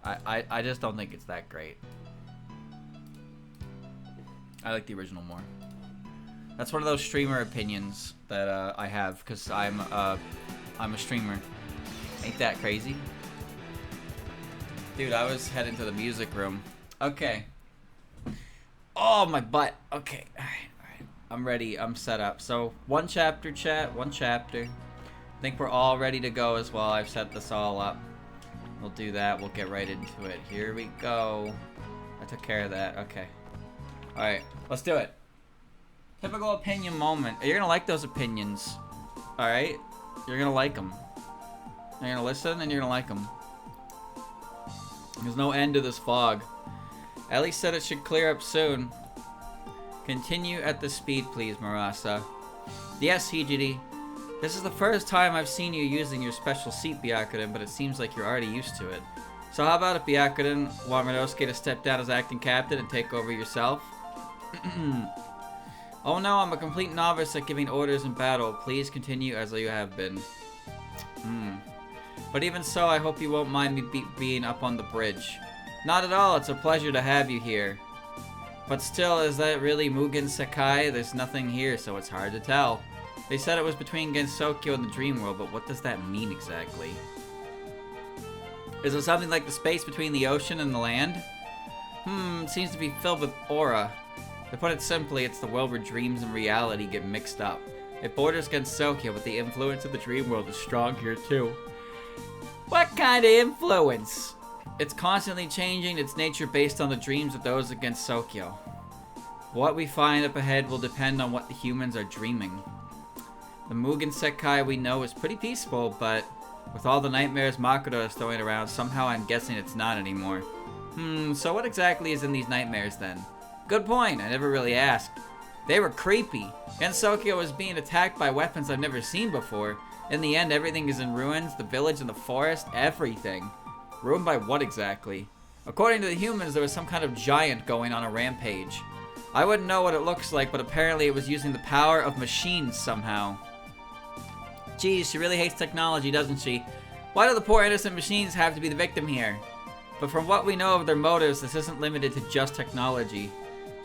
I just don't think it's that great. I like the original more. That's one of those streamer opinions that I have because I'm a streamer. Ain't that crazy? Dude, I was heading to the music room. Okay. Oh, my butt. Okay. All right. I'm ready. I'm set up. So, one chapter, chat. One chapter. I think we're all ready to go as well. I've set this all up. We'll do that. We'll get right into it. Here we go. I took care of that. Okay. Alright. Let's do it. Typical opinion moment. You're gonna like those opinions. Alright? You're gonna like them. You're gonna listen and you're gonna like them. There's no end to this fog. Ellie said it should clear up soon. Continue at the speed, please, Marasa. Yes, Hijiri. This is the first time I've seen you using your special seat, Byakuren, but it seems like you're already used to it. So how about it, Byakuren? Want Mirosuke to step down as acting captain and take over yourself? Oh no, I'm a complete novice at giving orders in battle. Please continue as you have been. But even so, I hope you won't mind me being up on the bridge. Not at all, it's a pleasure to have you here. But still, is that really Mugen Sekai? There's nothing here, so it's hard to tell. They said it was between Gensokyo and the dream world, but what does that mean exactly? Is it something like the space between the ocean and the land? It seems to be filled with aura. To put it simply, it's the world where dreams and reality get mixed up. It borders Gensokyo, but the influence of the dream world is strong here too. What kind of influence? It's constantly changing its nature based on the dreams of those against Gensokyo. What we find up ahead will depend on what the humans are dreaming. The Mugen Sekai we know is pretty peaceful, but with all the nightmares Makoto is throwing around, somehow I'm guessing it's not anymore. So what exactly is in these nightmares then? Good point, I never really asked. They were creepy. Gensokyo was being attacked by weapons I've never seen before. In the end, everything is in ruins, the village and the forest, everything. Ruined by what exactly? According to the humans, there was some kind of giant going on a rampage. I wouldn't know what it looks like, but apparently it was using the power of machines somehow. Geez, she really hates technology, doesn't she? Why do the poor innocent machines have to be the victim here? But from what we know of their motives, this isn't limited to just technology.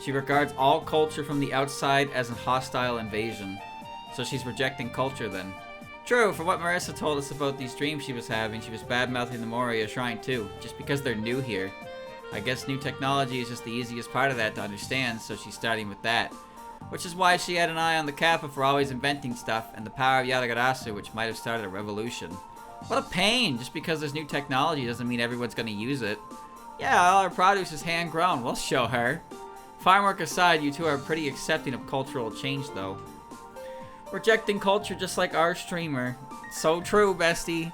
She regards all culture from the outside as a hostile invasion. So she's rejecting culture then. True, from what Marissa told us about these dreams she was having, she was bad-mouthing the Moria Shrine too, just because they're new here. I guess new technology is just the easiest part of that to understand, so she's starting with that. Which is why she had an eye on the Kappa for always inventing stuff, and the power of Yatagarasu, which might have started a revolution. What a pain! Just because there's new technology doesn't mean everyone's gonna use it. Yeah, all our produce is hand-grown, we'll show her. Farm work aside, you two are pretty accepting of cultural change though. Rejecting culture just like our streamer. So true, bestie.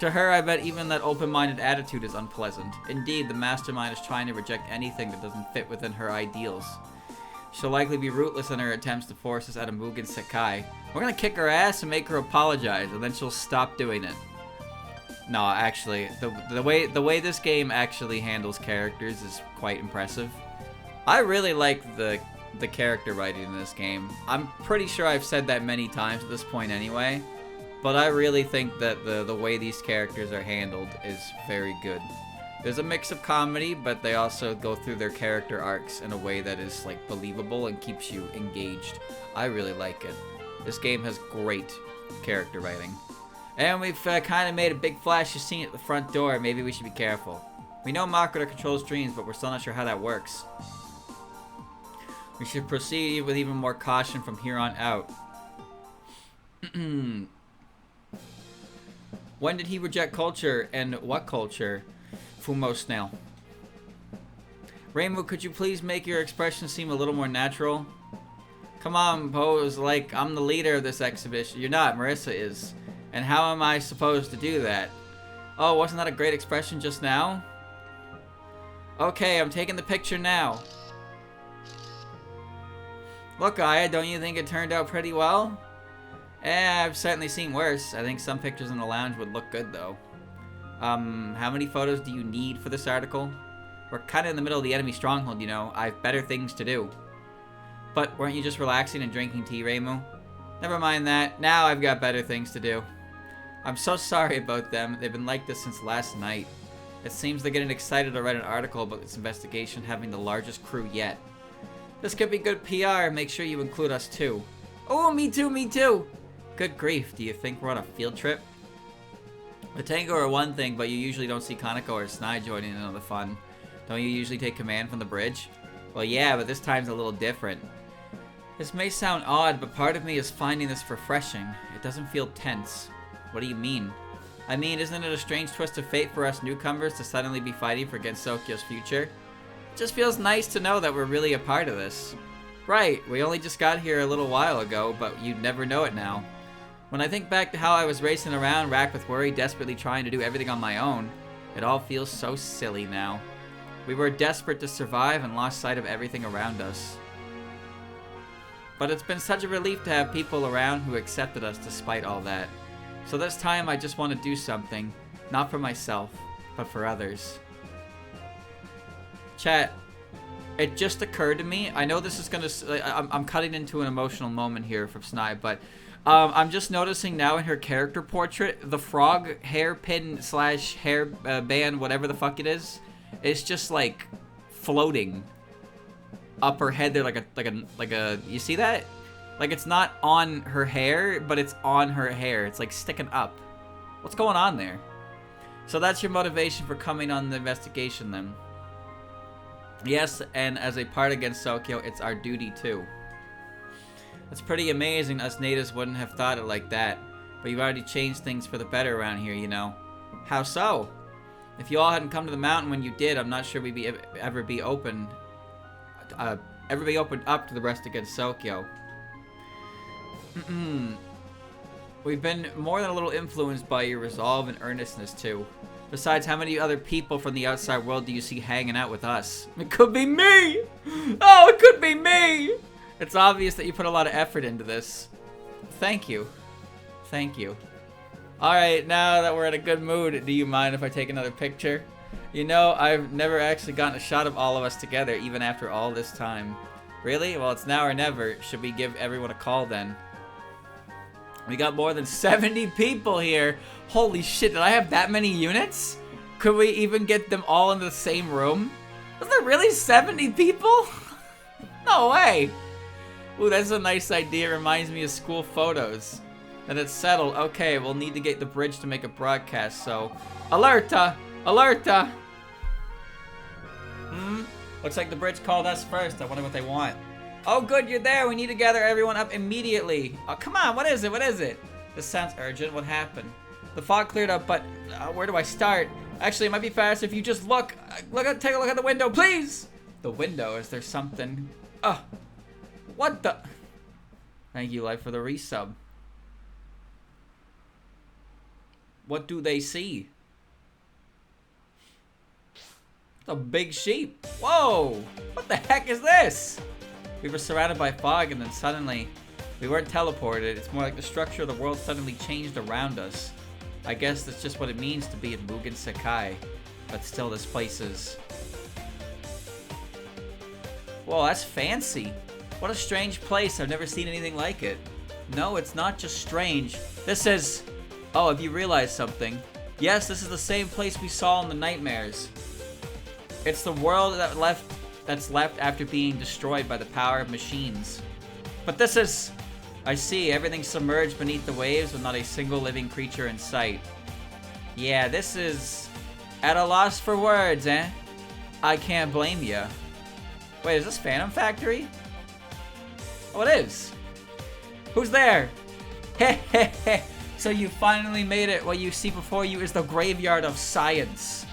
To her, I bet even that open-minded attitude is unpleasant. Indeed, the mastermind is trying to reject anything that doesn't fit within her ideals. She'll likely be rootless in her attempts to force us out of Mugen Sekai. We're gonna kick her ass and make her apologize, and then she'll stop doing it. No, actually, the way this game actually handles characters is quite impressive. I really like the character writing in this game. I'm pretty sure I've said that many times at this point anyway, but I really think that the way these characters are handled is very good. There's a mix of comedy, but they also go through their character arcs in a way that is like believable and keeps you engaged. I really like it. This game has great character writing. And we've kind of made a big flashy scene at the front door. Maybe we should be careful. We know Makoto controls dreams, but we're still not sure how that works. We should proceed with even more caution from here on out. When did he reject culture, and what culture? Fumo Snail. Reimu, could you please make your expression seem a little more natural? Come on, pose like I'm the leader of this exhibition. You're not, Marissa is. And how am I supposed to do that? Oh, wasn't that a great expression just now? Okay, I'm taking the picture now. Look, Aya, don't you think it turned out pretty well? I've certainly seen worse. I think some pictures in the lounge would look good, though. How many photos do you need for this article? We're kind of in the middle of the enemy stronghold, you know. I've better things to do. But weren't you just relaxing and drinking tea, Reimu? Never mind that. Now I've got better things to do. I'm so sorry about them. They've been like this since last night. It seems they're getting excited to write an article about this investigation having the largest crew yet. This could be good PR. Make sure you include us too. Oh, me too, me too. Good grief, do you think we're on a field trip? The Tango are one thing, but you usually don't see Kaneko or Snai joining in on the fun. Don't you usually take command from the bridge? Well, yeah, but this time's a little different. This may sound odd, but part of me is finding this refreshing. It doesn't feel tense. What do you mean? I mean, isn't it a strange twist of fate for us newcomers to suddenly be fighting for Gensokyo's future? It just feels nice to know that we're really a part of this. Right, we only just got here a little while ago, but you'd never know it now. When I think back to how I was racing around, racked with worry, desperately trying to do everything on my own, it all feels so silly now. We were desperate to survive and lost sight of everything around us. But it's been such a relief to have people around who accepted us despite all that. So this time I just want to do something, not for myself, but for others. Chat, it just occurred to me, I know this is gonna, I'm cutting into an emotional moment here from Snai, but I'm just noticing now in her character portrait, the frog hairpin slash hair band, whatever the fuck it is just like floating up her head there like a, you see that? Like it's not on her hair, but it's on her hair. It's like sticking up. What's going on there? So that's your motivation for coming on the investigation then. Yes, and as a part against Sokyo, it's our duty too. It's pretty amazing us natives wouldn't have thought it like that. But you've already changed things for the better around here, you know. How so? If you all hadn't come to the mountain when you did, I'm not sure we'd be ever be opened up to the rest against Sokyo. We've been more than a little influenced by your resolve and earnestness too. Besides, how many other people from the outside world do you see hanging out with us? It could be me! Oh, it could be me! It's obvious that you put a lot of effort into this. Thank you. Thank you. Alright, now that we're in a good mood, do you mind if I take another picture? You know, I've never actually gotten a shot of all of us together, even after all this time. Really? Well, it's now or never. Should we give everyone a call then? We got more than 70 people here. Holy shit, did I have that many units? Could we even get them all in the same room? Was there really 70 people? No way. Ooh, that's a nice idea. It reminds me of school photos. Then it's settled. Okay, we'll need to get the bridge to make a broadcast, so... Alerta! Alerta! Looks like the bridge called us first. I wonder what they want. Oh, good, you're there. We need to gather everyone up immediately. Oh, come on. What is it? What is it? This sounds urgent. What happened? The fog cleared up, but where do I start? Actually, it might be faster if you just look. Take a look at the window, please. The window? Is there something? What the? Thank you, Life, for the resub. What do they see? A big sheep. Whoa! What the heck is this? We were surrounded by fog and then suddenly, we weren't teleported. It's more like the structure of the world suddenly changed around us. I guess that's just what it means to be in Mugen Sekai. But still, this place is... Whoa, that's fancy. What a strange place. I've never seen anything like it. No, it's not just strange. This is... Oh, have you realized something? Yes, this is the same place we saw in the nightmares. It's the world that's left after being destroyed by the power of machines. But this is... I see, everything's submerged beneath the waves with not a single living creature in sight. Yeah, this is... At a loss for words, eh? I can't blame you. Wait, is this Phantom Factory? Oh, it is. Who's there? Heh heh heh. So you finally made it. What you see before you is the graveyard of science.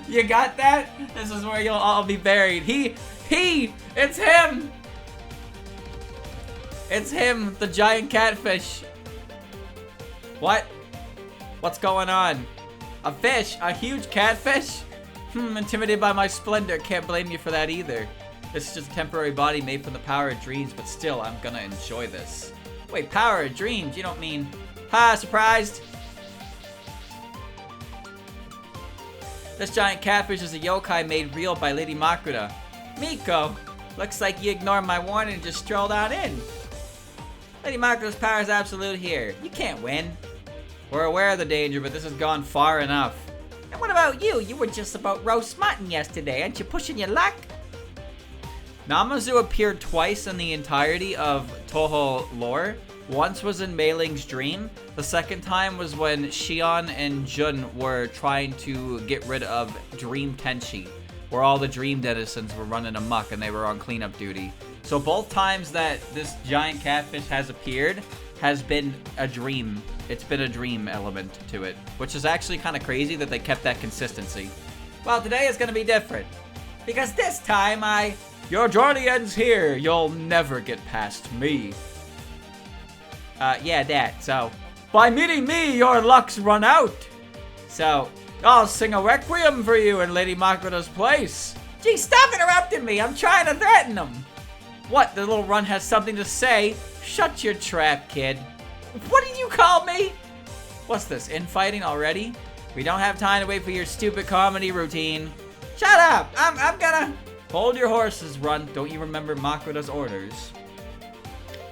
You got that? This is where you'll all be buried. It's him! It's him, the giant catfish. What? What's going on? A fish? A huge catfish? Intimidated by my splendor. Can't blame you for that either. This is just a temporary body made from the power of dreams, but still, I'm gonna enjoy this. Wait, power of dreams? You don't mean... Ha, surprised? This giant catfish is a yokai made real by Lady Makura. Miko, looks like you ignored my warning and just strolled on in. Lady Makura's power is absolute here. You can't win. We're aware of the danger, but this has gone far enough. And what about you? You were just about roast mutton yesterday. Aren't you pushing your luck? Namazu appeared twice in the entirety of Toho lore. Once was in Mei Ling's dream. The second time was when Xion and Jun were trying to get rid of Dream Tenchi, where all the dream denizens were running amok and they were on cleanup duty. So both times that this giant catfish has appeared has been a dream. It's been a dream element to it, which is actually kind of crazy that they kept that consistency. Well, today is going to be different, because this time Your journey ends here. You'll never get past me. Yeah, that. So, by meeting me, your luck's run out. So, I'll sing a requiem for you in Lady Makoto's place. Gee, stop interrupting me. I'm trying to threaten him. What? The little runt has something to say? Shut your trap, kid. What did you call me? What's this, infighting already? We don't have time to wait for your stupid comedy routine. Shut up. I'm gonna... Hold your horses, Runt. Don't you remember Makoto's orders?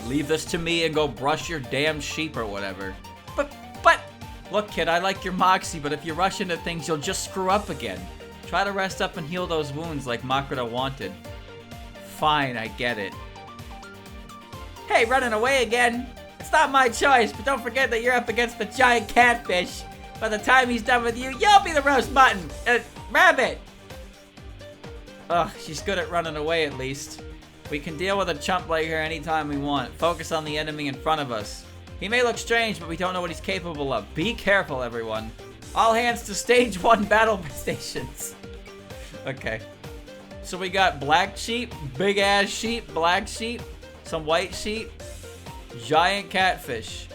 Leave this to me and go brush your damn sheep or whatever. But... Look, kid, I like your moxie, but if you rush into things, you'll just screw up again. Try to rest up and heal those wounds like Makoto wanted. Fine, I get it. Hey, running away again. It's not my choice, but don't forget that you're up against the giant catfish. By the time he's done with you, you'll be the roast mutton. Rabbit. Ugh, she's good at running away at least. We can deal with a chump like her anytime we want. Focus on the enemy in front of us. He may look strange, but we don't know what he's capable of. Be careful, everyone. All hands to stage 1 battle stations. Okay. So we got black sheep, big ass sheep, black sheep, some white sheep, giant catfish.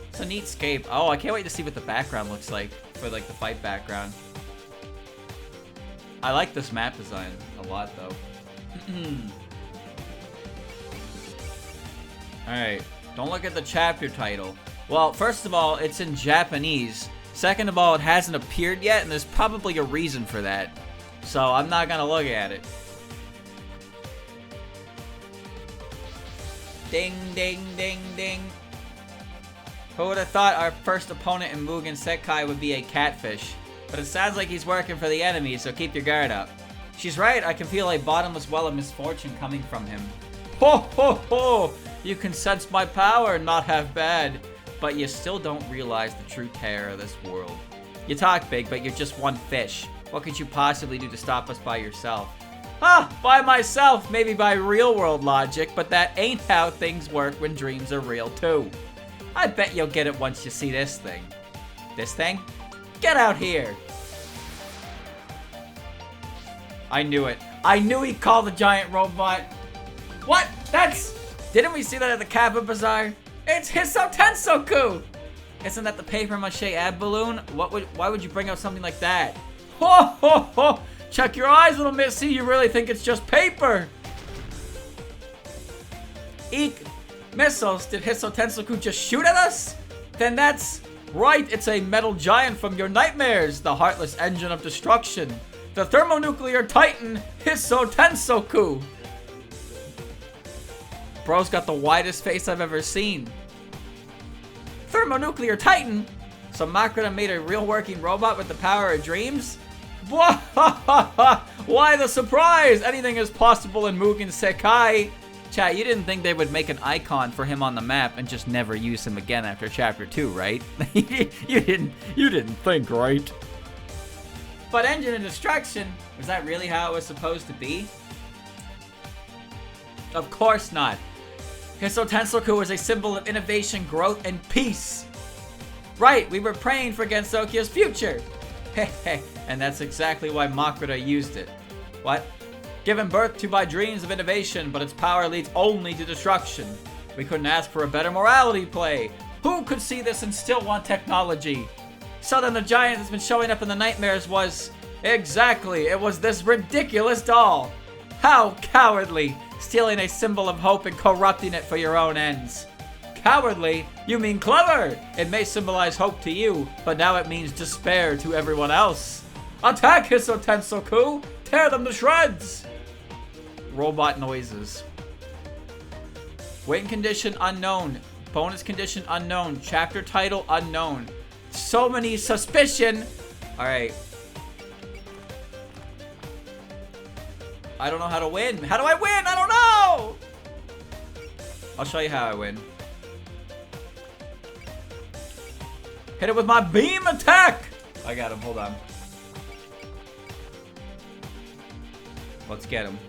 It's a neat scape. Oh, I can't wait to see what the background looks like for like the fight background. I like this map design a lot though. Alright, don't look at the chapter title. Well, first of all, it's in Japanese. Second of all, it hasn't appeared yet, and there's probably a reason for that. So I'm not gonna look at it. Ding, ding, ding, ding. Who would have thought our first opponent in Mugen Sekai would be a catfish? But it sounds like he's working for the enemy, so keep your guard up. She's right, I can feel a bottomless well of misfortune coming from him. Ho ho ho! You can sense my power, not half bad. But you still don't realize the true terror of this world. You talk big, but you're just one fish. What could you possibly do to stop us by yourself? By myself, maybe by real world logic, but that ain't how things work when dreams are real too. I bet you'll get it once you see this thing. This thing? Get out here! I knew it. I knew he'd call the giant robot. What? Didn't we see that at the Kappa Bazaar? It's Hisso Tensoku! Isn't that the paper mache ab balloon? Why would you bring out something like that? Ho ho ho! Check your eyes, little missy. You really think it's just paper? Eek! Missiles, did Hisso Tensoku just shoot at us? Then that's right, it's a metal giant from your nightmares, the heartless engine of destruction. The thermonuclear titan, Hisso Tensoku. Bro's got the widest face I've ever seen. Thermonuclear titan? So Makoto made a real working robot with the power of dreams? Why the surprise? Anything is possible in Mugen Sekai. Chat, you didn't think they would make an icon for him on the map and just never use him again after chapter 2, right? you didn't think, right? But engine of destruction, was that really how it was supposed to be? Of course not. Hisso Tensoku was a symbol of innovation, growth, and peace. Right, we were praying for Gensokyo's future. Heh, and that's exactly why Makoto used it. What? Given birth to by dreams of innovation, but its power leads only to destruction. We couldn't ask for a better morality play. Who could see this and still want technology? So then the giant that's been showing up in the nightmares was... Exactly, it was this ridiculous doll. How cowardly, stealing a symbol of hope and corrupting it for your own ends. Cowardly? You mean clever! It may symbolize hope to you, but now it means despair to everyone else. Attack, Hisso Tensoku! Tear them to shreds! Robot noises. Win condition unknown. Bonus condition unknown. Chapter title unknown. So many suspicion. Alright. I don't know how to win. How do I win? I don't know! I'll show you how I win. Hit it with my beam attack! I got him. Hold on. Let's get him.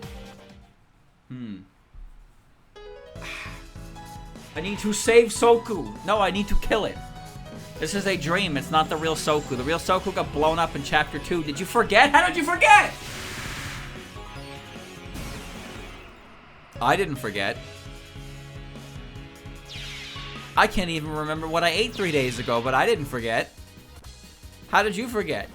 I need to save Soku. No, I need to kill it. This is a dream. It's not the real Soku. The real Soku got blown up in Chapter 2. Did you forget? How did you forget? I didn't forget. I can't even remember what I ate 3 days ago, but I didn't forget. How did you forget?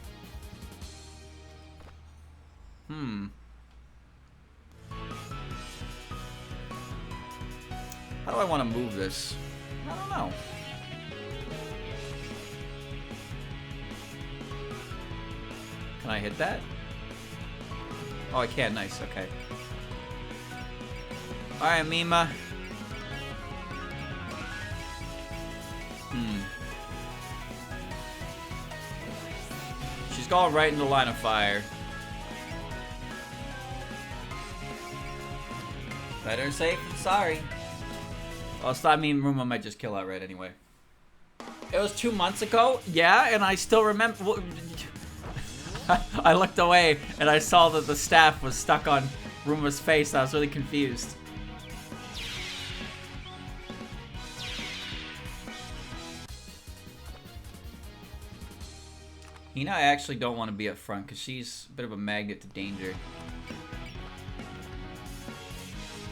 How do I want to move this? I don't know. Can I hit that? Oh, I can. Nice. Okay. Alright, Mima. She's going right in the line of fire. Better safe than sorry. Oh, I mean, Ruma might just kill outright anyway. It was 2 months ago? Yeah, and I still remember... I looked away, and I saw that the staff was stuck on Ruma's face. I was really confused. Hina, I actually don't want to be up front, because she's a bit of a magnet to danger.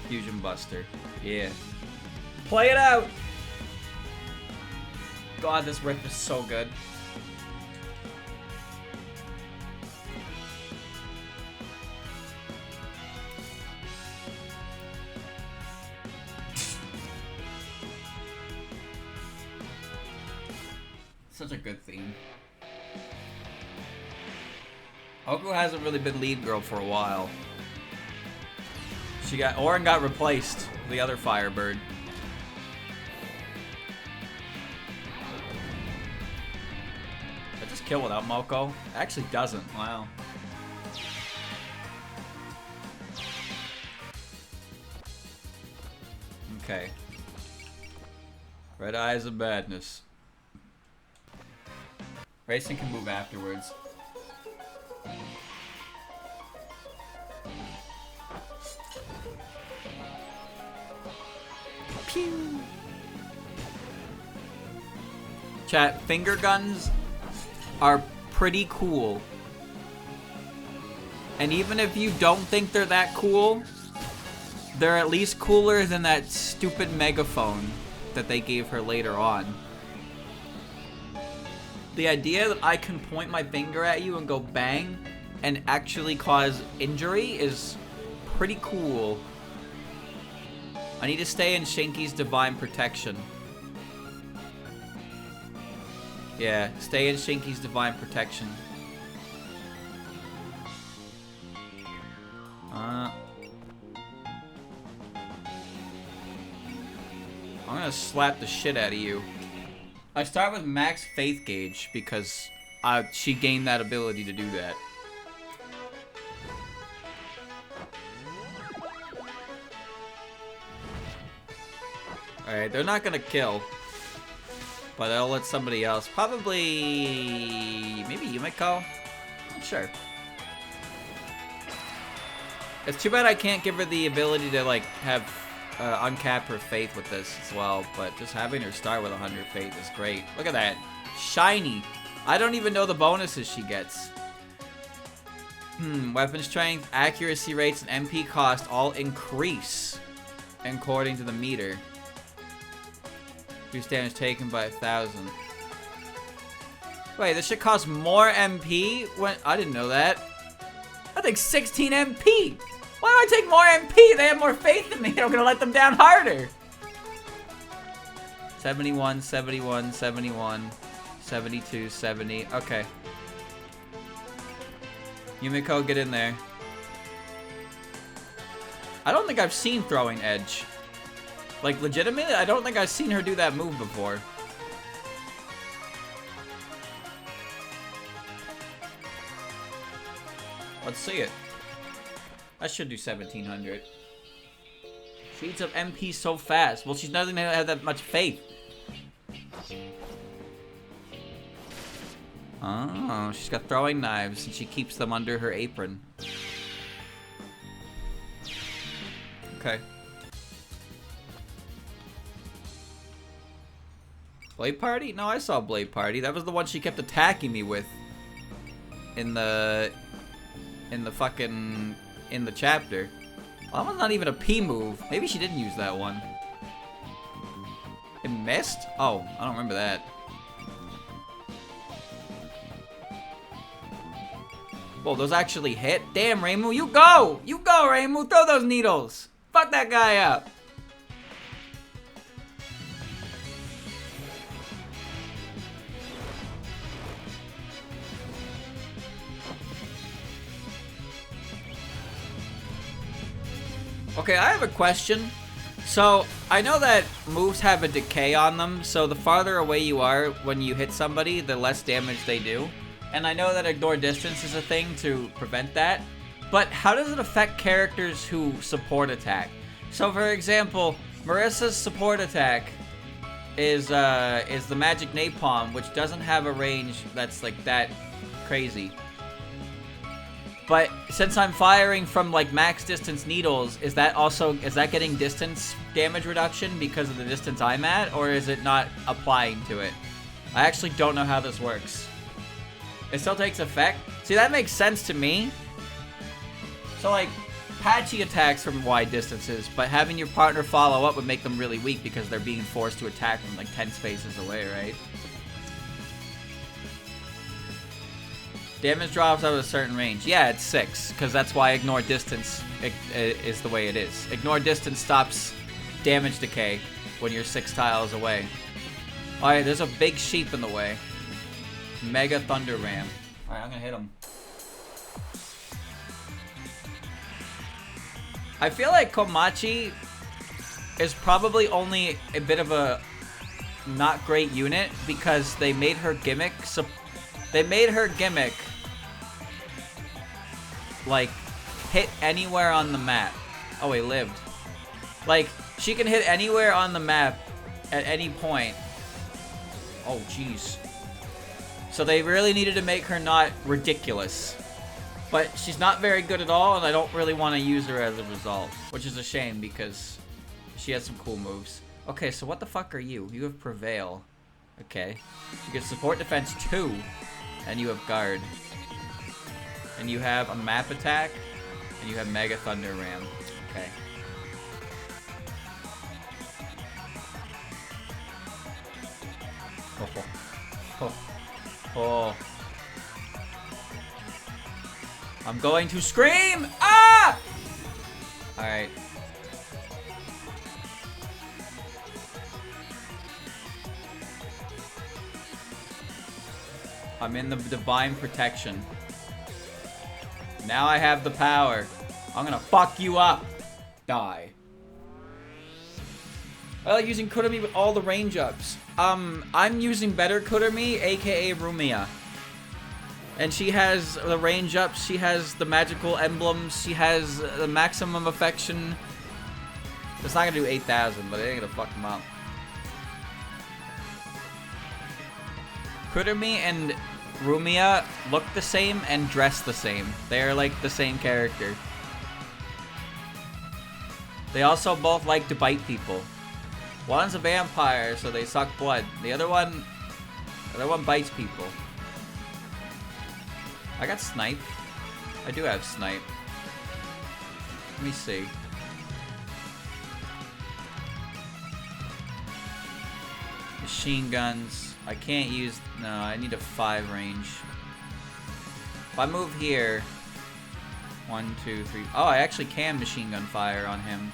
Fusion Buster. Yeah. Play it out! God, this riff is so good. Such a good theme. Oku hasn't really been lead girl for a while. Orin got replaced with the other Firebird. Does it just kill without Moko? It actually doesn't. Wow. Okay. Red Eyes of Madness. Racing can move afterwards. Pew! Chat, finger guns are pretty cool. And even if you don't think they're that cool, they're at least cooler than that stupid megaphone that they gave her later on. The idea that I can point my finger at you and go bang and actually cause injury is pretty cool. I need to stay in Shinki's Divine Protection. Yeah, stay in Shinki's Divine Protection. I'm gonna slap the shit out of you. I start with max faith gauge because she gained that ability to do that. Alright, they're not gonna kill. But I'll let somebody else. Probably... maybe Yumiko? Not sure. It's too bad I can't give her the ability to, like, have... uncap her faith with this as well, but just having her start with 100 faith is great. Look at that. Shiny. I don't even know the bonuses she gets. Weapon strength, accuracy rates, and MP cost all increase according to the meter. Reduce damage taken by 1,000. Wait, this shit costs more MP? When I didn't know that. I think 16 MP. Why do I take more MP? They have more faith in me. I'm gonna let them down harder. 71, 71, 71, 72, 70. Okay. Yumiko, get in there. I don't think I've seen Throwing Edge. Like, legitimately, I don't think I've seen her do that move before. Let's see it. I should do 1700. She eats up MP so fast. Well, she's not gonna have that much faith. Oh, she's got throwing knives and she keeps them under her apron. Okay. Blade Party? No, I saw Blade Party. That was the one she kept attacking me with. In the chapter. Well, that was not even a P move. Maybe she didn't use that one. It missed? Oh, I don't remember that. Whoa, those actually hit? Damn, Reimu, you go! You go, Reimu! Throw those needles! Fuck that guy up! Okay, I have a question. So, I know that moves have a decay on them, so the farther away you are when you hit somebody, the less damage they do. And I know that ignore distance is a thing to prevent that. But how does it affect characters who support attack? So, for example, Marissa's support attack is the Magic Napalm, which doesn't have a range that's like that crazy. But since I'm firing from like max distance needles, is that getting distance damage reduction because of the distance I'm at, or is it not applying to it? I actually don't know how this works. It still takes effect? See, that makes sense to me. So like, patchy attacks from wide distances, but having your partner follow up would make them really weak because they're being forced to attack from like 10 spaces away, right? Damage drops out of a certain range. Yeah, it's 6, because that's why ignore distance is the way it is. Ignore distance stops damage decay when you're 6 tiles away. Alright, there's a big sheep in the way. Mega Thunder Ram. Alright, I'm gonna hit him. I feel like Komachi is probably only a bit of a not great unit because they made her gimmick like hit anywhere on the map. Oh, he lived. Like, she can hit anywhere on the map at any point. Oh, jeez. So they really needed to make her not ridiculous. But she's not very good at all, and I don't really want to use her as a result. Which is a shame, because she has some cool moves. Okay, so what the fuck are you? You have Prevail. Okay. You get Support Defense 2, and you have Guard. And you have a Map Attack, and you have Mega Thunder Ram. Okay. Oh. I'm going to scream! Ah! Alright. I'm in the Divine Protection. Now I have the power. I'm gonna fuck you up. Die. I like using Kurumi with all the range ups. I'm using better Kurumi, aka Rumia. And she has the range ups, she has the magical emblems, she has the maximum affection. It's not gonna do 8,000, but it ain't gonna fuck them up. Kurumi and Rumia look the same and dress the same. They're like the same character. They also both like to bite people. One's a vampire, so they suck blood. The other one bites people. I got Snipe. I do have Snipe. Let me see. Machine guns. I can't use... No, I need a 5 range. If I move here... 1, 2, 3... Oh, I actually can machine gun fire on him.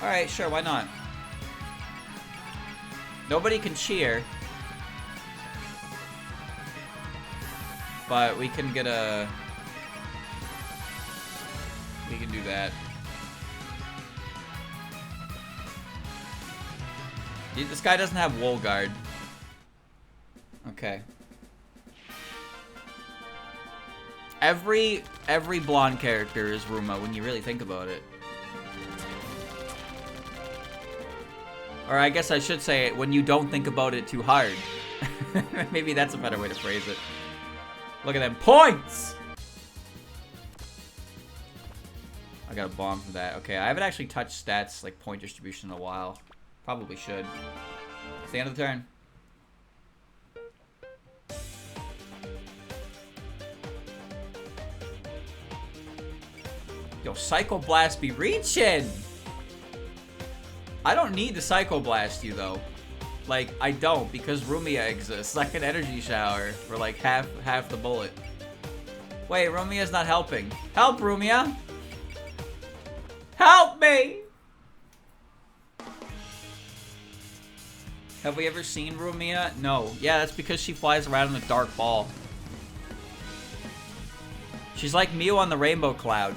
Alright, sure, why not? Nobody can cheer. But we can get a... We can do that. This guy doesn't have wool guard. Okay. Every blonde character is Ruma when you really think about it. Or I guess I should say it when you don't think about it too hard. Maybe that's a better way to phrase it. Look at them points! I got a bomb for that. Okay, I haven't actually touched stats like point distribution in a while. Probably should. It's the end of the turn. Yo, Psycho Blast be reaching! I don't need to Psycho Blast you though. Like, I don't, because Rumia exists. Like an energy shower for like half the bullet. Wait, Rumia's not helping. Help, Rumia! Help me! Have we ever seen Rumia? No. Yeah, that's because she flies around in a dark ball. She's like Mew on the Rainbow Cloud.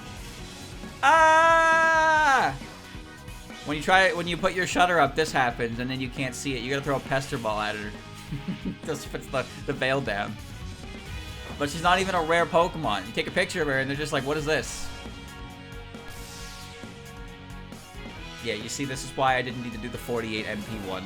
Ah! When you put your shutter up, this happens, and then you can't see it. You gotta throw a pester ball at her. Just puts the veil down. But she's not even a rare Pokemon. You take a picture of her, and they're just like, what is this? Yeah, you see, this is why I didn't need to do the 48 MP one.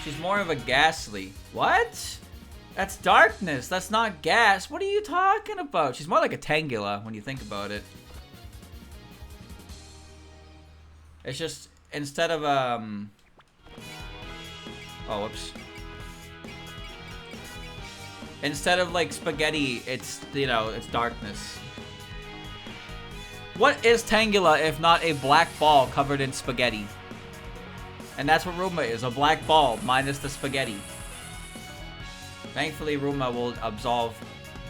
She's more of a Ghastly. What? That's darkness. That's not gas. What are you talking about? She's more like a Tangela when you think about it. It's just, instead of, oh, whoops. Instead of, like, spaghetti, it's, you know, it's darkness. What is Tangela if not a black ball covered in spaghetti? And that's what Ruma is, a black ball minus the spaghetti. Thankfully, Ruma will absolve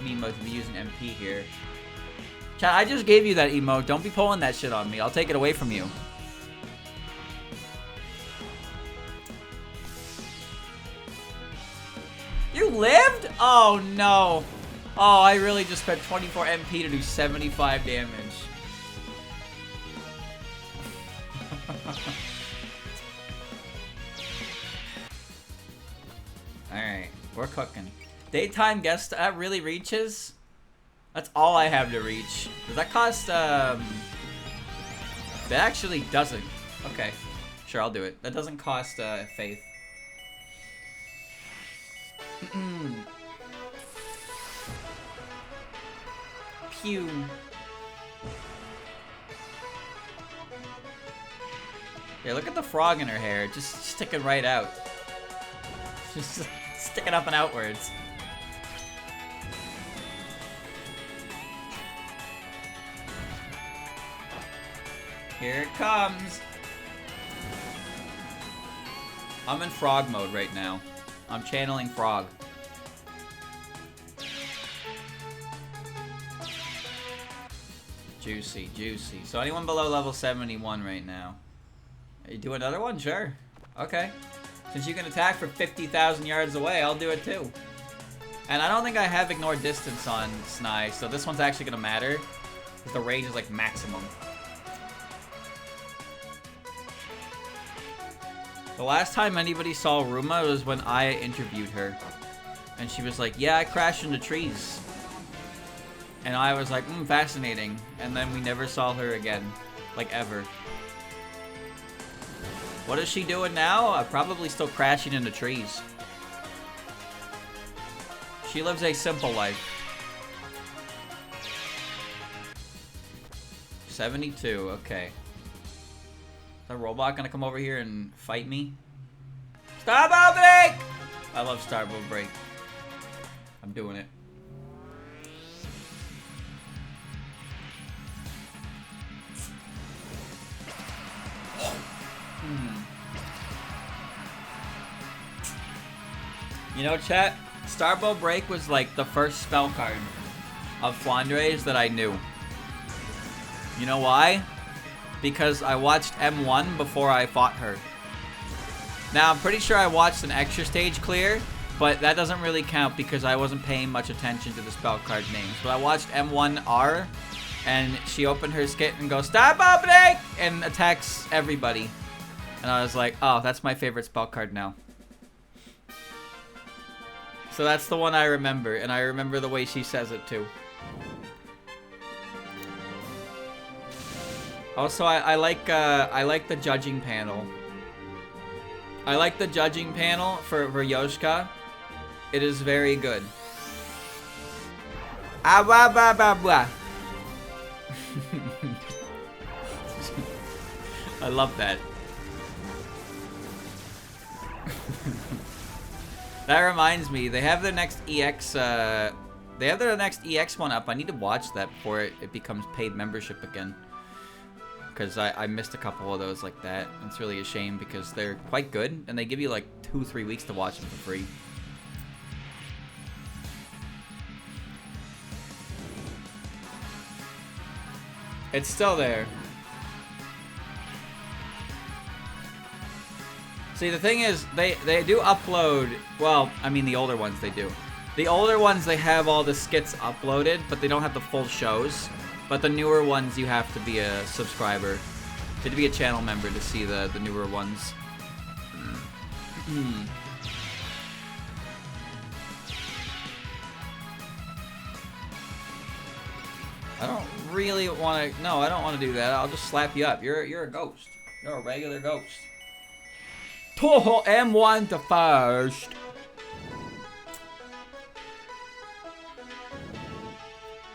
Mimo to be using MP here. Chat, I just gave you that emote. Don't be pulling that shit on me. I'll take it away from you. You lived? Oh, no. Oh, I really just spent 24 MP to do 75 damage. Alright, we're cooking. Daytime guest, that really reaches? That's all I have to reach. Does that cost, that actually doesn't. Okay, sure, I'll do it. That doesn't cost, faith. Pew. Yeah, look at the frog in her hair, just sticking right out. Just sticking up and outwards. Here it comes. I'm in frog mode right now. I'm channeling frog. Juicy, juicy. So anyone below level 71 right now? You do another one? Sure. Okay. Since you can attack for 50,000 yards away, I'll do it too. And I don't think I have ignore distance on Snai, so this one's actually gonna matter. Because the range is like maximum. The last time anybody saw Ruma was when I interviewed her. And she was like, yeah, I crashed into trees. And I was like, fascinating. And then we never saw her again. Like, ever. What is she doing now? Probably still crashing into trees. She lives a simple life. 72, okay. Is that robot gonna come over here and fight me? Starbow Break! I love Starbow Break. I'm doing it. You know, chat, Starbow Break was like the first spell card of Flandre's that I knew. You know why? Because I watched M1 before I fought her. Now, I'm pretty sure I watched an extra stage clear, But that doesn't really count because I wasn't paying much attention to the spell card names. But I watched M1R, and she opened her skit and goes, "Stop opening!" and attacks everybody. And I was like, oh, that's my favorite spell card now. So that's the one I remember, and I remember the way she says it too. Also, I like the judging panel. I like the judging panel for Yoshka. It is very good. Ah, blah, blah, blah, blah. I love that. That reminds me, they have their next EX, one up. I need to watch that before it becomes paid membership again. Because I missed a couple of those like that. It's really a shame because they're quite good, and they give you like 2-3 weeks to watch them for free. It's still there. See, the thing is, they do upload, well, I mean the older ones they do. The older ones, they have all the skits uploaded, but they don't have the full shows. But the newer ones, you have to be a subscriber. You have to be a channel member to see the newer ones. I don't really want to, no, I don't want to do that. I'll just slap you up. You're a ghost. You're a regular ghost. Toho M1 the first.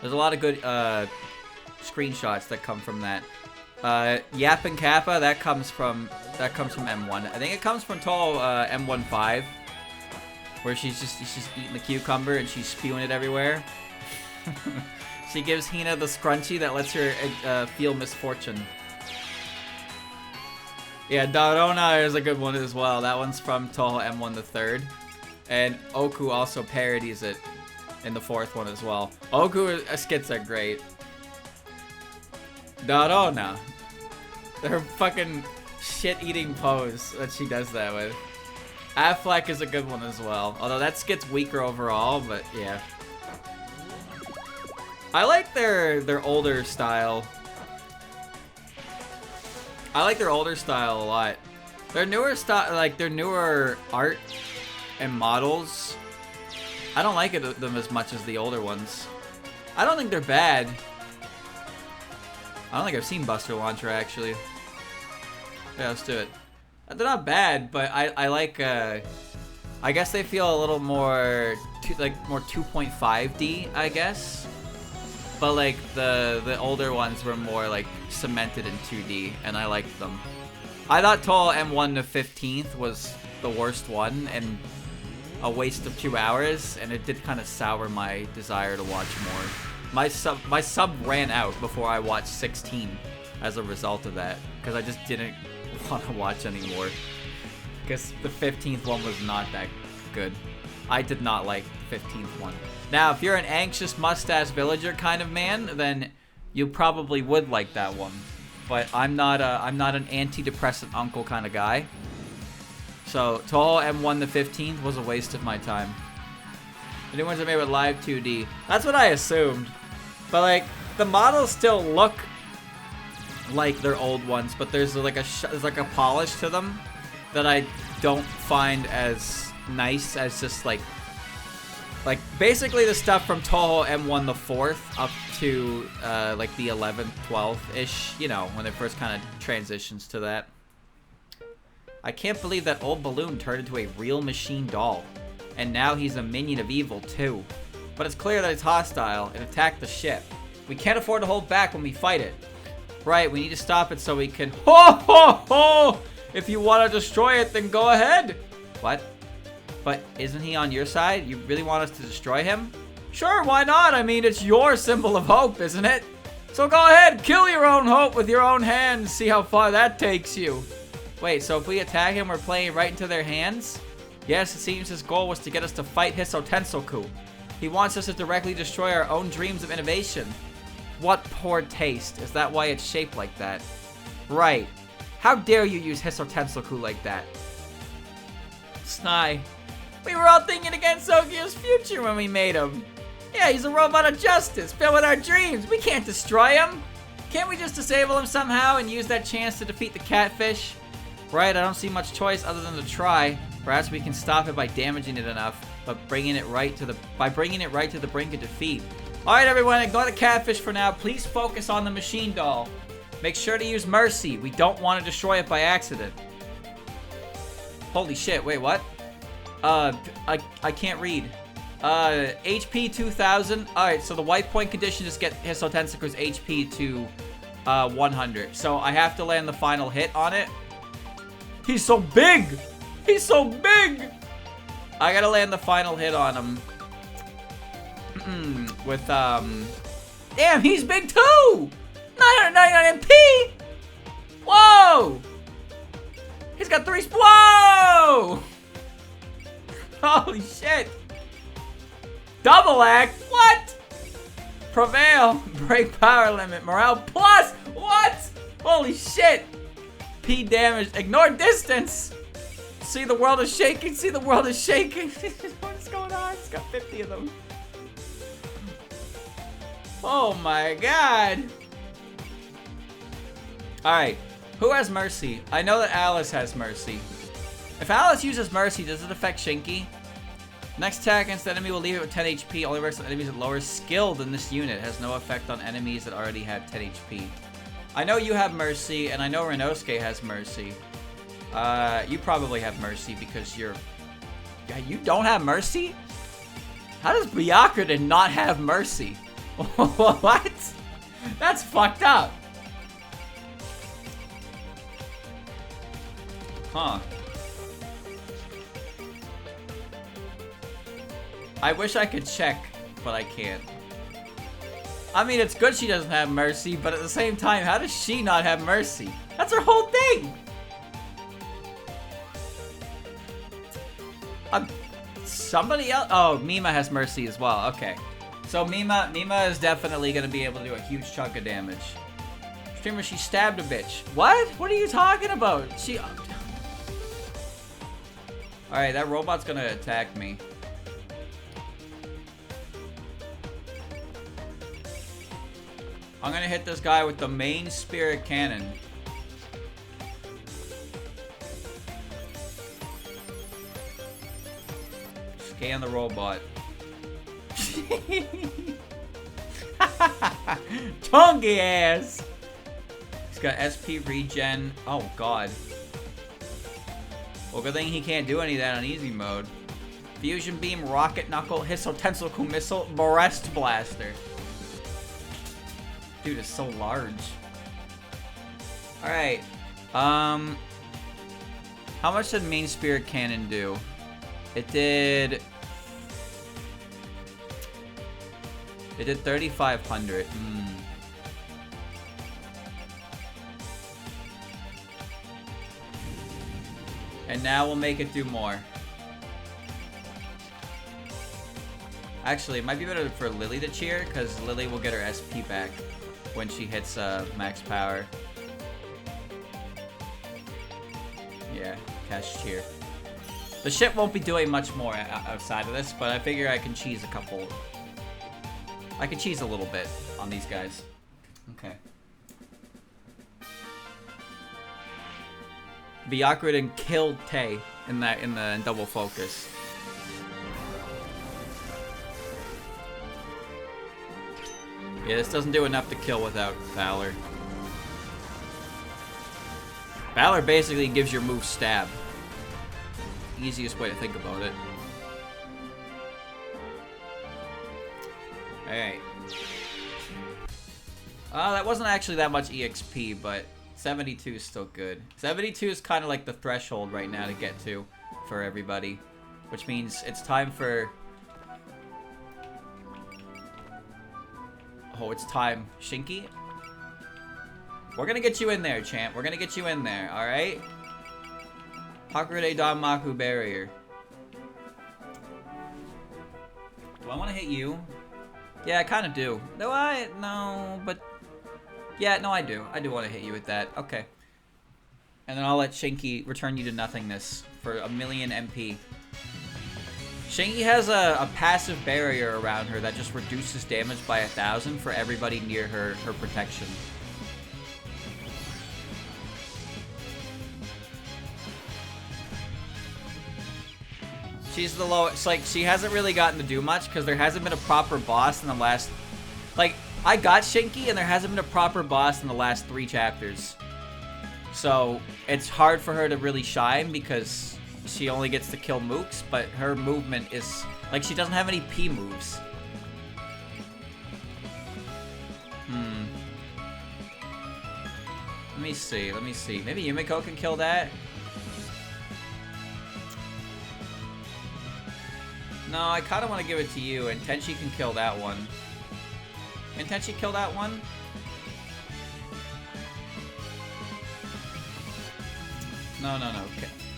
There's a lot of good screenshots that come from that. Yap and Kappa, that comes from M1. I think it comes from Toho M15, where she's just eating the cucumber and she's spewing it everywhere. She gives Hina the scrunchie that lets her feel misfortune. Yeah, Darona is a good one as well. That one's from Toho M1 the third. And Oku also parodies it in the fourth one as well. Oku skits are great. Darona. Her fucking shit-eating pose that she does that with. Affleck is a good one as well. Although that skit's weaker overall, but yeah. I like their older style. I like their older style a lot. Their newer style, like their newer art and models, I don't like them as much as the older ones. I don't think they're bad. I don't think I've seen Buster Launcher actually. Yeah, let's do it. They're not bad, but I like. I guess they feel a little more more 2.5D, I guess. But like the older ones were more like cemented in 2D, and I liked them. I thought Toho M1 to 15th was the worst one and a waste of 2 hours, and it did kind of sour my desire to watch more. My sub ran out before I watched 16 as a result of that, because I just didn't want to watch anymore. Because the 15th one was not that good. I did not like the 15th one. Now, if you're an anxious mustache villager kind of man, then you probably would like that one. But I'm not an antidepressant uncle kind of guy. So Toho M1 the 15th was a waste of my time. The new ones are made with live 2D. That's what I assumed. But like the models still look like their old ones, but there's like a polish to them that I don't find as nice as just like basically the stuff from Toho M1 the 4th up to like the 11th, 12th-ish, you know, when it first kind of transitions to that. I can't believe that old balloon turned into a real machine doll. And now he's a minion of evil too. But it's clear that it's hostile and attacked the ship. We can't afford to hold back when we fight it. Right, we need to stop it so we can... Ho ho ho! If you want to destroy it, then go ahead! What? But isn't he on your side? You really want us to destroy him? Sure, why not? I mean, it's your symbol of hope, isn't it? So go ahead, kill your own hope with your own hands. See how far that takes you. Wait, so if we attack him, we're playing right into their hands? Yes, it seems his goal was to get us to fight Hiso Tensoku. He wants us to directly destroy our own dreams of innovation. What poor taste. Is that why it's shaped like that? Right. How dare you use Hiso Tensoku like that? Snai. We were all thinking against Sokio's future when we made him. Yeah, he's a robot of justice, filled with our dreams. We can't destroy him. Can't we just disable him somehow and use that chance to defeat the catfish? Right, I don't see much choice other than to try. Perhaps we can stop it by damaging it enough, but bringing it right to the brink of defeat. All right, everyone, ignore the catfish for now. Please focus on the machine doll. Make sure to use mercy. We don't want to destroy it by accident. Holy shit! Wait, what? I can't read. HP 2000. All right, so the white point condition is get Hisotensaku's HP to 100. So I have to land the final hit on it. He's so big. He's so big. I gotta land the final hit on him. With damn, he's big too. 999 MP. Whoa. He's got 3. Whoa. Holy shit. Double act? What? Prevail. Break power limit. Morale plus. What? Holy shit. P damage. Ignore distance. See the world is shaking. See the world is shaking. What's going on? It's got 50 of them. Oh my god. Alright. Who has mercy? I know that Alice has mercy. If Alice uses mercy, does it affect Shinky? Next attack against the enemy will leave it with 10 HP. Only works on enemies with lower skill than this unit. Has no effect on enemies that already have 10 HP. I know you have mercy, and I know Renosuke has mercy. You probably have mercy because you're... Yeah, you don't have mercy? How does Byakuren not have mercy? What? That's fucked up. Huh. I wish I could check, but I can't. I mean, it's good she doesn't have mercy, but at the same time, how does she not have mercy? That's her whole thing! Somebody else? Oh, Mima has mercy as well. Okay. So Mima is definitely going to be able to do a huge chunk of damage. Streamer, she stabbed a bitch. What? What are you talking about? She... Alright, that robot's going to attack me. I'm going to hit this guy with the main spirit cannon. Scan the robot. Chunky ass! He's got SP regen. Oh god. Well, good thing he can't do any of that on easy mode. Fusion beam, rocket knuckle, Hisotensaku missile, breast blaster. Dude, it's so large. Alright. How much did main spirit cannon do? It did 3,500. And now we'll make it do more. Actually, it might be better for Lily to cheer, because Lily will get her SP back when she hits max power. Yeah, cash cheer. The ship won't be doing much more outside of this, but I figure I can cheese a couple. I can cheese a little bit on these guys. Okay. Byakuren killed Tay in the double focus. Yeah, this doesn't do enough to kill without Valor. Valor basically gives your move stab. Easiest way to think about it. Alright. That wasn't actually that much EXP, but 72 is still good. 72 is kind of like the threshold right now to get to for everybody. Which means it's time for... Oh, it's time. Shinky? We're gonna get you in there, champ. We're gonna get you in there, alright? Hakurei Danmaku barrier. Do I want to hit you? Yeah, I kind of do. Do I? No, but... Yeah, no, I do. I do want to hit you with that. Okay. And then I'll let Shinky return you to nothingness for 1,000,000 MP. Shingy has a passive barrier around her that just reduces damage by 1,000 for everybody near her protection. She's the lowest. Like, she hasn't really gotten to do much because there hasn't been a proper boss in the last... Like, I got Shinky and there hasn't been a proper boss in the last 3 chapters. So, it's hard for her to really shine because she only gets to kill mooks, but her movement is... Like, she doesn't have any P moves. Let me see. Maybe Yumiko can kill that? No, I kind of want to give it to you, and Tenchi can kill that one. Can Tenchi kill that one? No.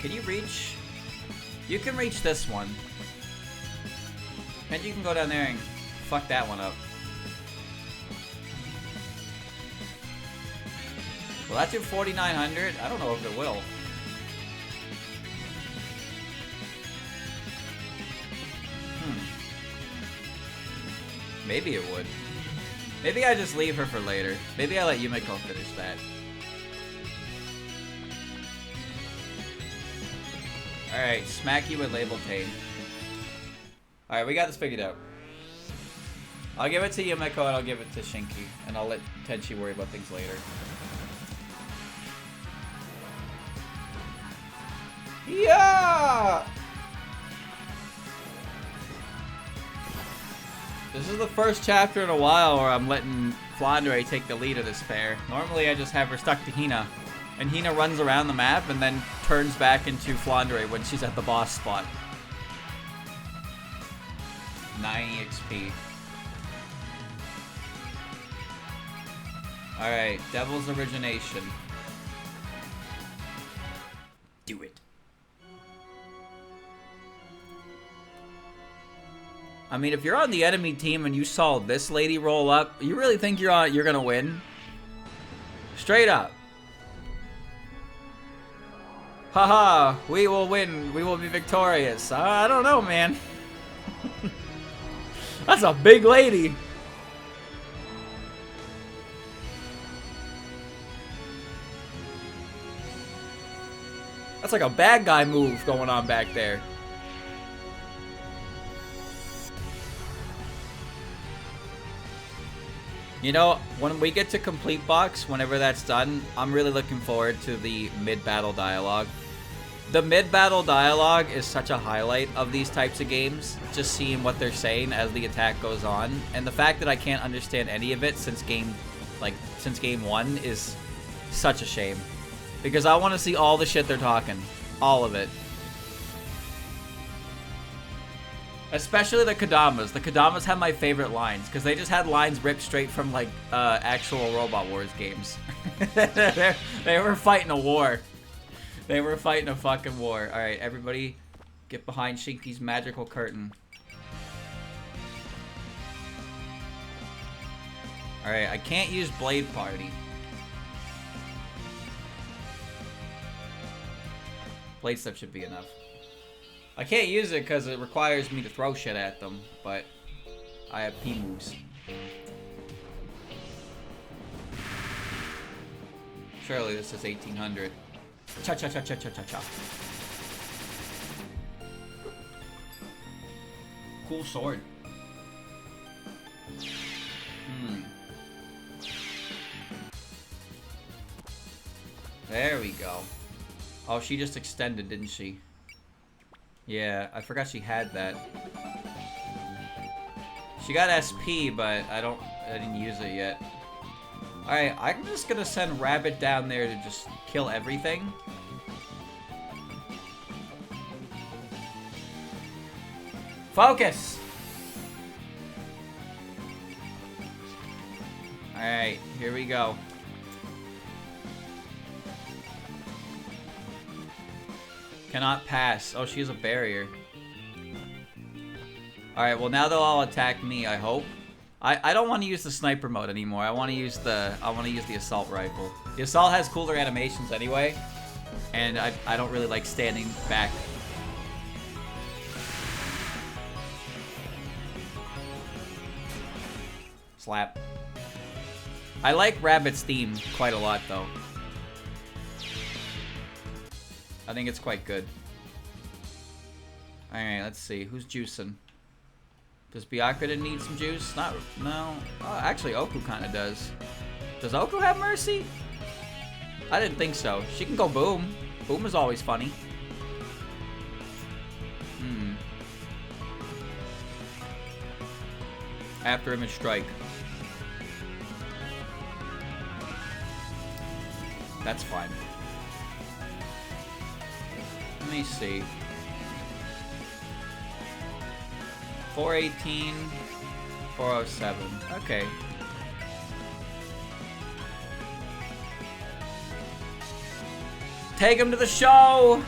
Can you reach? You can reach this one. Tenchi can go down there and fuck that one up. Will that do 4,900? I don't know if it will. Maybe it would. Maybe I just leave her for later. Maybe I let Yumiko finish that. Alright, smack you with Label Tame. Alright, we got this figured out. I'll give it to Yumiko and I'll give it to Shinky. And I'll let Tenchi worry about things later. Yeah! This is the first chapter in a while where I'm letting Flandre take the lead of this pair. Normally I just have her stuck to Hina. And Hina runs around the map and then turns back into Flandre when she's at the boss spot. 9 EXP. Alright, Devil's Origination. Do it. I mean, if you're on the enemy team and you saw this lady roll up, you really think you're gonna win? Straight up. Haha, we will win. We will be victorious. I don't know, man. That's a big lady. That's like a bad guy move going on back there. You know, when we get to complete box, whenever that's done, I'm really looking forward to the mid-battle dialogue. The mid-battle dialogue is such a highlight of these types of games, just seeing what they're saying as the attack goes on. And the fact that I can't understand any of it since game 1 is such a shame. Because I want to see all the shit they're talking. All of it. Especially the Kodamas. The Kodamas have my favorite lines, because they just had lines ripped straight from, like, actual Robot Wars games. They were fighting a war. They were fighting a fucking war. Alright, everybody get behind Shinky's magical curtain. Alright, I can't use Blade Party. Blade Step should be enough. I can't use it because it requires me to throw shit at them, but I have P moves. Surely this is 1800. Cha-cha-cha-cha-cha-cha-cha. Cool sword. There we go. Oh, she just extended, didn't she? Yeah, I forgot she had that. She got SP, but I didn't use it yet. Alright, I'm just gonna send Rabbit down there to just kill everything. Focus! Alright, here we go. Cannot pass. Oh, she has a barrier. Alright, well now they'll all attack me, I hope. I don't want to use the sniper mode anymore. I want to use the assault rifle. The assault has cooler animations anyway, and I don't really like standing back. Slap. I like Rabbit's theme quite a lot, though. I think it's quite good. Alright, let's see. Who's juicing? Does Byakuya need some juice? Not... No. Oh, actually, Oku kind of does. Does Oku have mercy? I didn't think so. She can go boom. Boom is always funny. After image strike. That's fine. Let me see. 418, 407. Okay. Take him to the show!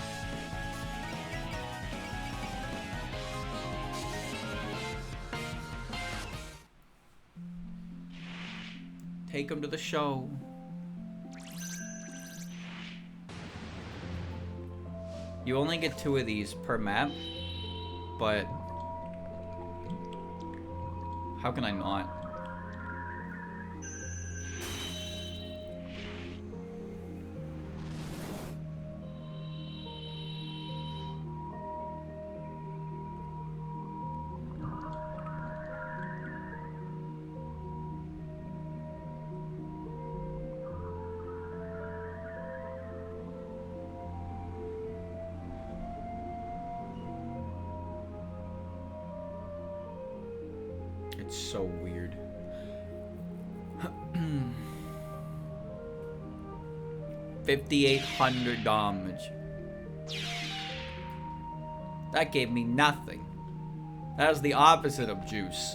Take him to the show. You only get 2 of these per map, but how can I not? It's so weird. $5,800 damage. That gave me nothing. That was the opposite of juice.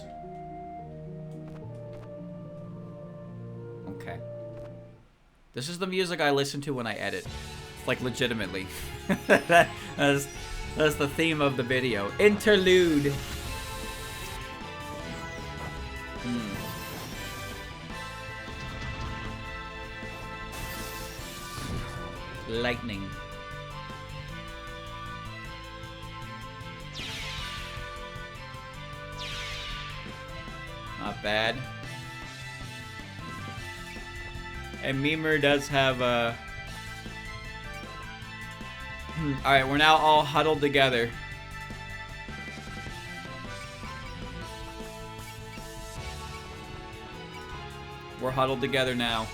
Okay. This is the music I listen to when I edit. Like, legitimately. That's the theme of the video. Interlude. Lightning. Not bad. And Memer does have a... Alright, we're now all huddled together. We're huddled together now.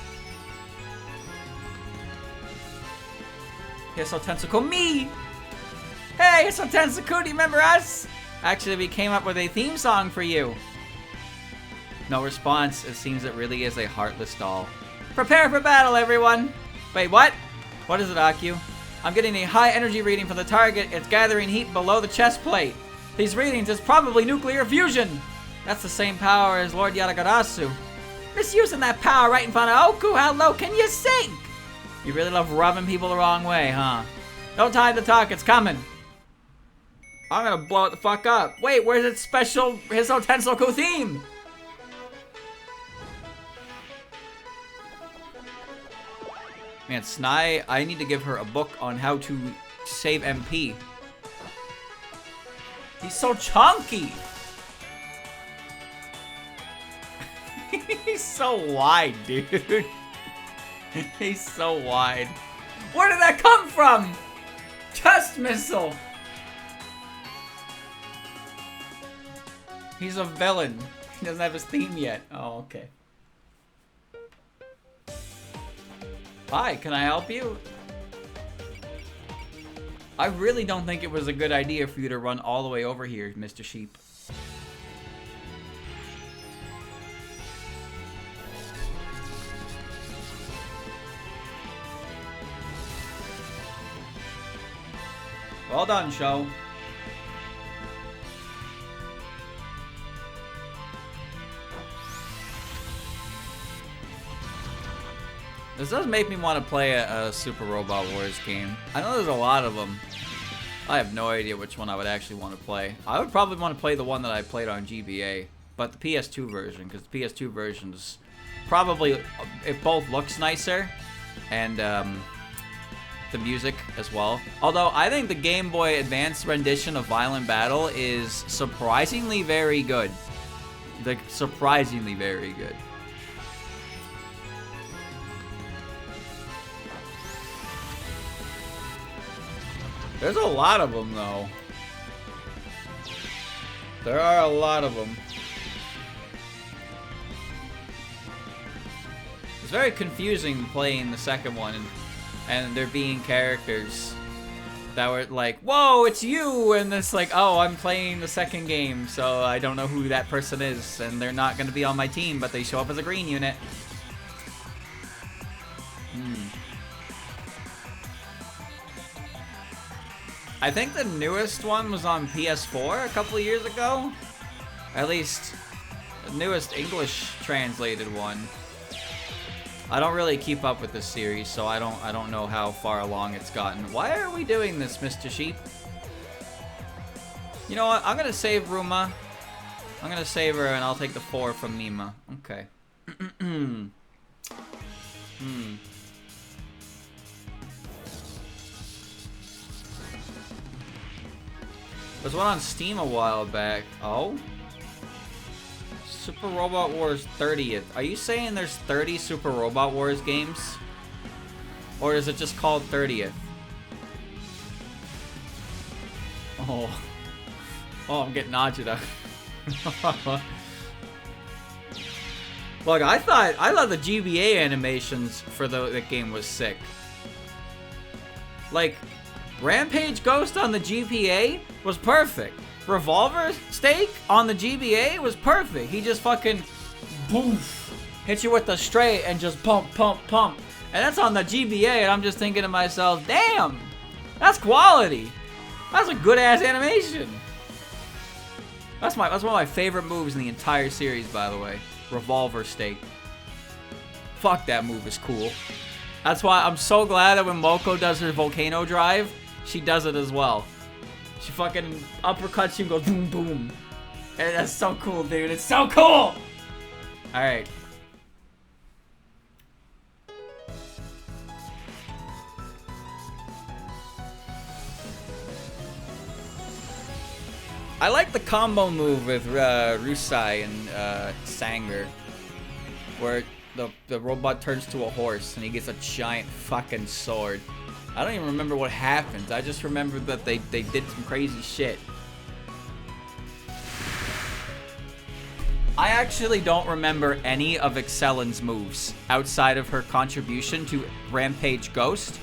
Hisso Tensaku, me! Hey, Hisso Tensaku, do you remember us? Actually, we came up with a theme song for you. No response. It seems it really is a heartless doll. Prepare for battle, everyone! Wait, what? What is it, Aku? I'm getting a high energy reading from the target. It's gathering heat below the chest plate. These readings is probably nuclear fusion. That's the same power as Lord Yatagarasu. Misusing that power right in front of Oku, how low can you sink? You really love rubbing people the wrong way, huh? No time to talk, it's coming. I'm gonna blow it the fuck up. Wait, where's its special Hisso Tensaku theme? Man, Snai, I need to give her a book on how to save MP. He's so chunky! He's so wide, dude. He's so wide. Where did that come from? Chest missile. He's a villain. He doesn't have his theme yet. Oh, okay. Hi, can I help you? I really don't think it was a good idea for you to run all the way over here, Mr. Sheep. Well done, show. This does make me want to play a Super Robot Wars game. I know there's a lot of them. I have no idea which one I would actually want to play. I would probably want to play the one that I played on GBA, but the PS2 version, because the PS2 version is probably, it both looks nicer, and the music as well. Although I think the Game Boy Advance rendition of Violent Battle is surprisingly very good. Like, surprisingly very good. There's a lot of them, though. There are a lot of them. It's very confusing playing the second one, and there being characters that were like, whoa, it's you, and it's like, oh, I'm playing the second game, so I don't know who that person is, and they're not going to be on my team, but they show up as a green unit. I think the newest one was on PS4 a couple of years ago. At least, the newest English translated one. I don't really keep up with this series, so I don't know how far along it's gotten. Why are we doing this, Mr. Sheep? You know what? I'm gonna save Ruma. I'm gonna save her, and I'll take the 4 from Mima. Okay. There's one on Steam a while back. Oh? Super Robot Wars 30th. Are you saying there's 30 Super Robot Wars games? Or is it just called 30th? Oh. Oh, I'm getting agita. Look, I thought the GBA animations for the game was sick. Like, Rampage Ghost on the GPA was perfect. Revolver Stake on the GBA was perfect. He just fucking boof, hit you with the straight and just pump, pump, pump. And that's on the GBA, and I'm just thinking to myself, damn, that's quality. That's a good ass animation. That's one of my favorite moves in the entire series, by the way. Revolver Stake. Fuck, that move is cool. That's why I'm so glad that when Moko does her Volcano Drive, she does it as well. She fucking uppercuts you and goes boom, boom. And that's so cool, dude. It's so cool! Alright. I like the combo move with Rusai and Sanger, where the robot turns to a horse and he gets a giant fucking sword. I don't even remember what happened. I just remember that they did some crazy shit. I actually don't remember any of Excellen's moves outside of her contribution to Rampage Ghost.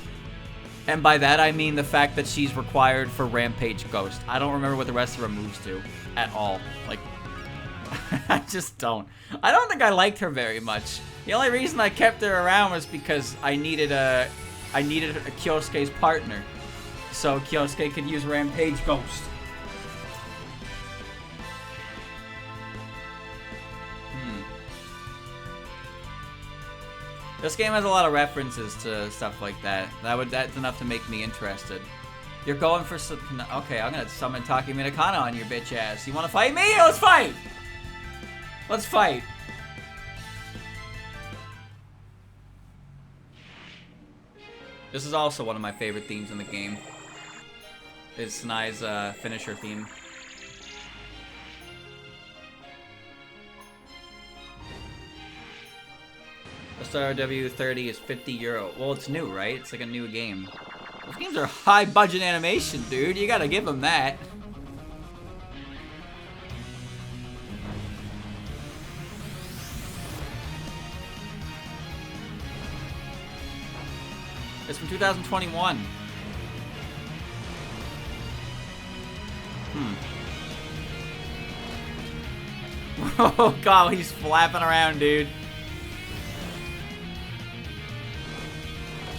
And by that I mean the fact that she's required for Rampage Ghost. I don't remember what the rest of her moves do at all. Like, I just don't. I don't think I liked her very much. The only reason I kept her around was because I needed a Kyosuke's partner, so Kyosuke could use Rampage Ghost. This game has a lot of references to stuff like that. That's enough to make me interested. You're going for some... Okay, I'm gonna summon Taki Minakana on your bitch ass. You wanna fight me? Let's fight! Let's fight. This is also one of my favorite themes in the game. It's Sanai's finisher theme. SRW 30 is €50. Well, it's new, right? It's like a new game. Those games are high budget animation, dude. You gotta give them that. It's from 2021. Oh god, he's flapping around, dude.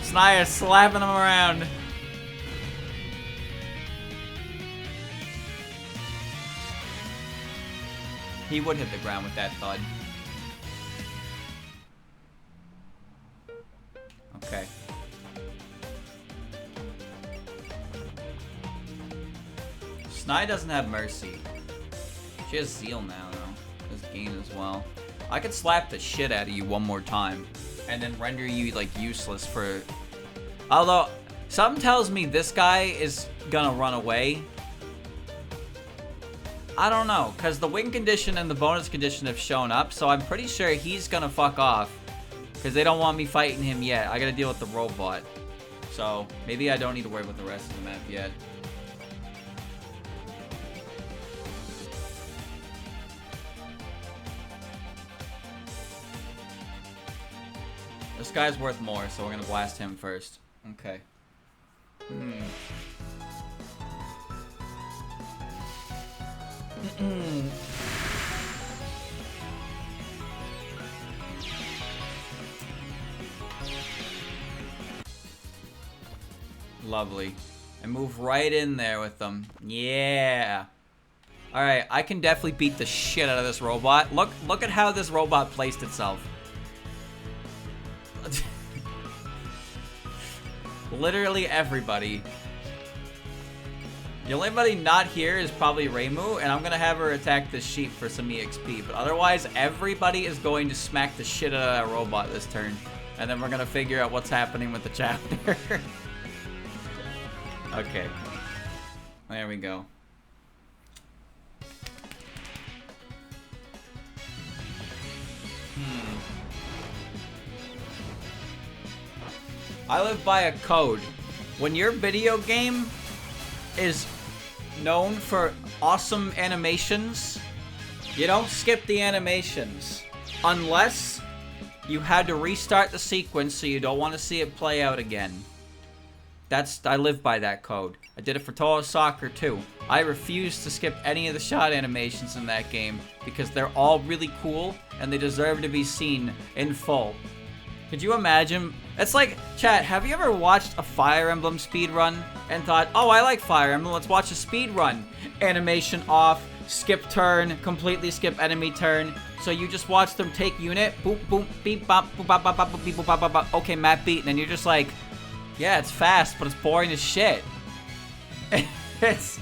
Snaya's slapping him around. He would hit the ground with that thud. Okay. Snai doesn't have mercy. She has zeal now, though. This game as well. I could slap the shit out of you one more time, and then render you, like, useless for... Although, something tells me this guy is gonna run away. I don't know, because the win condition and the bonus condition have shown up, so I'm pretty sure he's gonna fuck off. Because they don't want me fighting him yet. I gotta deal with the robot. So, maybe I don't need to worry about the rest of the map yet. This guy's worth more, so we're gonna blast him first. Okay. Lovely. And move right in there with them. Yeah. Alright, I can definitely beat the shit out of this robot. Look at how this robot placed itself. Literally everybody. The only buddy not here is probably Reimu, and I'm gonna have her attack the sheep for some EXP. But otherwise, everybody is going to smack the shit out of that robot this turn. And then we're gonna figure out what's happening with the chapter. Okay. There we go. I live by a code. When your video game is known for awesome animations, you don't skip the animations. Unless you had to restart the sequence so you don't want to see it play out again. I live by that code. I did it for Total Soccer too. I refuse to skip any of the shot animations in that game because they're all really cool and they deserve to be seen in full. Could you imagine? It's like, chat, have you ever watched a Fire Emblem speedrun and thought, oh, I like Fire Emblem, let's watch a speedrun. Animation off, skip turn, completely skip enemy turn. So you just watch them take unit, boop, boop, beep, bop, boop, bop, bop, bop, boop, beep, boop, bop, bop, bop. Okay, map beat, and then you're just like, yeah, it's fast, but it's boring as shit. It's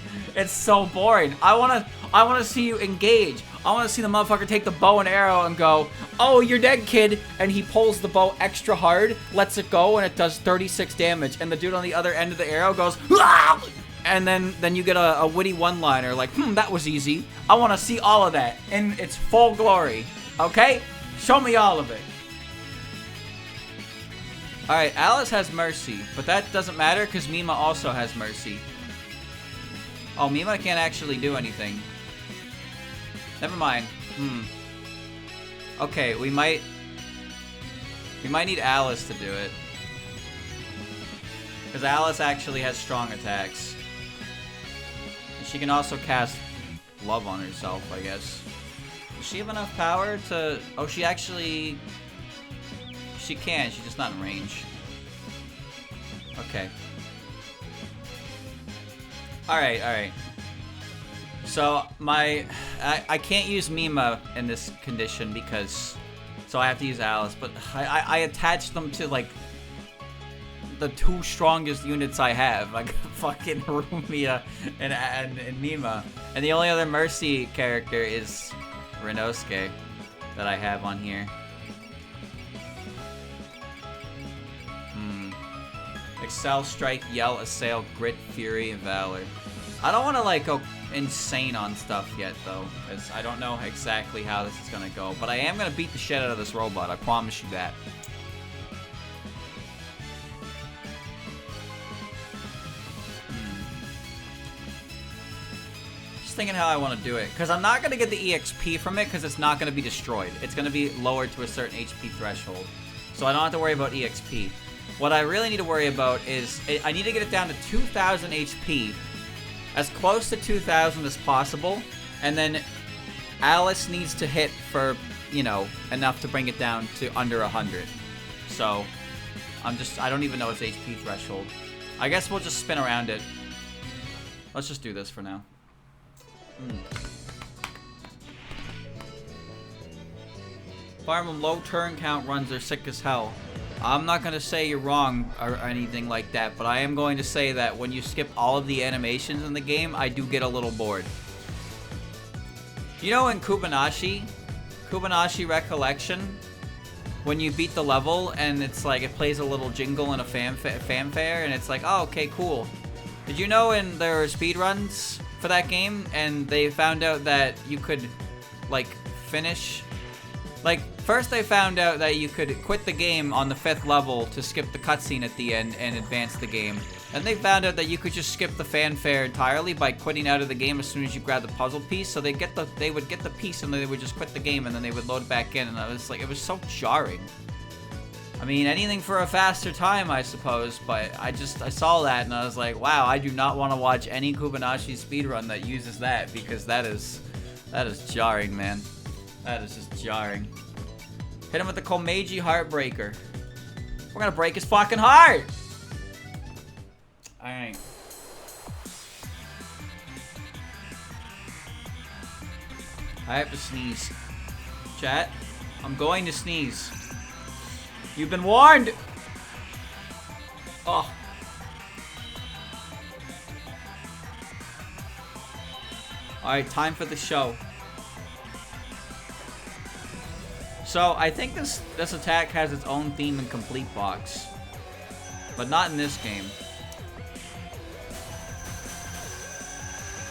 so boring. I wanna see you engage. I wanna see the motherfucker take the bow and arrow and go, oh, you're dead, kid. And he pulls the bow extra hard, lets it go, and it does 36 damage. And the dude on the other end of the arrow goes, ah! And then you get a witty one-liner like, that was easy. I wanna see all of that in its full glory. Okay? Show me all of it. Alright, Alice has Mercy, but that doesn't matter because Mima also has Mercy. Oh, Mima can't actually do anything. Never mind. Okay, we might need Alice to do it. Because Alice actually has strong attacks. And she can also cast Love on herself, I guess. Does she have enough power to... Oh, she actually... She can, she's just not in range. Okay. Alright. So, I can't use Mima in this condition because... So I have to use Alice, but I attached them to, like, the two strongest units I have. Like, fucking Rumia and Mima. And the only other Mercy character is Renosuke that I have on here. Excel, Strike, Yell, Assail, Grit, Fury, and Valor. I don't want to, like, go insane on stuff yet, though, because I don't know exactly how this is going to go. But I am going to beat the shit out of this robot, I promise you that. Just thinking how I want to do it, because I'm not going to get the EXP from it, because it's not going to be destroyed. It's going to be lowered to a certain HP threshold. So I don't have to worry about EXP. What I really need to worry about is I need to get it down to 2,000 HP, as close to 2,000 as possible, and then Alice needs to hit for, you know, enough to bring it down to under 100. So, I don't even know its HP threshold. I guess we'll just spin around it. Let's just do this for now. Fire Emblem low turn count runs are sick as hell. I'm not going to say you're wrong or anything like that, but I am going to say that when you skip all of the animations in the game, I do get a little bored. You know in Kubanashi Recollection, when you beat the level and it's like it plays a little jingle and a fanfare and it's like, oh, okay, cool. Did you know in their speedruns for that game, and they found out that you could, like, finish... Like, first they found out that you could quit the game on the 5th level to skip the cutscene at the end and advance the game. And they found out that you could just skip the fanfare entirely by quitting out of the game as soon as you grab the puzzle piece. So they would get the piece and then they would just quit the game and then they would load it back in. And I was like, it was so jarring. I mean, anything for a faster time, I suppose, but I saw that and I was like, wow, I do not want to watch any Kubanashi speedrun that uses that, because that is jarring, man. That is just jarring. Hit him with the Komeiji Heartbreaker. We're gonna break his fucking heart! Alright. I have to sneeze. Chat, I'm going to sneeze. You've been warned! Oh. Alright, time for the show. So, I think this attack has its own theme in Complete Box. But not in this game.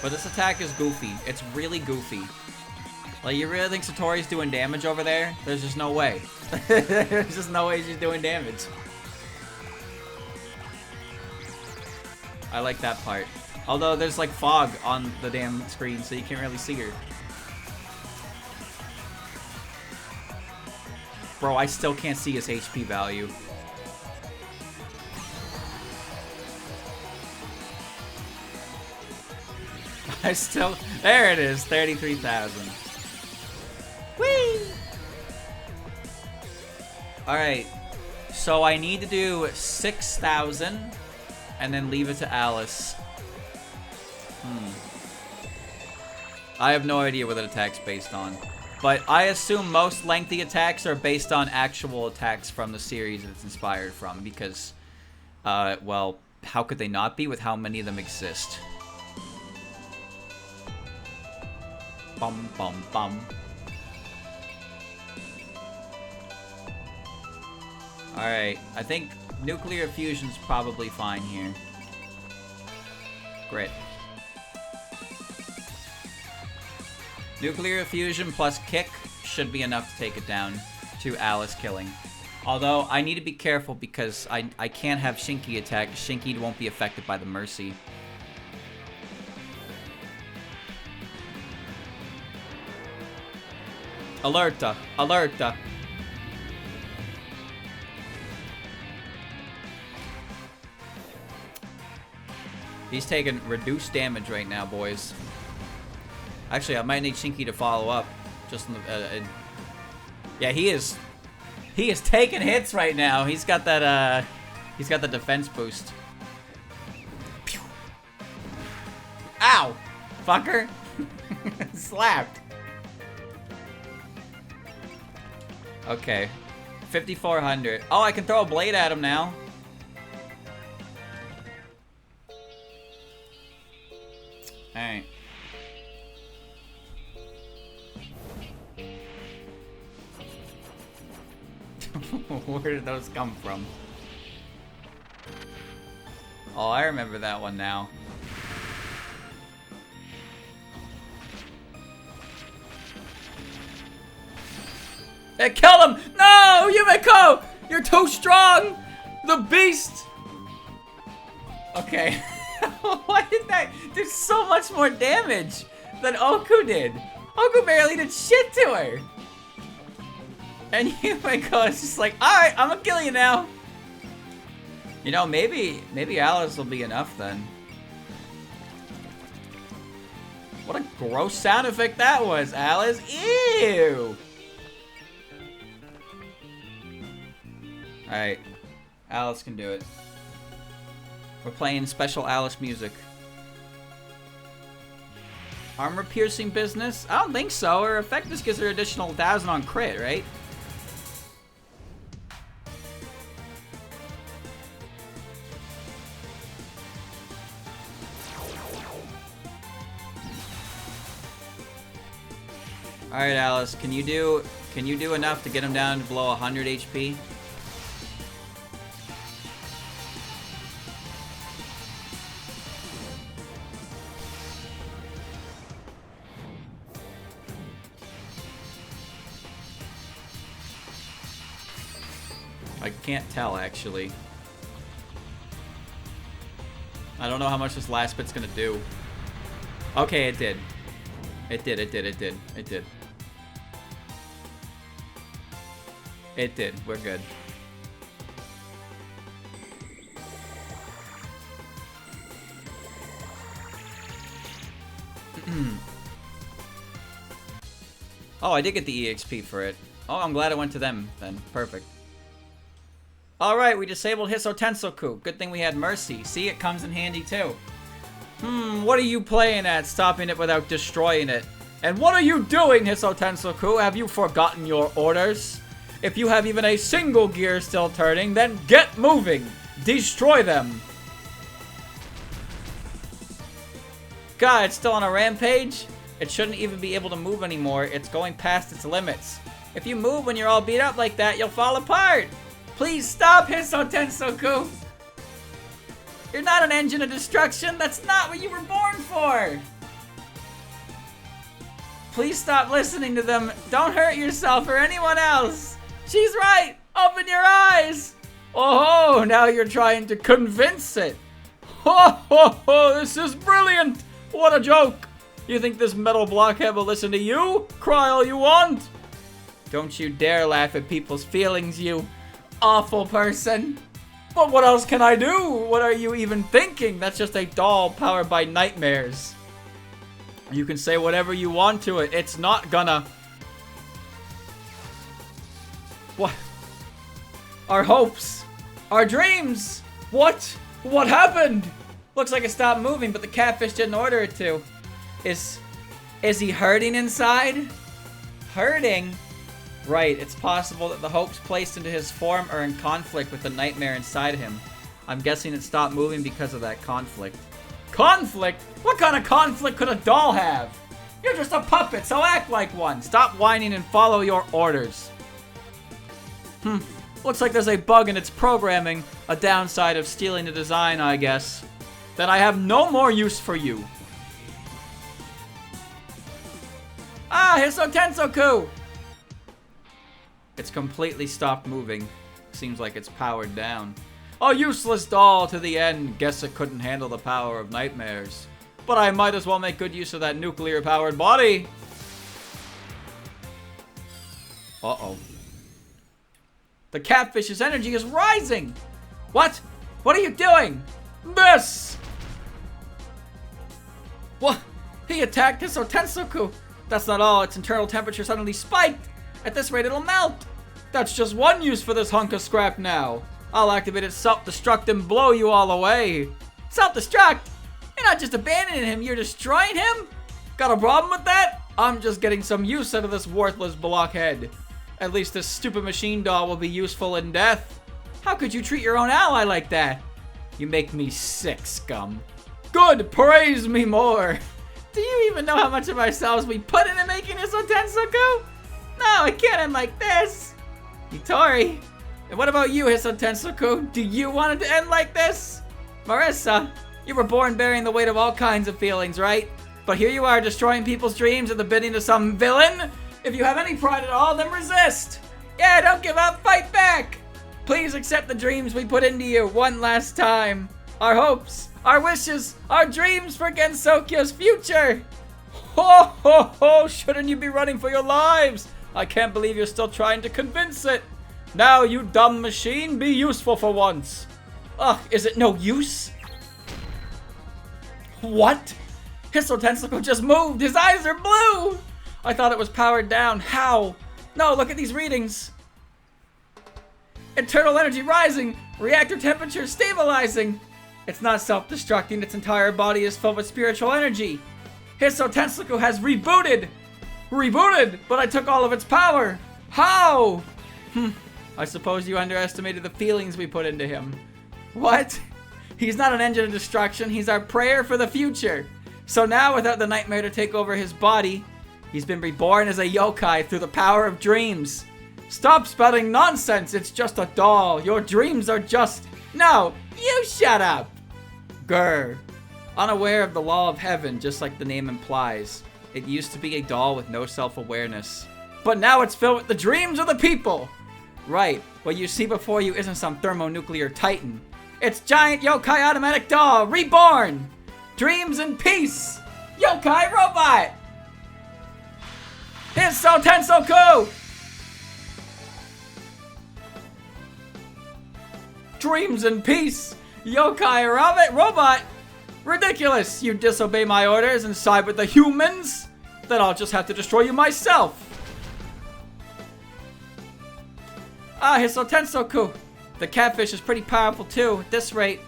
But this attack is goofy. It's really goofy. Like, you really think Satori's doing damage over there? There's just no way. There's just no way she's doing damage. I like that part. Although, there's like fog on the damn screen, so you can't really see her. Bro, I still can't see his HP value. There it is, 33,000. Whee! Alright, so I need to do 6,000 and then leave it to Alice. I have no idea what that attack's based on. But I assume most lengthy attacks are based on actual attacks from the series it's inspired from, because, well, how could they not be with how many of them exist? Bum, bum, bum. Alright, I think nuclear fusion's probably fine here. Grit. Nuclear fusion plus kick should be enough to take it down to Alice killing. Although, I need to be careful because I can't have Shinki attack. Shinki won't be affected by the Mercy. Alerta! Alerta! He's taking reduced damage right now, boys. Actually, I might need Shinki to follow up. Just in the, yeah, he is taking hits right now. He's got that defense boost. Pew. Ow, fucker! Slapped. Okay, 5,400. Oh, I can throw a blade at him now. All right. Where did those come from? Oh, I remember that one now. It killed him! No! Yumiko! You're too strong! The beast! Okay. Why did that do so much more damage than Oku did? Oku barely did shit to her! And Yumiko is just like, alright, I'm gonna kill you now. You know, maybe Alice will be enough then. What a gross sound effect that was, Alice. Ew! Alright. Alice can do it. We're playing special Alice music. Armor piercing business? I don't think so. Her effect just gives her additional 1,000 on crit, right? Alright, Alice, can you do enough to get him down to below 100 HP? I can't tell, actually. I don't know how much this last bit's gonna do. Okay, it did. It did. It did. We're good. Oh, I did get the EXP for it. Oh, I'm glad I went to them then. Perfect. Alright, we disabled Hisotensoku. Good thing we had Mercy. See, it comes in handy too. What are you playing at, stopping it without destroying it? And what are you doing, Hisotensoku? Have you forgotten your orders? If you have even a single gear still turning, then get moving! Destroy them! God, it's still on a rampage? It shouldn't even be able to move anymore. It's going past its limits. If you move when you're all beat up like that, you'll fall apart! Please stop, Hisotensoku! You're not an engine of destruction. That's not what you were born for! Please stop listening to them. Don't hurt yourself or anyone else. She's right! Open your eyes! Oh, now you're trying to convince it. Ho ho ho, this is brilliant! What a joke! You think this metal blockhead will listen to you? Cry all you want! Don't you dare laugh at people's feelings, you awful person. But what else can I do? What are you even thinking? That's just a doll powered by nightmares. You can say whatever you want to it. It's not gonna... What? Our hopes. Our dreams. What? What happened? Looks like it stopped moving, but the catfish didn't order it to. Is he hurting inside? Hurting? Right, it's possible that the hopes placed into his form are in conflict with the nightmare inside him. I'm guessing it stopped moving because of that conflict. Conflict? What kind of conflict could a doll have? You're just a puppet, so act like one. Stop whining and follow your orders. Looks like there's a bug in its programming. A downside of stealing the design, I guess. Then I have no more use for you. Ah, Hisotensoku! It's completely stopped moving. Seems like it's powered down. A useless doll to the end. Guess it couldn't handle the power of nightmares. But I might as well make good use of that nuclear-powered body. Uh-oh. The catfish's energy is rising! What? What are you doing? This! What? He attacked Hisotensoku! That's not all, its internal temperature suddenly spiked! At this rate, it'll melt! That's just one use for this hunk of scrap now! I'll activate its self-destruct and blow you all away! Self-destruct? You're not just abandoning him, you're destroying him? Got a problem with that? I'm just getting some use out of this worthless blockhead. At least this stupid machine doll will be useful in death. How could you treat your own ally like that? You make me sick, scum. Good, praise me more! Do you even know how much of ourselves we put into making this Hisotensoku? No, it can't end like this! Hitori! And what about you, Hisotensoku? Do you want it to end like this? Marissa, you were born bearing the weight of all kinds of feelings, right? But here you are destroying people's dreams at the bidding of some villain? If you have any pride at all, then resist! Yeah, don't give up, fight back! Please accept the dreams we put into you one last time. Our hopes, our wishes, our dreams for Gensokyo's future! Ho ho ho! Shouldn't you be running for your lives? I can't believe you're still trying to convince it! Now, you dumb machine, be useful for once! Ugh, is it no use? What? Hisotensoku just moved! His eyes are blue! I thought it was powered down. How? No, look at these readings! Internal energy rising! Reactor temperature stabilizing! It's not self-destructing, its entire body is filled with spiritual energy! Hisotensoku has rebooted! Rebooted! But I took all of its power! How? I suppose you underestimated the feelings we put into him. What? He's not an engine of destruction, he's our prayer for the future! So now, without the nightmare to take over his body, he's been reborn as a yokai through the power of dreams. Stop spouting nonsense, it's just a doll. Your dreams are just... No, you shut up! Grr. Unaware of the law of heaven, just like the name implies. It used to be a doll with no self-awareness. But now it's filled with the dreams of the people! Right, What you see before you isn't some thermonuclear titan. It's giant yokai automatic doll, reborn! Dreams in peace! Yokai robot! Hisso Tensoku! Dreams in peace! Yokai robot! Ridiculous! You disobey my orders and side with the humans? Then I'll just have to destroy you myself! Ah, Hisso Tensoku! The catfish is pretty powerful too, at this rate.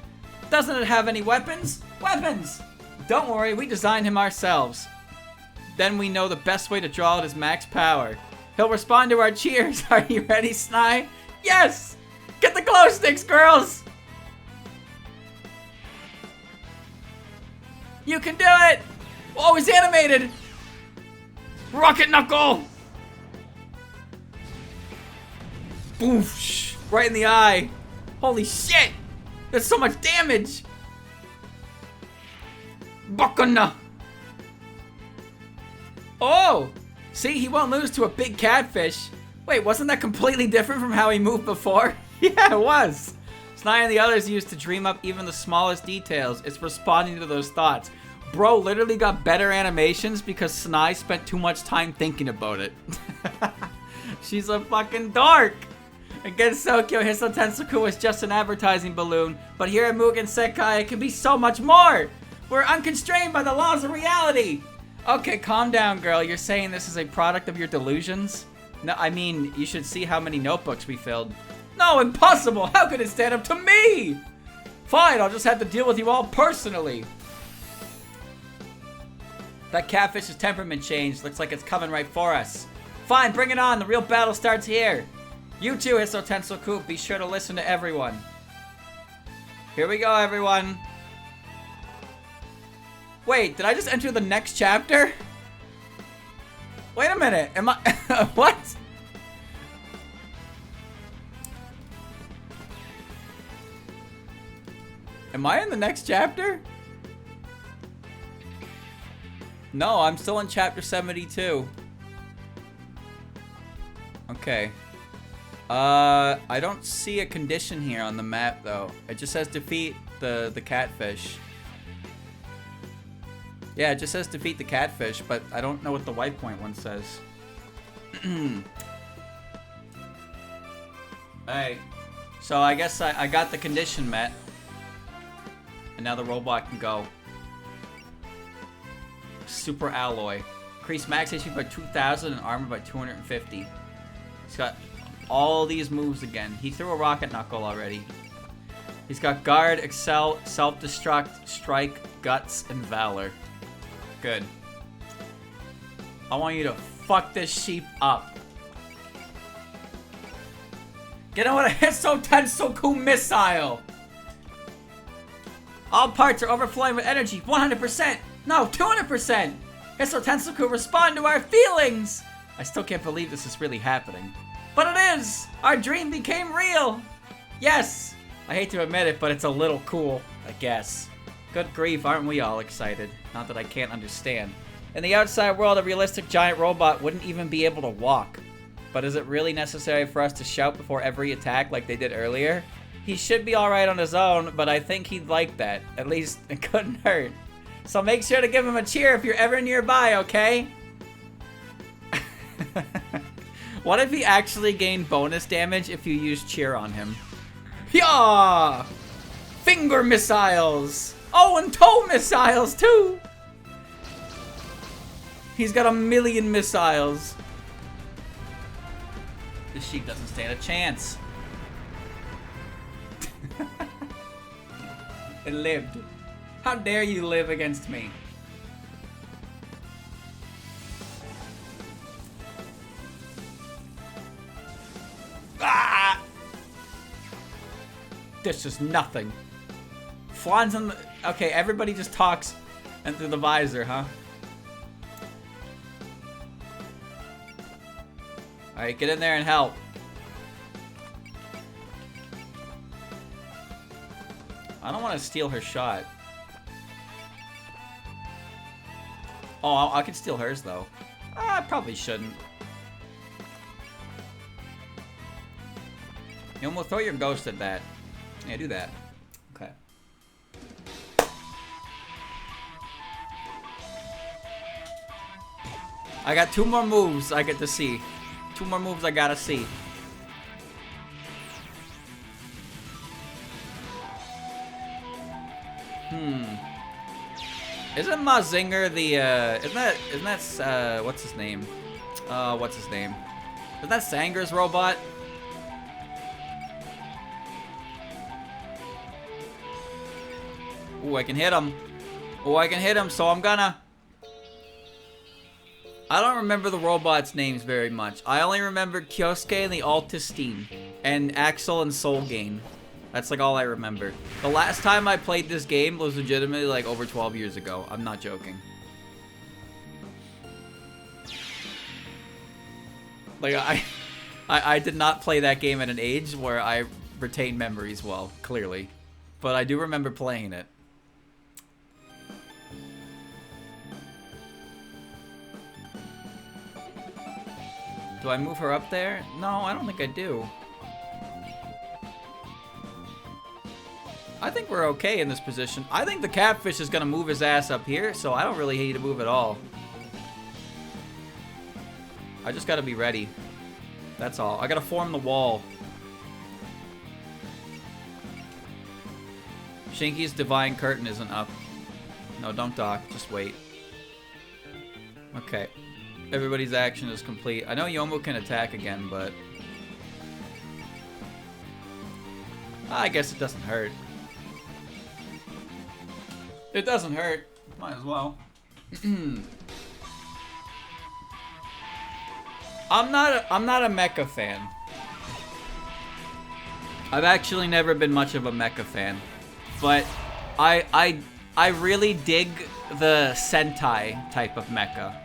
Doesn't it have any weapons? Weapons! Don't worry, we designed him ourselves. Then we know the best way to draw out his max power. He'll respond to our cheers. Are you ready, Snai? Yes! Get the glow sticks, girls! You can do it! Oh, he's animated! Rocket Knuckle! Boosh! Right in the eye. Holy shit! There's so much damage! Bakuna! Oh! See, he won't lose to a big catfish. Wait, wasn't that completely different from how he moved before? Yeah, it was! Snai and the others used to dream up even the smallest details. It's responding to those thoughts. Bro literally got better animations because Snai spent too much time thinking about it. She's a fucking dork! Against Sokyo, Hisso Tensoku was just an advertising balloon, but here at Mugen Sekai, it can be so much more! We're unconstrained by the laws of reality! Okay, calm down, girl. You're saying this is a product of your delusions? No, I mean, you should see how many notebooks we filled. No, impossible! How could it stand up to me? Fine, I'll just have to deal with you all personally. That catfish's temperament changed. Looks like it's coming right for us. Fine, bring it on. The real battle starts here. You too, Hisso Tensoku. Be sure to listen to everyone. Here we go, everyone. Wait, did I just enter the next chapter? Wait a minute. Am I... What? Am I in the next chapter? No, I'm still in chapter 72. Okay. I don't see a condition here on the map, though. It just says defeat the catfish. Yeah, it just says defeat the catfish, but I don't know what the waypoint one says. Hey. So I guess I got the condition met. And now the robot can go. Super alloy. Increase max HP by 2,000 and armor by 250. He's got all these moves again. He threw a rocket knuckle already. He's got guard, excel, self-destruct, strike, guts, and valor. Good. I want you to fuck this sheep up. Get on with a Hisso Tensoku missile! All parts are overflowing with energy. 100%! No, 200%! Hisso Tensoku, respond to our feelings! I still can't believe this is really happening. But it is! Our dream became real! Yes! I hate to admit it, but it's a little cool, I guess. Good grief, aren't we all excited? Not that I can't understand. In the outside world, a realistic giant robot wouldn't even be able to walk. But is it really necessary for us to shout before every attack like they did earlier? He should be alright on his own, but I think he'd like that. At least, it couldn't hurt. So make sure to give him a cheer if you're ever nearby, okay? What if he actually gained bonus damage if you use cheer on him? Yeah! Finger missiles! Oh, and toe missiles, too! He's got 1,000,000 missiles. This sheep doesn't stand a chance. It lived. How dare you live against me? Ah! This is nothing. Flan's on the... Okay, everybody just talks and through the visor, huh? Alright, get in there and help. I don't want to steal her shot. Oh, I could steal hers, though. I probably shouldn't. You know, we'll throw your ghost at that. Yeah, do that. Okay. I got 2 more moves I get to see. 2 more moves I gotta see. Isn't Mazinger the, isn't that, what's his name? What's his name? Is that Sanger's robot? Ooh, I can hit him. Oh, I can hit him, so I'm gonna... I don't remember the robots' names very much. I only remember Kyosuke and the Altus team. And Axel and Soul Gain. That's like all I remember. The last time I played this game was legitimately like over 12 years ago. I'm not joking. Like I did not play that game at an age where I retain memories well, clearly. But I do remember playing it. Do I move her up there? No, I don't think I do. I think we're okay in this position. I think the catfish is gonna move his ass up here, so I don't really need to move at all. I just gotta be ready. That's all. I gotta form the wall. Shinky's Divine Curtain isn't up. No, don't dock. Just wait. Okay. Everybody's action is complete. I know Yomu can attack again, but... I guess it doesn't hurt. It doesn't hurt. Might as well. I'm not a mecha fan. I've actually never been much of a mecha fan. But I really dig the Sentai type of mecha.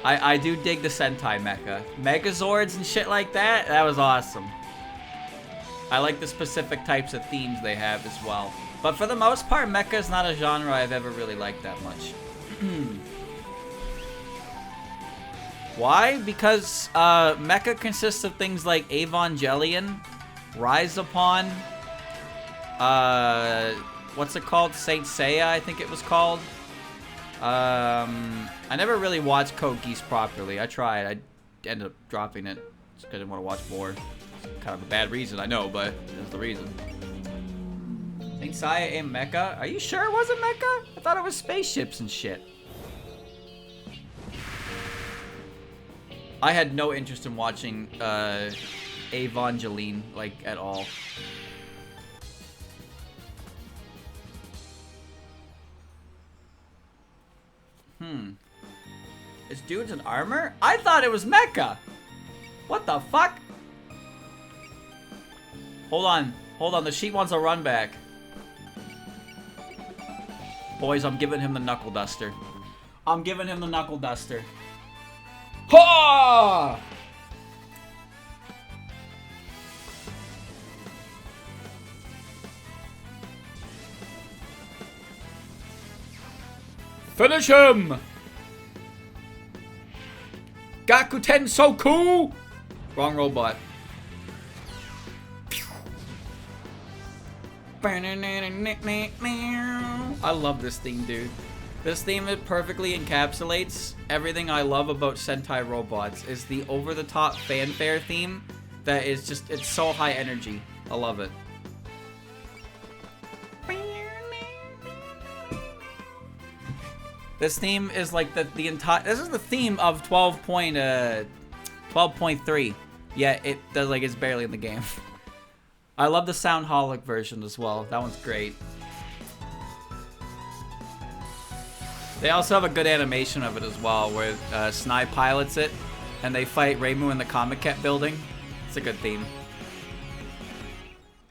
I do dig the Sentai mecha. Megazords and shit like that, that was awesome. I like the specific types of themes they have as well. But for the most part, mecha is not a genre I've ever really liked that much. Why? Because mecha consists of things like Evangelion, Rise Upon, what's it called? Saint Seiya, I think it was called. I never really watched Code Geass properly. I tried. I ended up dropping it just because I didn't want to watch more. It's kind of a bad reason, I know, but that's the reason. Saint Seiya ain't mecha? Are you sure it wasn't mecha? I thought it was spaceships and shit. I had no interest in watching Evangelion, like, at all. This dude's in armor? I thought it was mecha! What the fuck? Hold on, the sheep wants a run back. Boys, I'm giving him the knuckle duster. I'm giving him the knuckle duster. Ha! Finish him! Gakuten Soku! Wrong robot. I love this theme, dude. This theme, it perfectly encapsulates everything I love about Sentai robots. Is the over-the-top fanfare theme that is just, it's so high energy. I love it. This theme is like the entire, this is the theme of 12.3. Yeah, it does, like, it's barely in the game. I love the Soundholic version as well. That one's great. They also have a good animation of it as well, where Snai pilots it, and they fight Reimu in the Comic Cat building. It's a good theme.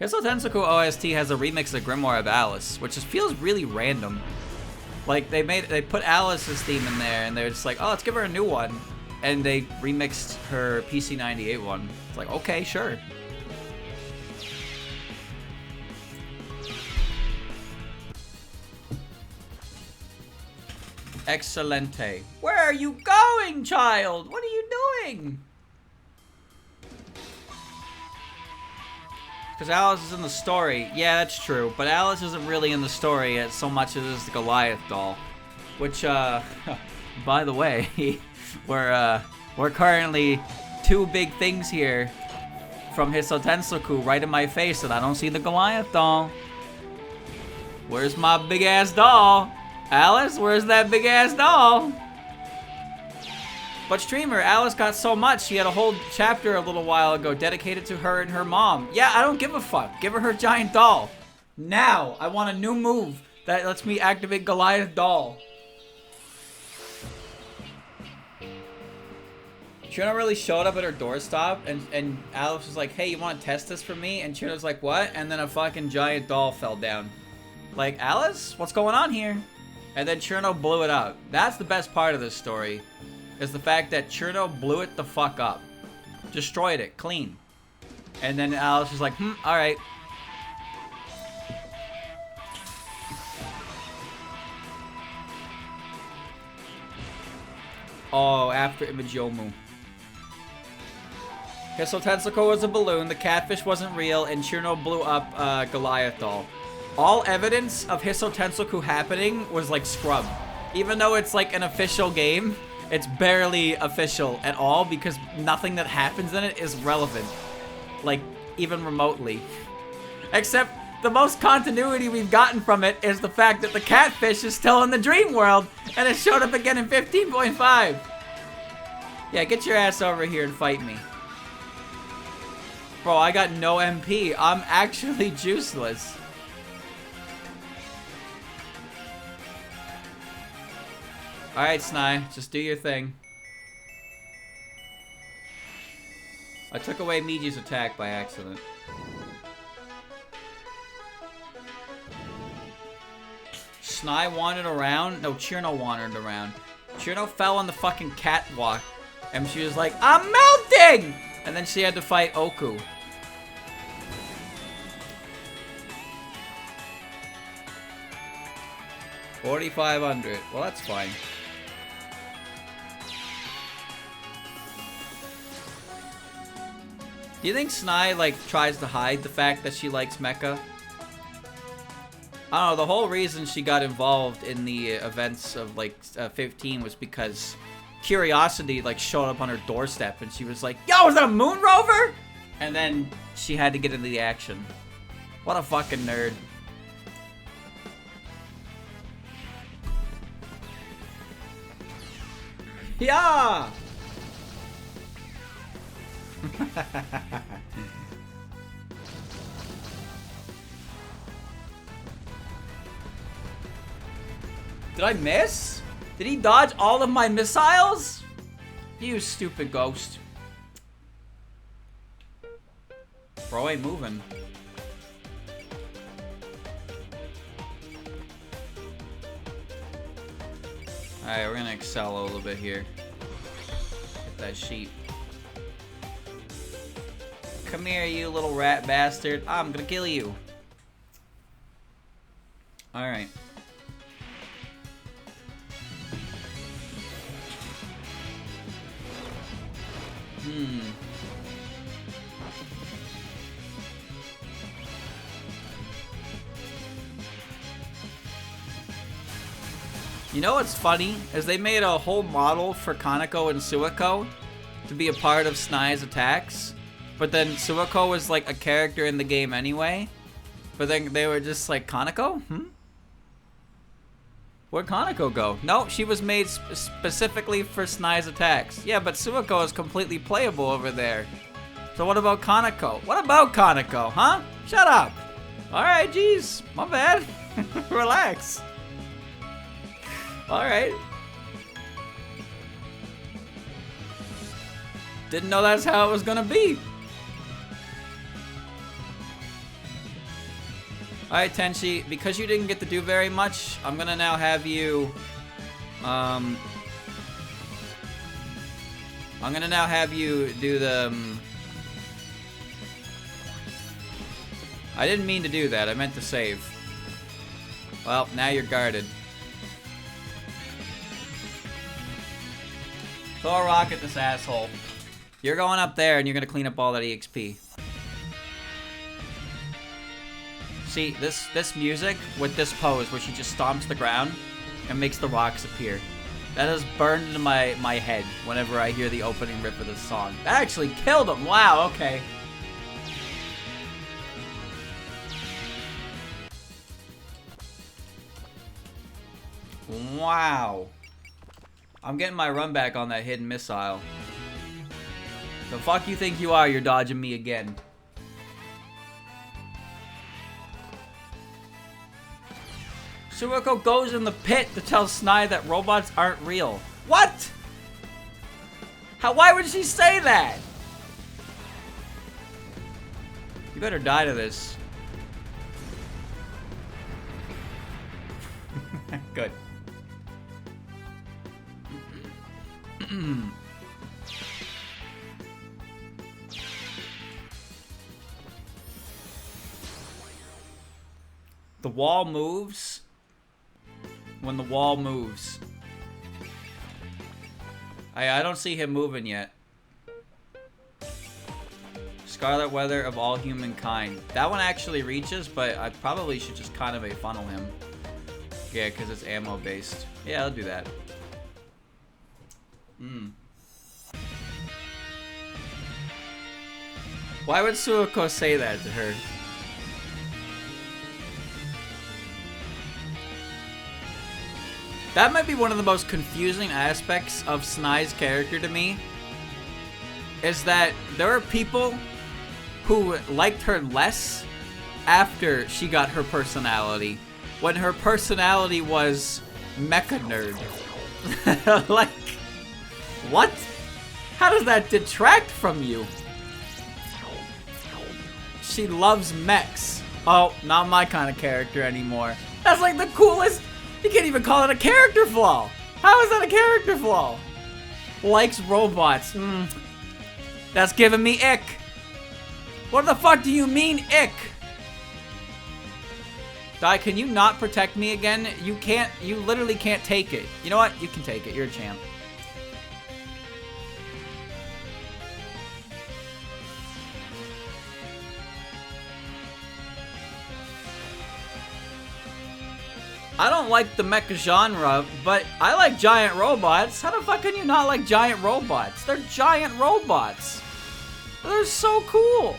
Hissou Tensoku OST has a remix of Grimoire of Alice, which just feels really random. Like, they put Alice's theme in there, and they're just like, oh, let's give her a new one. And they remixed her PC-98 one. It's like, okay, sure. Excelente. Where are you going, child? What are you doing? Because Alice is in the story. Yeah, that's true. But Alice isn't really in the story as so much as the Goliath doll. Which, by the way, we're currently 2 big things here from Hisotensoku right in my face, and I don't see the Goliath doll. Where's my big-ass doll? Alice, where's that big-ass doll? But streamer, Alice got so much, she had a whole chapter a little while ago dedicated to her and her mom. Yeah, I don't give a fuck. Give her giant doll. Now, I want a new move that lets me activate Goliath doll. Chino really showed up at her doorstop, and Alice was like, hey, you want to test this for me? And Chino's like, what? And then a fucking giant doll fell down. Like, Alice? What's going on here? And then Chino blew it up. That's the best part of this story. Is the fact that Chino blew it the fuck up. Destroyed it, clean. And then Alice was like, alright. Oh, after Imajomu. Hisotensoku was a balloon, the catfish wasn't real, and Chino blew up Goliath doll. All evidence of Hisotensoku happening was like scrubbed. Even though it's like an official game, it's barely official at all because nothing that happens in it is relevant. Like, even remotely. Except, the most continuity we've gotten from it is the fact that the catfish is still in the dream world and it showed up again in 15.5. Yeah, get your ass over here and fight me. Bro, I got no MP. I'm actually juiceless. Alright, Snai, just do your thing. I took away Miji's attack by accident. Snai wandered around? No, Chino wandered around. Chino fell on the fucking catwalk, and she was like, I'm melting! And then she had to fight Oku. $4,500. Well, that's fine. Do you think Snai, like, tries to hide the fact that she likes mecha? I don't know, the whole reason she got involved in the events of, like, 15 was because Curiosity, like, showed up on her doorstep and she was like, yo, is that a moon rover? And then she had to get into the action. What a fucking nerd. Yeah! Did I miss? Did he dodge all of my missiles? You stupid ghost. Bro ain't moving. Alright, we're gonna excel a little bit here. Get that sheep. Come here, you little rat bastard. I'm gonna kill you. Alright. You know what's funny? Is they made a whole model for Kaneko and Suiko to be a part of Snai's attacks. But then Suiko was like a character in the game anyway. But then they were just like, Kaneko? Where'd Kaneko go? No, she was made specifically for Snai's attacks. Yeah, but Suiko is completely playable over there. So what about Kaneko? What about Kaneko, huh? Shut up. Alright, jeez. My bad. Relax. Alright. Didn't know that's how it was gonna be. Alright, Tenchi, because you didn't get to do very much, I'm gonna now have you, I'm gonna now have you do the, I didn't mean to do that, I meant to save. Well, now you're guarded. Throw a rock at this asshole. You're going up there and you're gonna clean up all that EXP. See, this music with this pose where she just stomps the ground and makes the rocks appear. That is burned into my head whenever I hear the opening riff of this song. That actually killed him. Wow, okay. Wow. I'm getting my run back on that hidden missile. The fuck you think you are? You're dodging me again. Suiko goes in the pit to tell Snai that robots aren't real. What? Why would she say that? You better die to this. Good. The wall moves when the wall moves. I don't see him moving yet. Scarlet Weather of all humankind. That one actually reaches, but I probably should just kind of a funnel him. Yeah, because it's ammo based. Yeah, I'll do that. Why would Suiko say that to her? That might be one of the most confusing aspects of Snai's character to me. Is that there are people who liked her less after she got her personality. When her personality was mecha nerd. Like, what? How does that detract from you? She loves mechs. Oh, not my kind of character anymore. That's like the coolest. You can't even call it a character flaw. How is that a character flaw? Likes robots. That's giving me ick. What the fuck do you mean, ick? Dai, can you not protect me again? You can't. You literally can't take it. You know what? You can take it. You're a champ. I don't like the mecha genre, but I like giant robots. How the fuck can you not like giant robots? They're giant robots. They're so cool.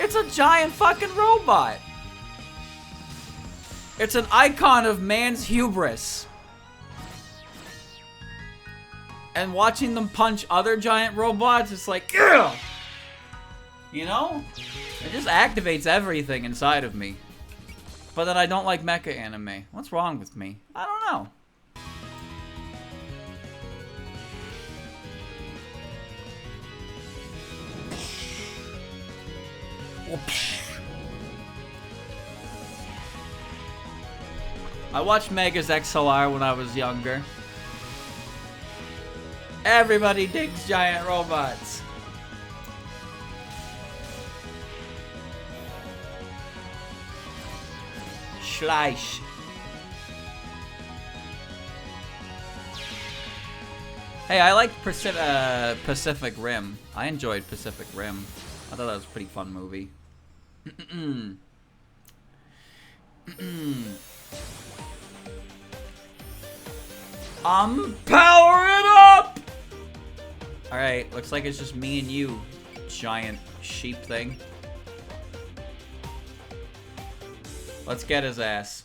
It's a giant fucking robot. It's an icon of man's hubris. And watching them punch other giant robots, it's like, ugh! You know? It just activates everything inside of me. But then I don't like mecha anime. What's wrong with me? I don't know. I watched Mega's XLR when I was younger. Everybody digs giant robots. Schleich. Hey, I liked Pacific Rim. I enjoyed Pacific Rim. I thought that was a pretty fun movie. I'm powering up! Alright, looks like it's just me and you, giant sheep thing. Let's get his ass.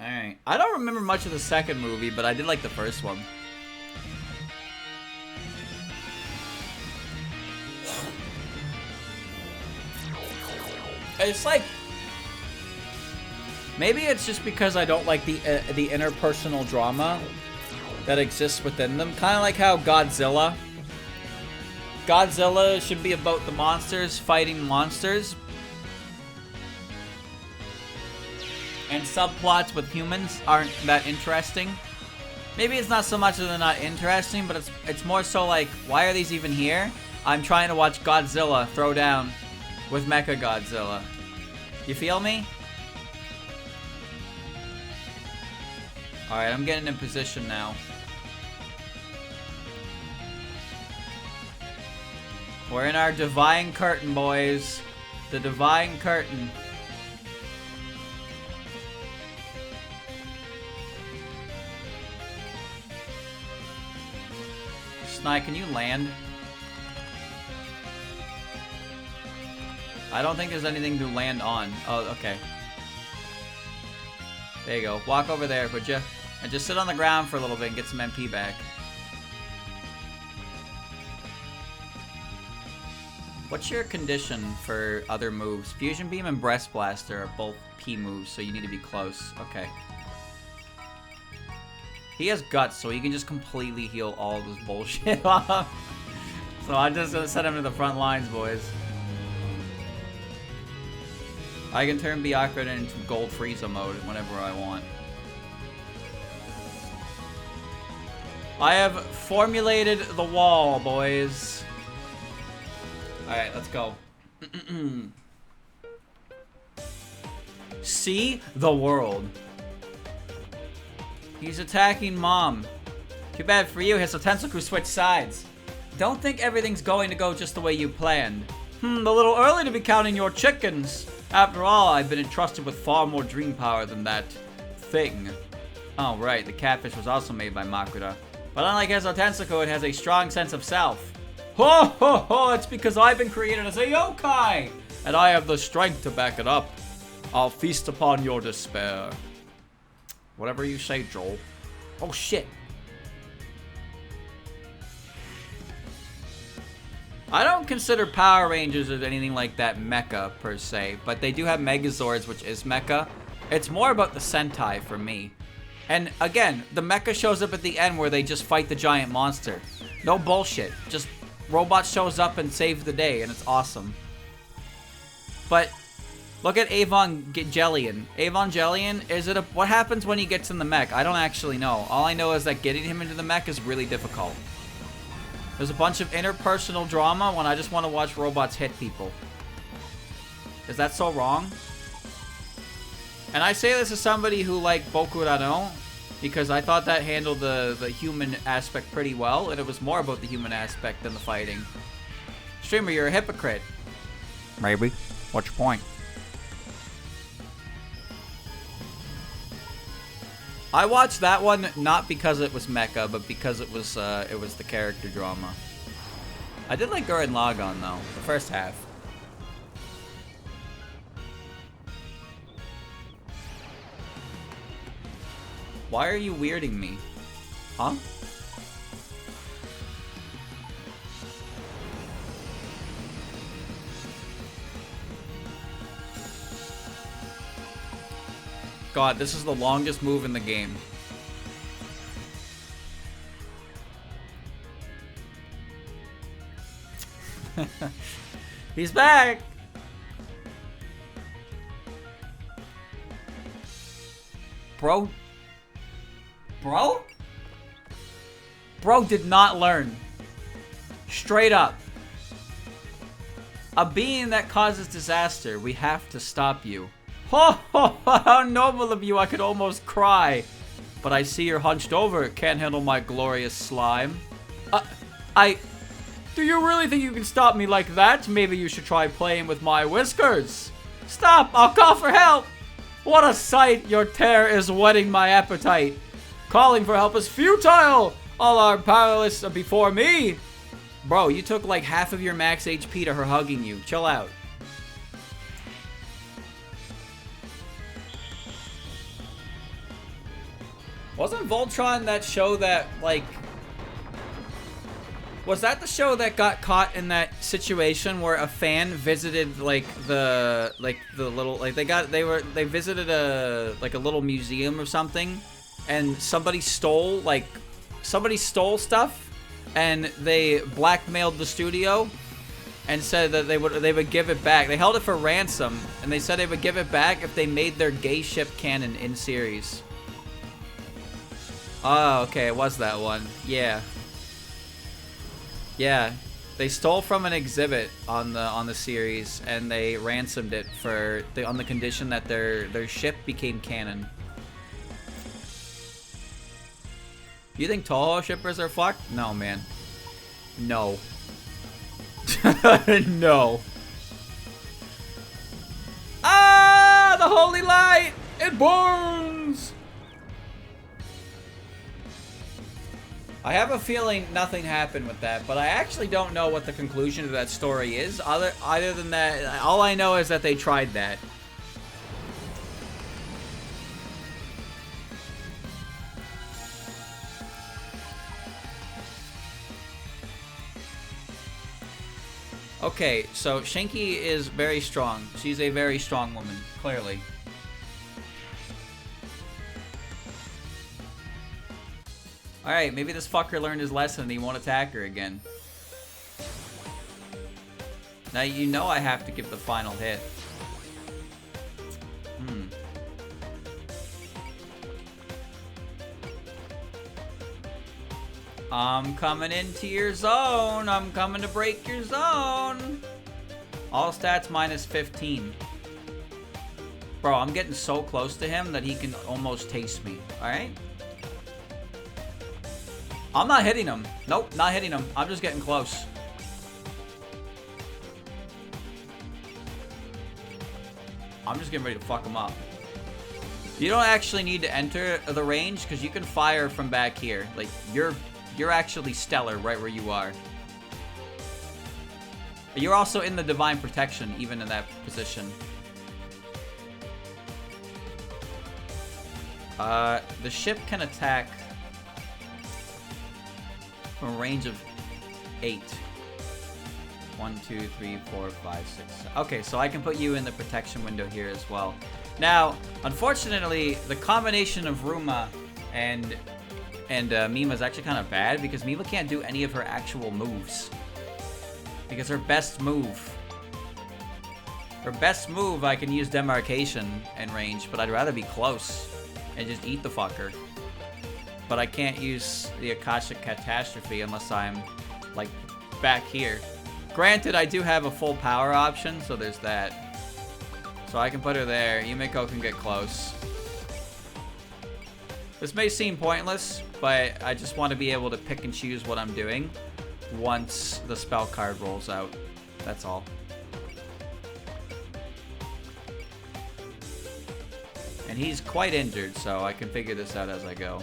Alright. I don't remember much of the second movie, but I did like the first one. It's like... Maybe it's just because I don't like the interpersonal drama that exists within them. Kind of like how Godzilla. Godzilla should be about the monsters fighting monsters. And subplots with humans aren't that interesting. Maybe it's not so much that they're not interesting, but it's more so like, why are these even here? I'm trying to watch Godzilla throw down with Mecha Godzilla. You feel me? Alright, I'm getting in position now. We're in our divine curtain, boys. The divine curtain. Snai, can you land? I don't think there's anything to land on. Oh, okay. There you go. Walk over there, would you? And just sit on the ground for a little bit and get some MP back. What's your condition for other moves? Fusion Beam and Breast Blaster are both P moves, so you need to be close. Okay. He has guts, so he can just completely heal all of this bullshit off. So I'm just gonna send him to the front lines, boys. I can turn Byakuya into Gold Frieza mode whenever I want. I have formulated the wall, boys. Alright, let's go. See the world. He's attacking Mom. Too bad for you, his Tensoku switched sides. Don't think everything's going to go just the way you planned. A little early to be counting your chickens. After all, I've been entrusted with far more dream power than that thing. Oh, right, the catfish was also made by Makura. But unlike Ezo Tensoku, it has a strong sense of self. Ho ho ho, it's because I've been created as a yokai! And I have the strength to back it up. I'll feast upon your despair. Whatever you say, Joel. Oh, shit. I don't consider Power Rangers or anything like that mecha, per se. But they do have Megazords, which is mecha. It's more about the Sentai for me. And again, the mecha shows up at the end where they just fight the giant monster. No bullshit. Just robot shows up and saves the day, and it's awesome. But look at Evangelion. Evangelion, is it a... What happens when he gets in the mech? I don't actually know. All I know is that getting him into the mech is really difficult. There's a bunch of interpersonal drama when I just want to watch robots hit people. Is that so wrong? And I say this as somebody who liked Boku Rano, because I thought that handled the human aspect pretty well, and it was more about the human aspect than the fighting. Streamer, you're a hypocrite. Maybe. What's your point? I watched that one not because it was mecha, but because it was the character drama. I did like Gurren Lagann though, the first half. Why are you weirding me? Huh? God, this is the longest move in the game. He's back! Bro? Bro? Bro did not learn. Straight up. A being that causes disaster. We have to stop you. Ho ho ho, how noble of you, I could almost cry. But I see you're hunched over, can't handle my glorious slime. Do you really think you can stop me like that? Maybe you should try playing with my whiskers. Stop, I'll call for help. What a sight, your tear is whetting my appetite. Calling for help is futile. All are powerless before me. Bro, you took like half of your max HP to her hugging you. Chill out. Wasn't Voltron that show that, like... Was that the show that got caught in that situation where a fan visited, like, the little... Like, they visited a little museum or something, and somebody stole stuff, and they blackmailed the studio and said that they would give it back. They held it for ransom, and they said they would give it back if they made their gay ship canon in series. Oh, okay, it was that one. Yeah. Yeah. They stole from an exhibit on the series, and they ransomed it on the condition that their ship became canon. You think Toho shippers are fucked? No, man. No. No. Ah, the holy light! It burns! I have a feeling nothing happened with that, but I actually don't know what the conclusion of that story is. Other than that, all I know is that they tried that. Okay, so Shanky is very strong. She's a very strong woman, clearly. Alright, maybe this fucker learned his lesson and he won't attack her again. Now you know I have to give the final hit. I'm coming into your zone. I'm coming to break your zone. All stats minus 15. Bro, I'm getting so close to him that he can almost taste me. Alright? I'm not hitting him. Nope, not hitting him. I'm just getting close. I'm just getting ready to fuck him up. You don't actually need to enter the range because you can fire from back here. Like, you're actually stellar right where you are. You're also in the divine protection, even in that position. The ship can attack from a range of 8. 1, 2, 3, 4, 5, 6. Okay, so I can put you in the protection window here as well. Now, unfortunately, the combination of Ruma and Mima is actually kind of bad because Mima can't do any of her actual moves. Because her best move I can use demarcation and range, but I'd rather be close and just eat the fucker. But I can't use the Akashic Catastrophe unless I'm, like, back here. Granted, I do have a full power option, so there's that. So I can put her there. Yumiko can get close. This may seem pointless, but I just want to be able to pick and choose what I'm doing once the spell card rolls out. That's all. And he's quite injured, so I can figure this out as I go.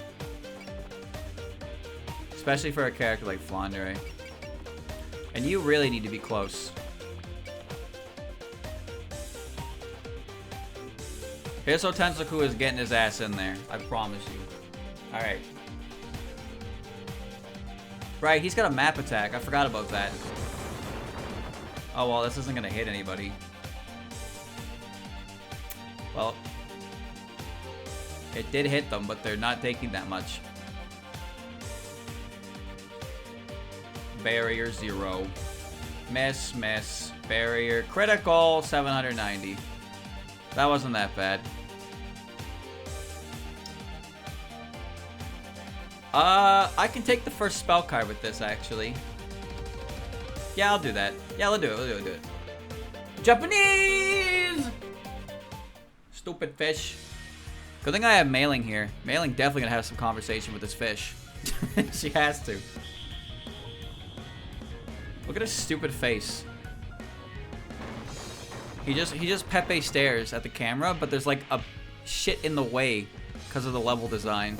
Especially for a character like Flandre. And you really need to be close. Hiso Tensoku is getting his ass in there. I promise you. Alright. Right, he's got a map attack. I forgot about that. Oh, well, this isn't going to hit anybody. Well, it did hit them, but they're not taking that much. Barrier 0. Miss, miss. Barrier. Critical, 790. That wasn't that bad. I can take the first spell card with this, actually. Yeah, I'll do that. Yeah, we'll do it. We'll do it. Japanese! Stupid fish. Good thing I have Mailing here. Mailing definitely gonna have some conversation with this fish. She has to. Look at his stupid face. He just Pepe stares at the camera, but there's like a shit in the way because of the level design.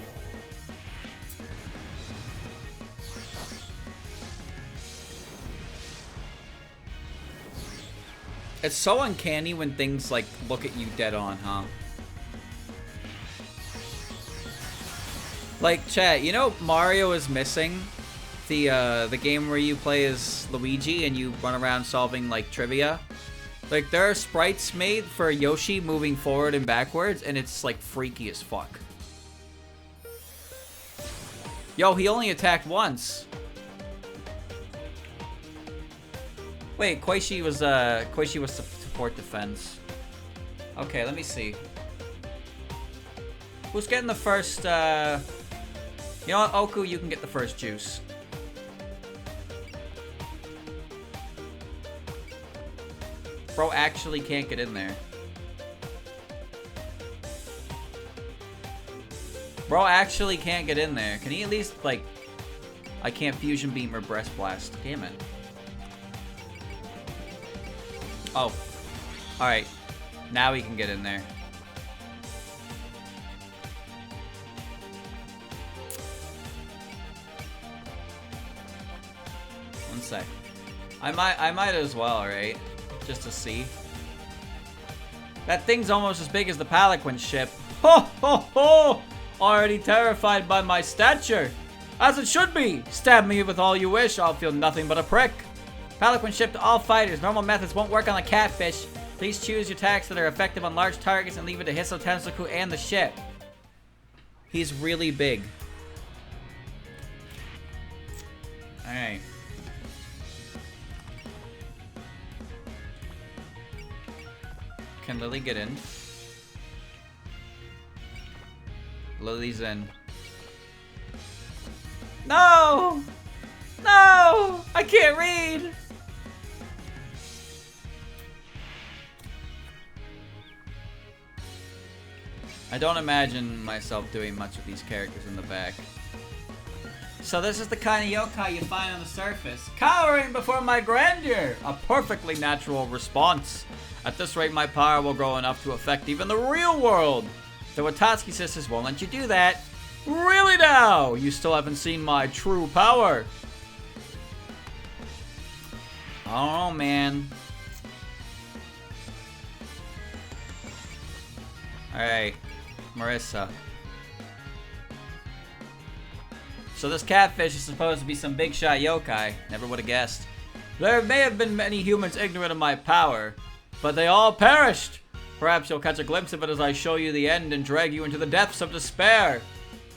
It's so uncanny when things like look at you dead on, huh? Like, chat, you know Mario is missing the game where you play as Luigi and you run around solving like trivia. Like, there are sprites made for Yoshi moving forward and backwards, and it's like freaky as fuck. Yo, he only attacked once. Wait, Koichi was support defense. Okay, let me see. Who's getting the first, You know what, Oku, you can get the first juice. Bro actually can't get in there. Bro actually can't get in there. Can he at least, like... I can't Fusion Beam or Breast Blast. Damn it. Oh. Alright. Now he can get in there. One sec. I might as well, right? Just to see. That thing's almost as big as the Pelican ship. Ho ho ho! Already terrified by my stature. As it should be. Stab me with all you wish. I'll feel nothing but a prick. Pelican ship to all fighters. Normal methods won't work on the catfish. Please choose your attacks that are effective on large targets and leave it to Hisso Tensoku and the ship. He's really big. Alright. Can Lily get in? Lily's in. No! No! I can't read! I don't imagine myself doing much with these characters in the back. So this is the kind of yokai you find on the surface. Cowering before my grandeur! A perfectly natural response. At this rate, my power will grow enough to affect even the real world. The Watatsuki sisters won't let you do that. Really now? You still haven't seen my true power. I don't know, man. Alright. Marissa. So this catfish is supposed to be some big shot yokai. Never would have guessed. There may have been many humans ignorant of my power, but they all perished. Perhaps you'll catch a glimpse of it as I show you the end and drag you into the depths of despair.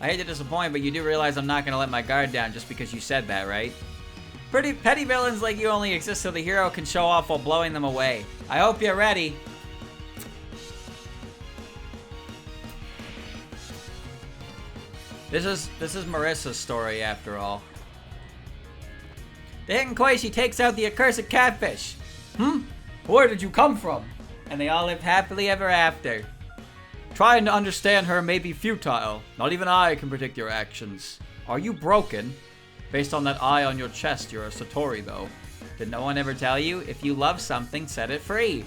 I hate to disappoint, but you do realize I'm not going to let my guard down just because you said that, right? Pretty petty villains like you only exist so the hero can show off while blowing them away. I hope you're ready. This is Marissa's story after all. The hidden Koishi takes out the accursed catfish. Where did you come from? And they all lived happily ever after. Trying to understand her may be futile. Not even I can predict your actions. Are you broken? Based on that eye on your chest, you're a Satori though. Did no one ever tell you? If you love something, set it free.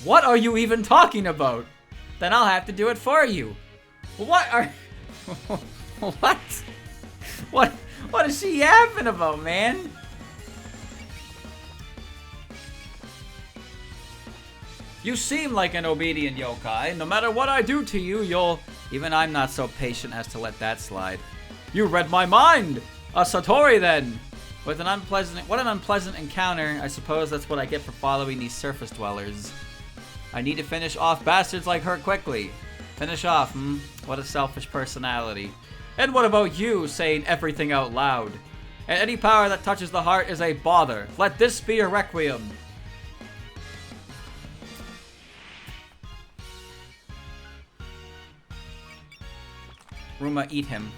What are you even talking about? Then I'll have to do it for you. What are... What? What is she yapping about, man? You seem like an obedient yokai. No matter what I do to you, you'll... Even I'm not so patient as to let that slide. You read my mind! A Satori, then! What an unpleasant encounter. I suppose that's what I get for following these surface dwellers. I need to finish off bastards like her quickly. Finish off, What a selfish personality. And what about you, saying everything out loud? And any power that touches the heart is a bother. Let this be your requiem. Ruma, eat him.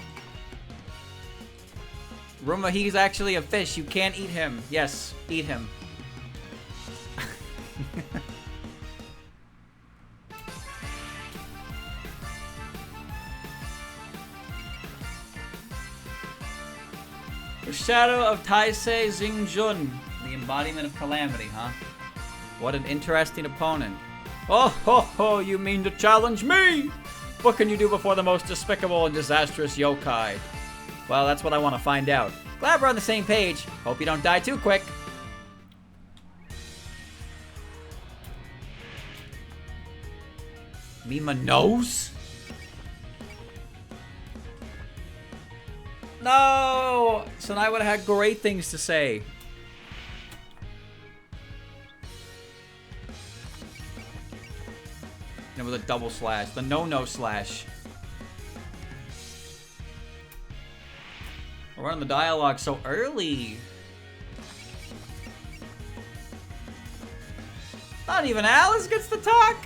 Ruma, he's actually a fish. You can't eat him. Yes, eat him. The Shadow of Taisei Xingjun. The embodiment of calamity, huh? What an interesting opponent. Oh ho ho, you mean to challenge me? What can you do before the most despicable and disastrous yokai? Well, that's what I want to find out. Glad we're on the same page. Hope you don't die too quick. Mima knows? No! So I would have had great things to say. And with a double slash. The no-no slash. We're on the dialogue so early. Not even Alice gets to talk.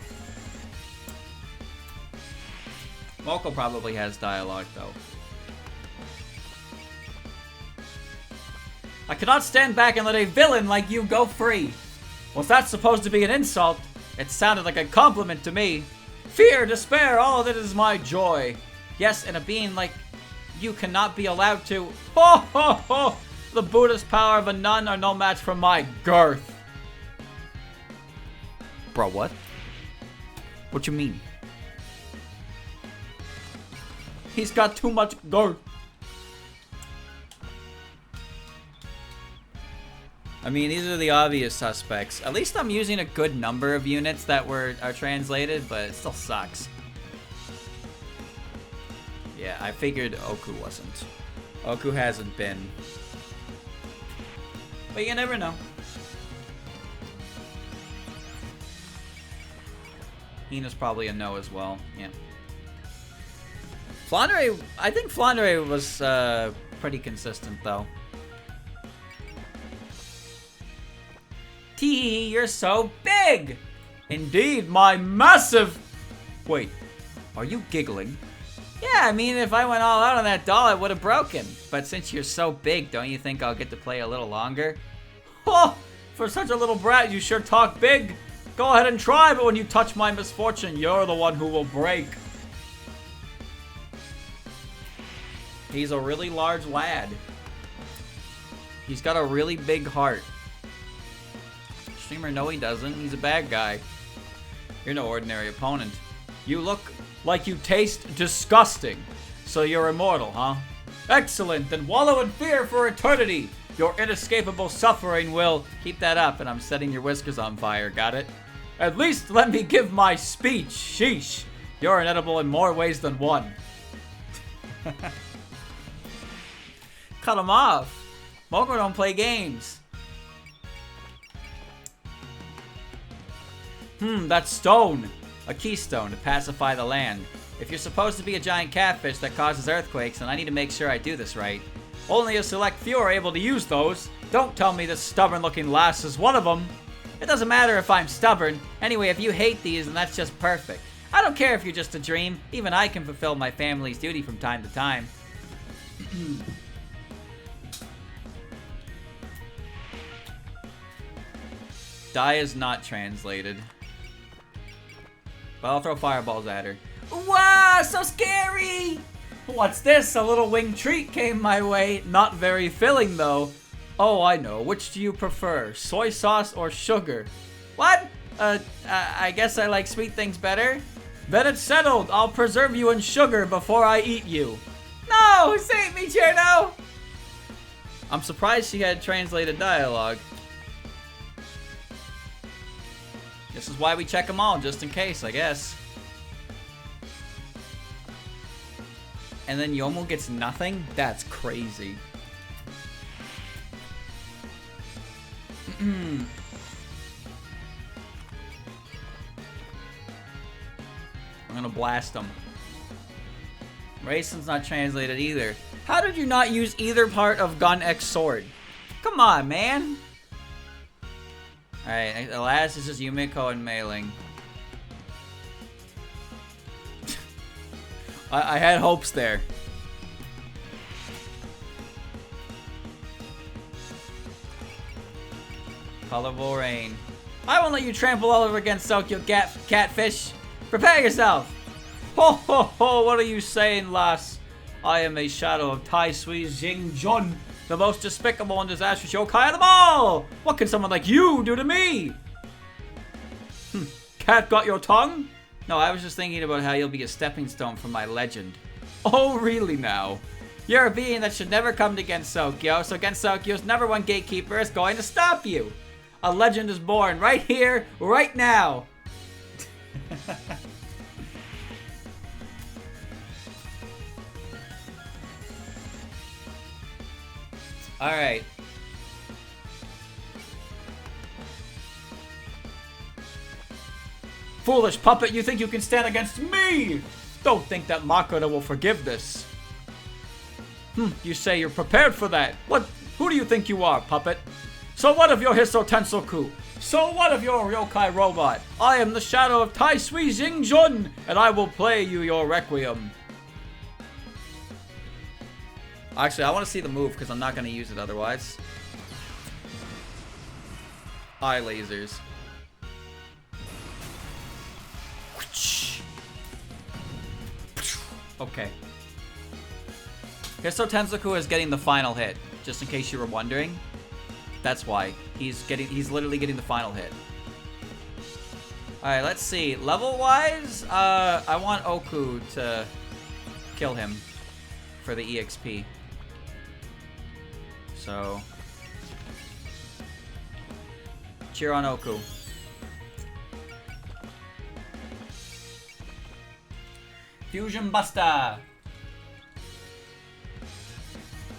Moko probably has dialogue, though. I cannot stand back and let a villain like you go free. Was that supposed to be an insult? It sounded like a compliment to me. Fear, despair, all of it is my joy. Yes, and a being like you cannot be allowed to. Ho ho ho! The Buddhist power of a nun are no match for my girth. Bro, what? What you mean? He's got too much girth. I mean, these are the obvious suspects. At least I'm using a good number of units that are translated, but it still sucks. Yeah, I figured Oku wasn't. Oku hasn't been. But you never know. Hina's probably a no as well. Yeah. Flandre, I think Flandre was pretty consistent though. Tee, you're so big! Indeed, my massive... Wait, are you giggling? Yeah, I mean, if I went all out on that doll, it would have broken. But since you're so big, don't you think I'll get to play a little longer? Oh, for such a little brat, you sure talk big. Go ahead and try, but when you touch my misfortune, you're the one who will break. He's a really large lad. He's got a really big heart. Streamer, no he doesn't. He's a bad guy. You're no ordinary opponent. You look like you taste disgusting. So you're immortal, huh? Excellent, then wallow in fear for eternity. Your inescapable suffering will... Keep that up, and I'm setting your whiskers on fire, got it? At least let me give my speech. Sheesh. You're inedible in more ways than one. Cut him off. Moko don't play games. That's stone. A keystone to pacify the land. If you're supposed to be a giant catfish that causes earthquakes, then I need to make sure I do this right. Only a select few are able to use those. Don't tell me this stubborn-looking lass is one of them. It doesn't matter if I'm stubborn. Anyway, if you hate these, then that's just perfect. I don't care if you're just a dream. Even I can fulfill my family's duty from time to time. Die is not translated. But I'll throw fireballs at her. Wow, so scary! What's this? A little winged treat came my way. Not very filling, though. Oh, I know. Which do you prefer? Soy sauce or sugar? What? I guess I like sweet things better. Then it's settled. I'll preserve you in sugar before I eat you. No! Save me, Cherno! I'm surprised she had translated dialogue. This is why we check them all, just in case, I guess. And then Yomu gets nothing? That's crazy. I'm gonna blast him. Racin's not translated either. How did you not use either part of Gun X Sword? Come on, man. Alright, the last is just Yumiko and Mei-Ling. I had hopes there. Colorful rain. I won't let you trample all over against Tokyo catfish. Prepare yourself. Ho ho ho, what are you saying, lass? I am a shadow of Tai Sui Jing Jun, the most despicable and disastrous yokai of them all! What can someone like you do to me? Cat got your tongue? No, I was just thinking about how you'll be a stepping stone for my legend. Oh, really now? You're a being that should never come to Gensokyo, so Gensokyo's #1 gatekeeper is going to stop you. A legend is born right here, right now. Alright. Foolish puppet, you think you can stand against me? Don't think that Makoto will forgive this. You say you're prepared for that. What? Who do you think you are, puppet? So what of your Hisso Tensoku? So what of your Ryokai robot? I am the shadow of Tai Sui Jing Jun, and I will play you your requiem. Actually, I want to see the move because I'm not going to use it otherwise. Eye lasers. Okay. Hisso Tensoku is getting the final hit, just in case you were wondering. That's why. He's literally getting the final hit. Alright, let's see. Level-wise, I want Oku to kill him for the EXP. So... cheer on Oku. Fusion Buster!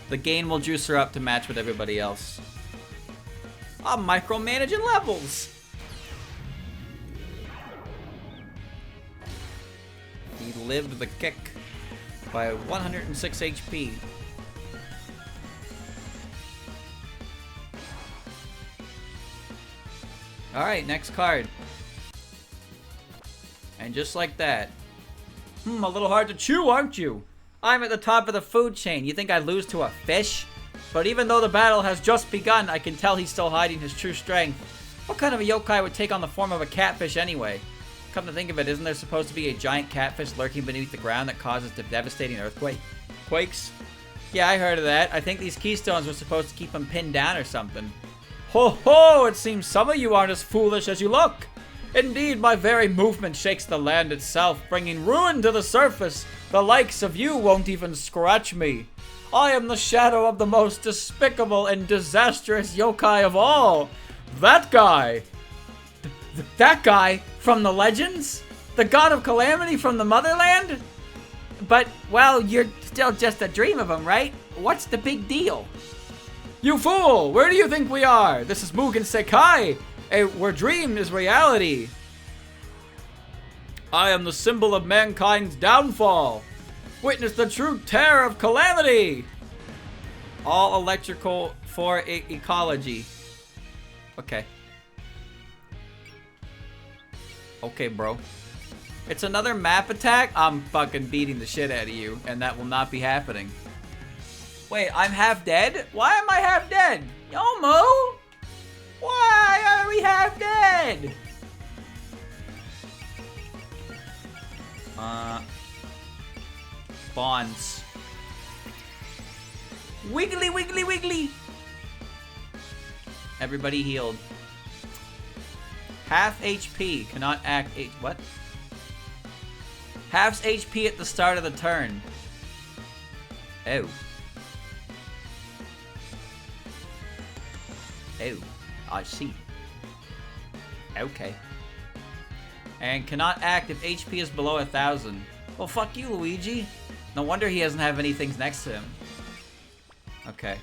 The gain will juice her up to match with everybody else. I'm micromanaging levels! He lived the kick by 106 HP. Alright, next card. And just like that. A little hard to chew, aren't you? I'm at the top of the food chain. You think I'd lose to a fish? But even though the battle has just begun, I can tell he's still hiding his true strength. What kind of a yokai would take on the form of a catfish anyway? Come to think of it, isn't there supposed to be a giant catfish lurking beneath the ground that causes the devastating earthquakes? Yeah, I heard of that. I think these keystones were supposed to keep him pinned down or something. Ho ho! It seems some of you aren't as foolish as you look. Indeed, my very movement shakes the land itself, bringing ruin to the surface. The likes of you won't even scratch me. I am the shadow of the most despicable and disastrous yokai of all. That guy. That guy from the legends? The god of calamity from the motherland? But, well, you're still just a dream of him, right? What's the big deal? You fool! Where do you think we are? This is Mugen Sekai, where dream is reality. I am the symbol of mankind's downfall. Witness the true terror of calamity. All electrical for ecology. Okay. Okay, bro. It's another map attack? I'm fucking beating the shit out of you, and that will not be happening. Wait, I'm half dead? Why am I half dead? Yomo? Why are we half dead? Bonds. Wiggly, wiggly, wiggly. Everybody healed. Half HP. Cannot act. What? Half's HP at the start of the turn. Oh. Oh, I see. Okay. And cannot act if HP is below 1,000. Well, fuck you, Luigi. No wonder he doesn't have any things next to him. Okay.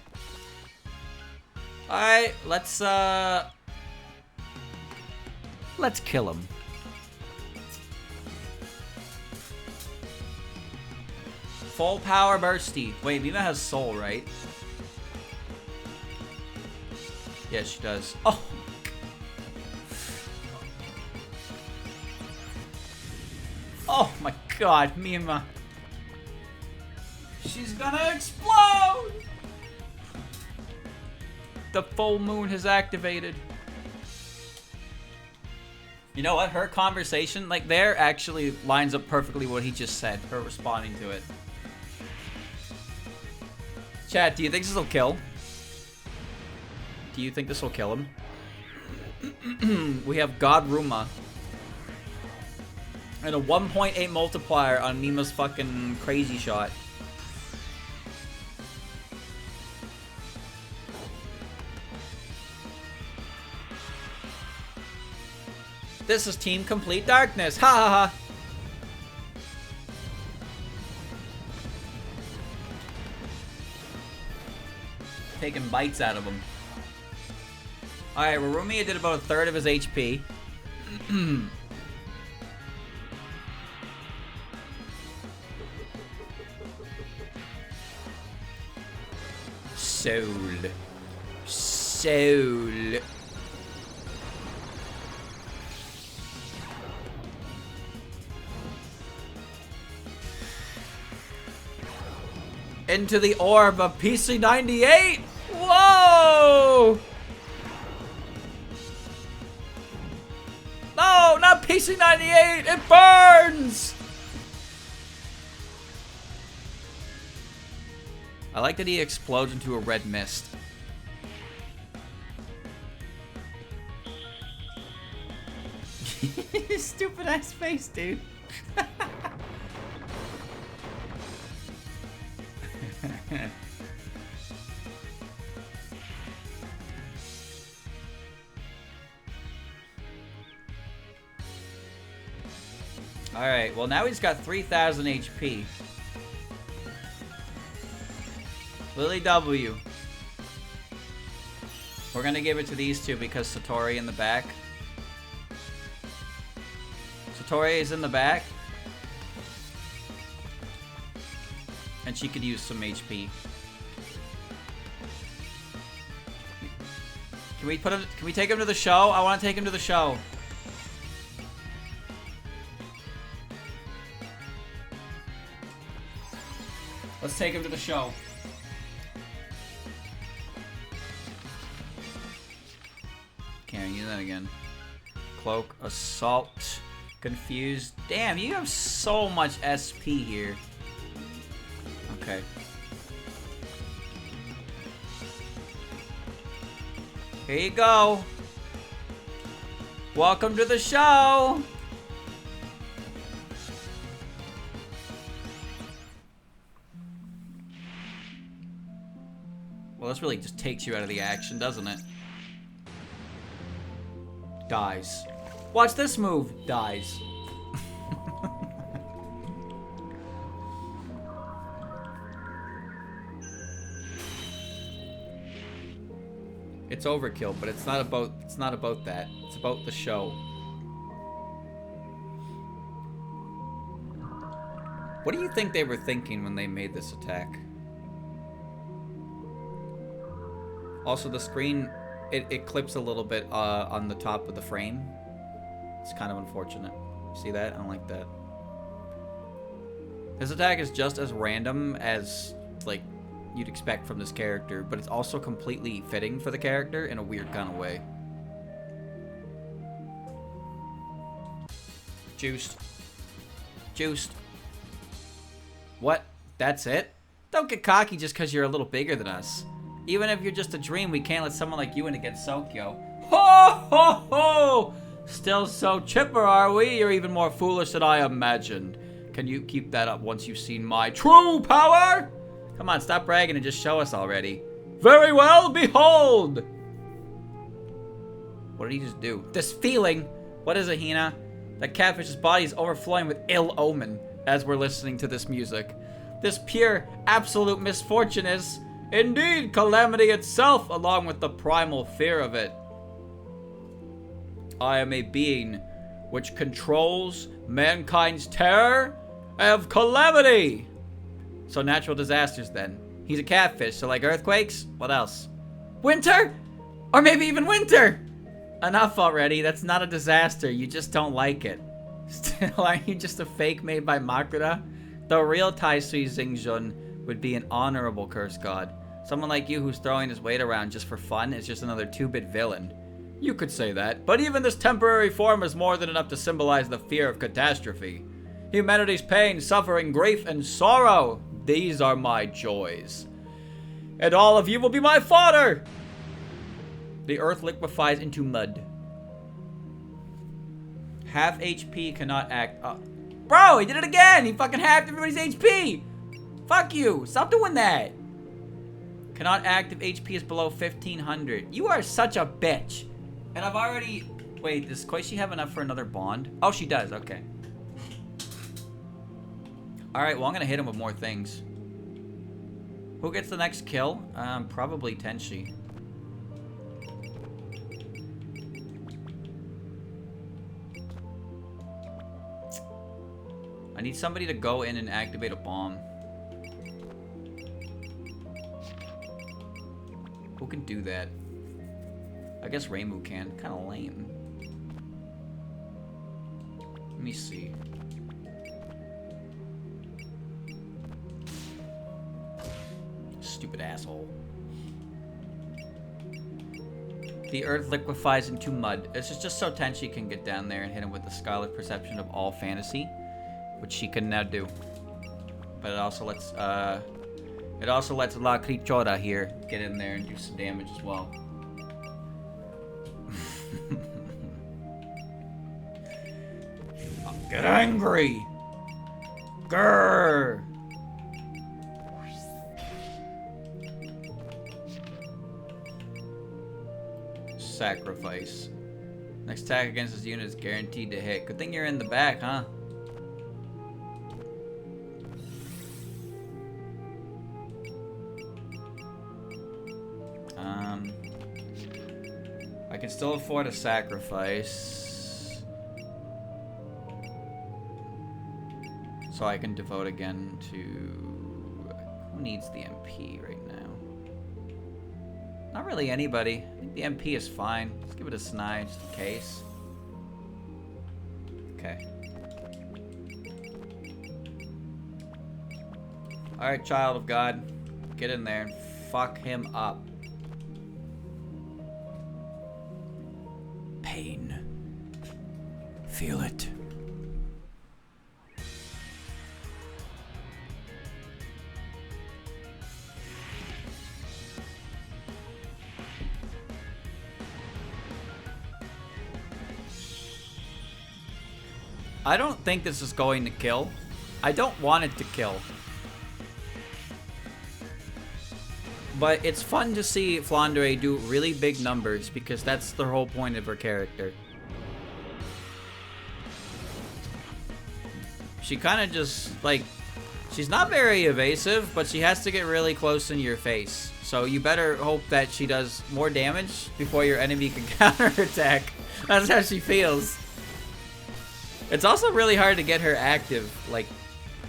Alright, let's kill him. Full power bursty. Wait, Mima has soul, right? Yes, she does. Oh! Oh my god, Mima. She's gonna explode! The full moon has activated. You know what? Her conversation, like, there actually lines up perfectly what he just said. Her responding to it. Chat, do you think this will kill? Do you think this will kill him? We have God Ruma. And a 1.8 multiplier on Mima's fucking crazy shot. This is Team Complete Darkness. Ha ha ha. Taking bites out of him. Alright, Rurumia did about 1/3 of his HP. Soul. Soul. Into the orb of PC98! Whoa! No, not PC98! It burns! I like that he explodes into a red mist. Stupid ass face, dude. Alright, well now he's got 3,000 HP. Lily W. We're gonna give it to these two because Satori in the back. Satori is in the back. And she could use some HP. Can we put him? Can we take him to the show? I want to take him to the show. Let's take him to the show. Can't use that again. Cloak, assault, confused. Damn, you have so much SP here. Okay. Here you go. Welcome to the show. Well, this really just takes you out of the action, doesn't it? Dies. Watch this move. Dies. It's overkill, but it's not about that. It's about the show. What do you think they were thinking when they made this attack? Also, the screen, it clips a little bit on the top of the frame. It's kind of unfortunate. See that? I don't like that. This attack is just as random as, like, you'd expect from this character, but it's also completely fitting for the character in a weird kind of way. Juiced. Juiced. What? That's it? Don't get cocky just because you're a little bigger than us. Even if you're just a dream, we can't let someone like you in against Sokyo. Ho ho ho! Still so chipper, are we? You're even more foolish than I imagined. Can you keep that up once you've seen my true power? Come on, stop bragging and just show us already. Very well, behold! What did he just do? This feeling! What is it, Hina? That catfish's body is overflowing with ill omen as we're listening to this music. This pure, absolute misfortune is, indeed, calamity itself, along with the primal fear of it. I am a being which controls mankind's terror of calamity. So natural disasters then. He's a catfish, so like earthquakes? What else? Winter? Or maybe even winter! Enough already, that's not a disaster, you just don't like it. Still, aren't you just a fake made by Makura? The real Taisui Xingjun would be an honorable curse god. Someone like you who's throwing his weight around just for fun is just another 2-bit villain. You could say that, but even this temporary form is more than enough to symbolize the fear of catastrophe. Humanity's pain, suffering, grief, and sorrow. These are my joys. And all of you will be my fodder! The earth liquefies into mud. Half HP cannot act up. Bro, he did it again! He fucking halved everybody's HP! Fuck you! Stop doing that! Cannot act if HP is below 1500. You are such a bitch. And I've already... Wait, does Koichi have enough for another bond? Oh, she does. Okay. Alright, well, I'm gonna hit him with more things. Who gets the next kill? Probably Tenshi. I need somebody to go in and activate a bomb. Who can do that? I guess Reimu can. Kind of lame. Let me see. Stupid asshole. The earth liquefies into mud. This is just so Tenshi can get down there and hit him with the Scarlet Perception of all fantasy, which she can now do. But it also lets La Crichora here get in there and do some damage as well. Get angry! Grrr! Sacrifice. Next attack against this unit is guaranteed to hit. Good thing you're in the back, huh? I can still afford a sacrifice. So I can devote again to... Who needs the MP right now? Not really anybody. I think the MP is fine. Let's give it a snide just in case. Okay. Alright, child of God. Get in there and fuck him up. Pain. Feel it. I don't think this is going to kill. I don't want it to kill. But it's fun to see Flandre do really big numbers because that's the whole point of her character. She kind of just, like, she's not very evasive, but she has to get really close in your face. So you better hope that she does more damage before your enemy can counterattack. That's how she feels. It's also really hard to get her active, like,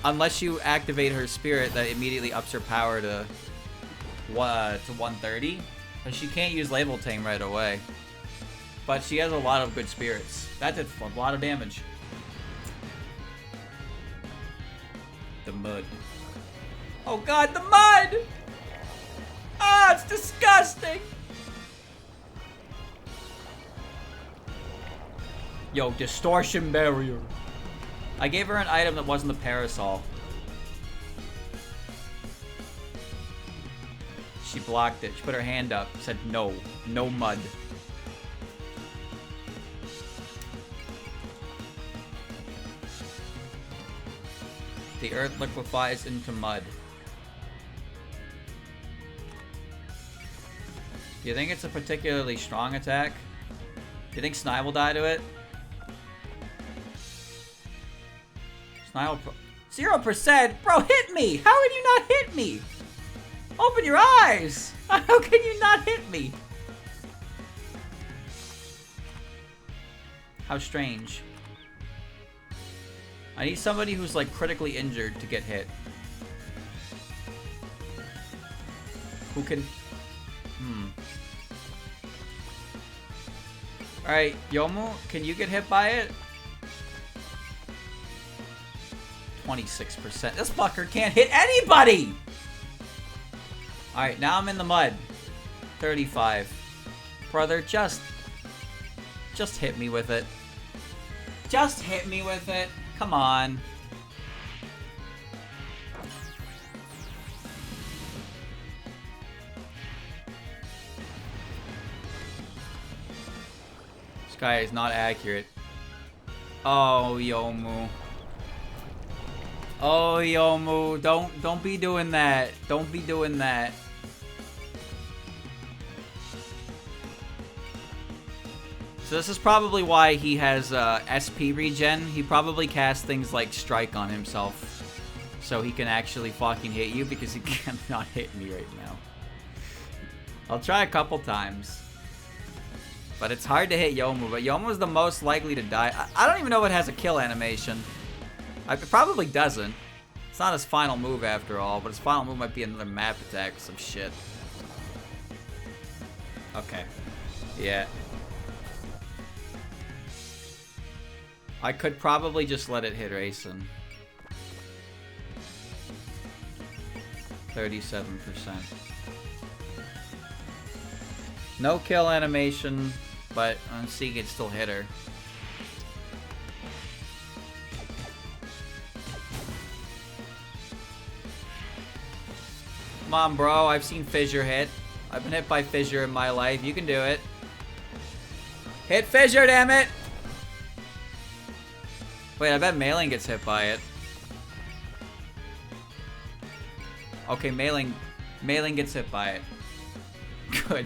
unless you activate her spirit that immediately ups her power to 130. But she can't use Label Tame right away. But she has a lot of good spirits. That did a lot of damage. The mud. Oh god, the mud! Ah, it's disgusting! Yo, distortion barrier. I gave her an item that wasn't the parasol. She blocked it. She put her hand up. Said no. No mud. The earth liquefies into mud. Do you think it's a particularly strong attack? Do you think Snai will die to it? Snai will 0%? Bro, hit me! How can you not hit me? Open your eyes! How can you not hit me? How strange. I need somebody who's like critically injured to get hit. Who can... Alright, Yomu, can you get hit by it? 26%. This fucker can't hit anybody! Alright, now I'm in the mud. 35. Brother, just hit me with it. Just hit me with it. Come on. This guy is not accurate. Oh, Yomu. Oh, Yomu, don't be doing that. Don't be doing that. So this is probably why he has SP regen. He probably casts things like Strike on himself. So he can actually fucking hit you because he cannot hit me right now. I'll try a couple times. But it's hard to hit Yomu. But Yomu's the most likely to die. I don't even know if it has a kill animation. It probably doesn't. It's not his final move after all. But his final move might be another map attack or some shit. Okay. Yeah. I could probably just let it hit Raisin. 37%. No kill animation, but on C can still hit her. Come on, bro. I've seen Fissure hit. I've been hit by Fissure in my life. You can do it. Hit Fissure, damn it! Wait, I bet Mailing gets hit by it. Okay, Mailing gets hit by it. Good.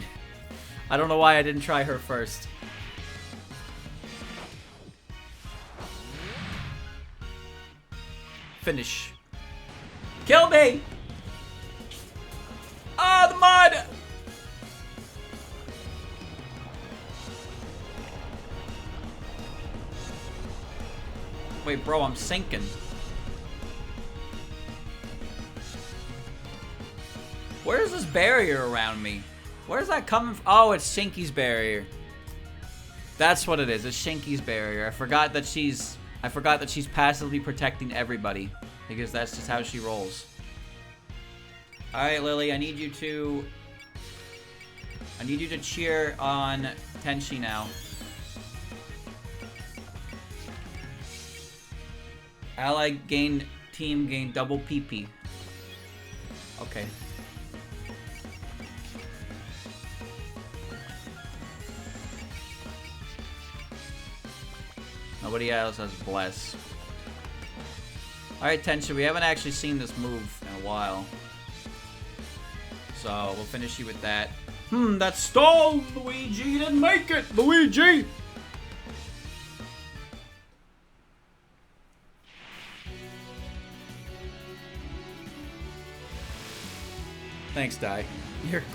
I don't know why I didn't try her first. Finish. Kill me! Oh, the mud! Wait, bro, I'm sinking. Where's this barrier around me? Where's that coming from? Oh, it's Shinky's barrier. That's what it is. It's Shinky's barrier. I forgot that she's passively protecting everybody because that's just how she rolls. All right, Lily, I need you to cheer on Tenchi now. Ally team gain double PP. Okay. Nobody else has Bless. Alright, Tenchi, we haven't actually seen this move in a while. So, we'll finish you with that. That stalled! Luigi didn't make it! Luigi! Thanks, Dai.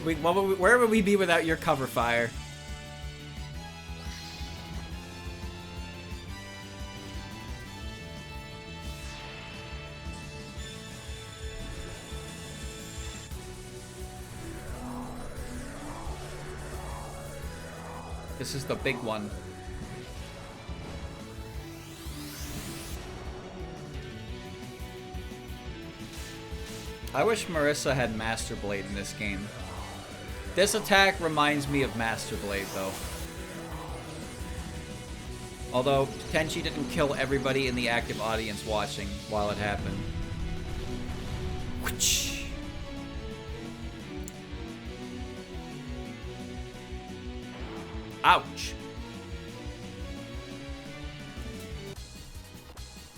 Where would we be without your cover fire? This is the big one. I wish Marissa had Master Blade in this game. This attack reminds me of Master Blade, though. Although, Tenchi didn't kill everybody in the active audience watching while it happened. Ouch.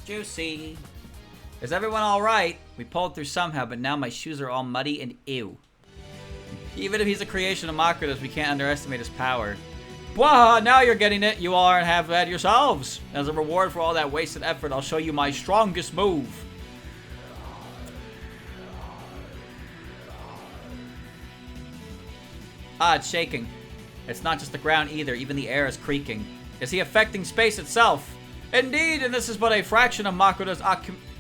Juicy. Is everyone alright? We pulled through somehow, but now my shoes are all muddy and ew. Even if he's a creation of Makoto's, we can't underestimate his power. Bwah! Now you're getting it. You all aren't half bad yourselves. As a reward for all that wasted effort, I'll show you my strongest move. Ah, it's shaking. It's not just the ground either, even the air is creaking. Is he affecting space itself? Indeed, and this is but a fraction of Makoto's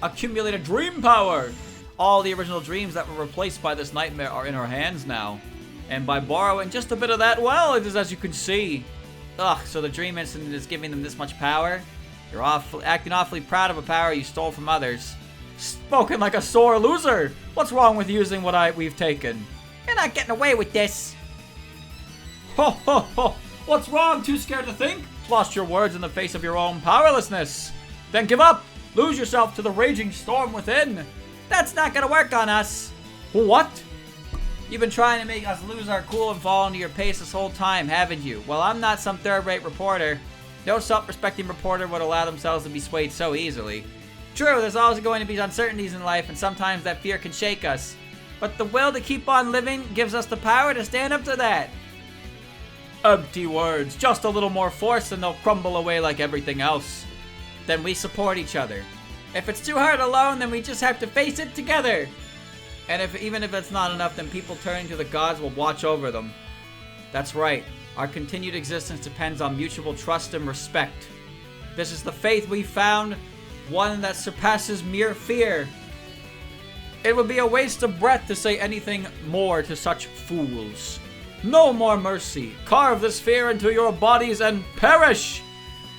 accumulated dream power. All the original dreams that were replaced by this nightmare are in her hands now. And by borrowing just a bit of that, well, it is as you can see. Ugh, so the dream incident is giving them this much power? You're acting awfully proud of a power you stole from others. Spoken like a sore loser! What's wrong with using what we've taken? You're not getting away with this. Ho ho ho! What's wrong? Too scared to think? Lost your words in the face of your own powerlessness. Then give up! Lose yourself to the raging storm within. That's not gonna work on us. What? You've been trying to make us lose our cool and fall into your pace this whole time, haven't you? Well, I'm not some third-rate reporter. No self-respecting reporter would allow themselves to be swayed so easily. True, there's always going to be uncertainties in life, and sometimes that fear can shake us. But the will to keep on living gives us the power to stand up to that. Empty words. Just a little more force and they'll crumble away like everything else. Then we support each other. If it's too hard alone, then we just have to face it together. And even if it's not enough, then people turning to the gods will watch over them. That's right. Our continued existence depends on mutual trust and respect. This is the faith we found, one that surpasses mere fear. It would be a waste of breath to say anything more to such fools. No more mercy. Carve this fear into your bodies and perish.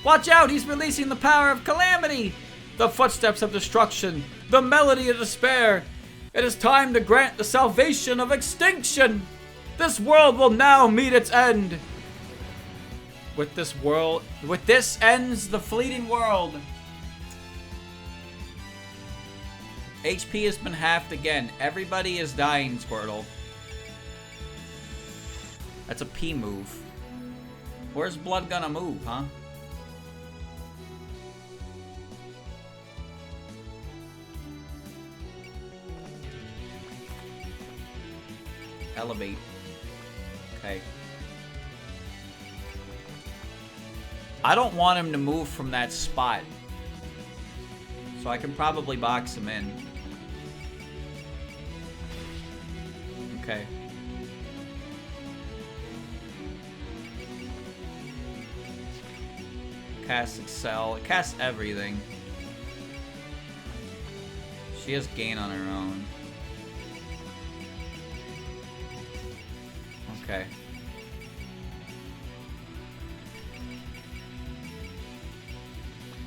Watch out, he's releasing the power of calamity. The footsteps of destruction. The melody of despair. It is time to grant the salvation of extinction. This world will now meet its end. With this ends the fleeting world. HP has been halved again. Everybody is dying, Squirtle. That's a P move. Where's Blood gonna move, huh? Elevate. Okay. I don't want him to move from that spot. So I can probably box him in. Okay. Cast Excel. It casts everything. She has gain on her own. Okay.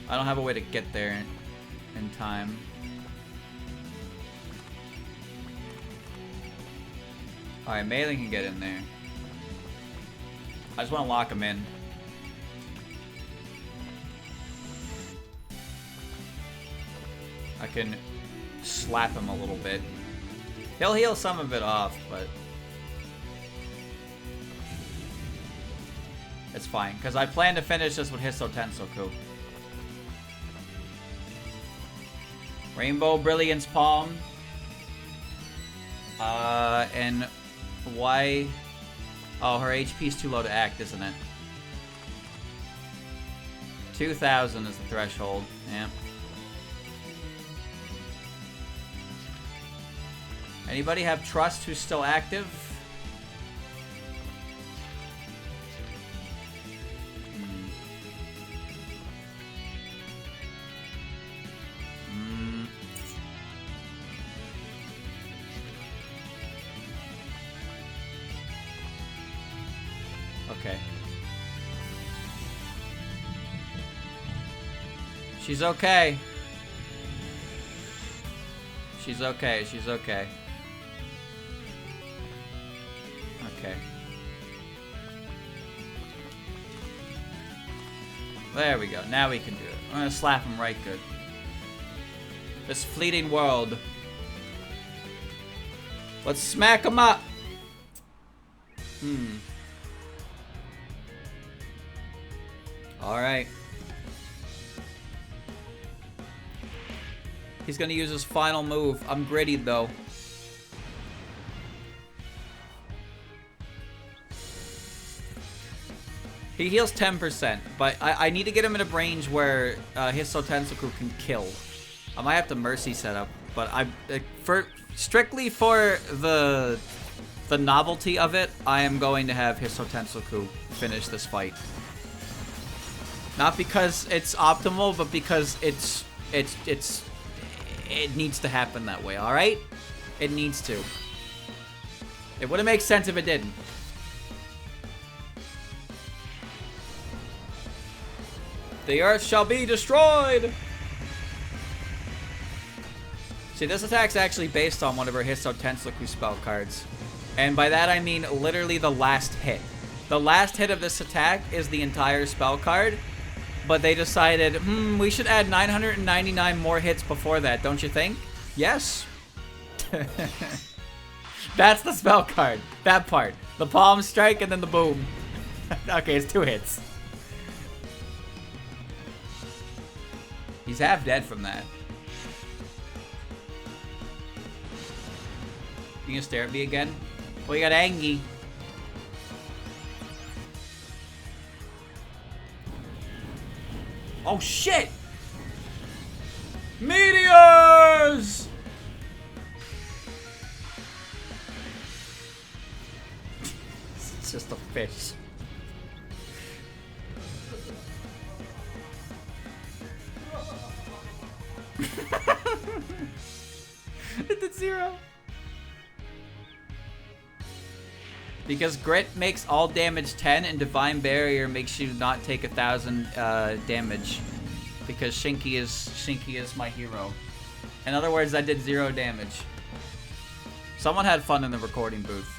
I don't have a way to get there in time. Alright, Maiden can get in there. I just want to lock him in. I can slap him a little bit. He'll heal some of it off, but it's fine, because I plan to finish this with Hisso Tensoku. Rainbow Brilliance Palm. And why? Oh, her HP's too low to act, isn't it? 2,000 is the threshold. Yeah. Anybody have Trust who's still active? Okay. She's okay. She's okay. She's okay. Okay. There we go. Now we can do it. I'm gonna slap him right good. This fleeting world. Let's smack him up. Alright. He's gonna use his final move. I'm grittied though. He heals 10%, but I need to get him in a range where Hisso Tensoku can kill. I might have to Mercy set up, but strictly for the novelty of it, I am going to have Hisso Tensoku finish this fight. Not because it's optimal, but because it needs to happen that way, alright? It needs to. It wouldn't make sense if it didn't. The earth shall be destroyed! See, this attack's actually based on one of her Hisso Tensoku spell cards. And by that I mean literally the last hit. The last hit of this attack is the entire spell card. But they decided, we should add 999 more hits before that, don't you think? Yes. That's the spell card. That part. The palm strike and then the boom. Okay, it's 2 hits. He's half dead from that. You gonna stare at me again? Well, you got Angie. Oh shit! Meteors! It's just a fish. It did 0. Because Grit makes all damage 10 and Divine Barrier makes you not take 1,000 damage. Because Shinky is my hero. In other words, I did 0 damage. Someone had fun in the recording booth.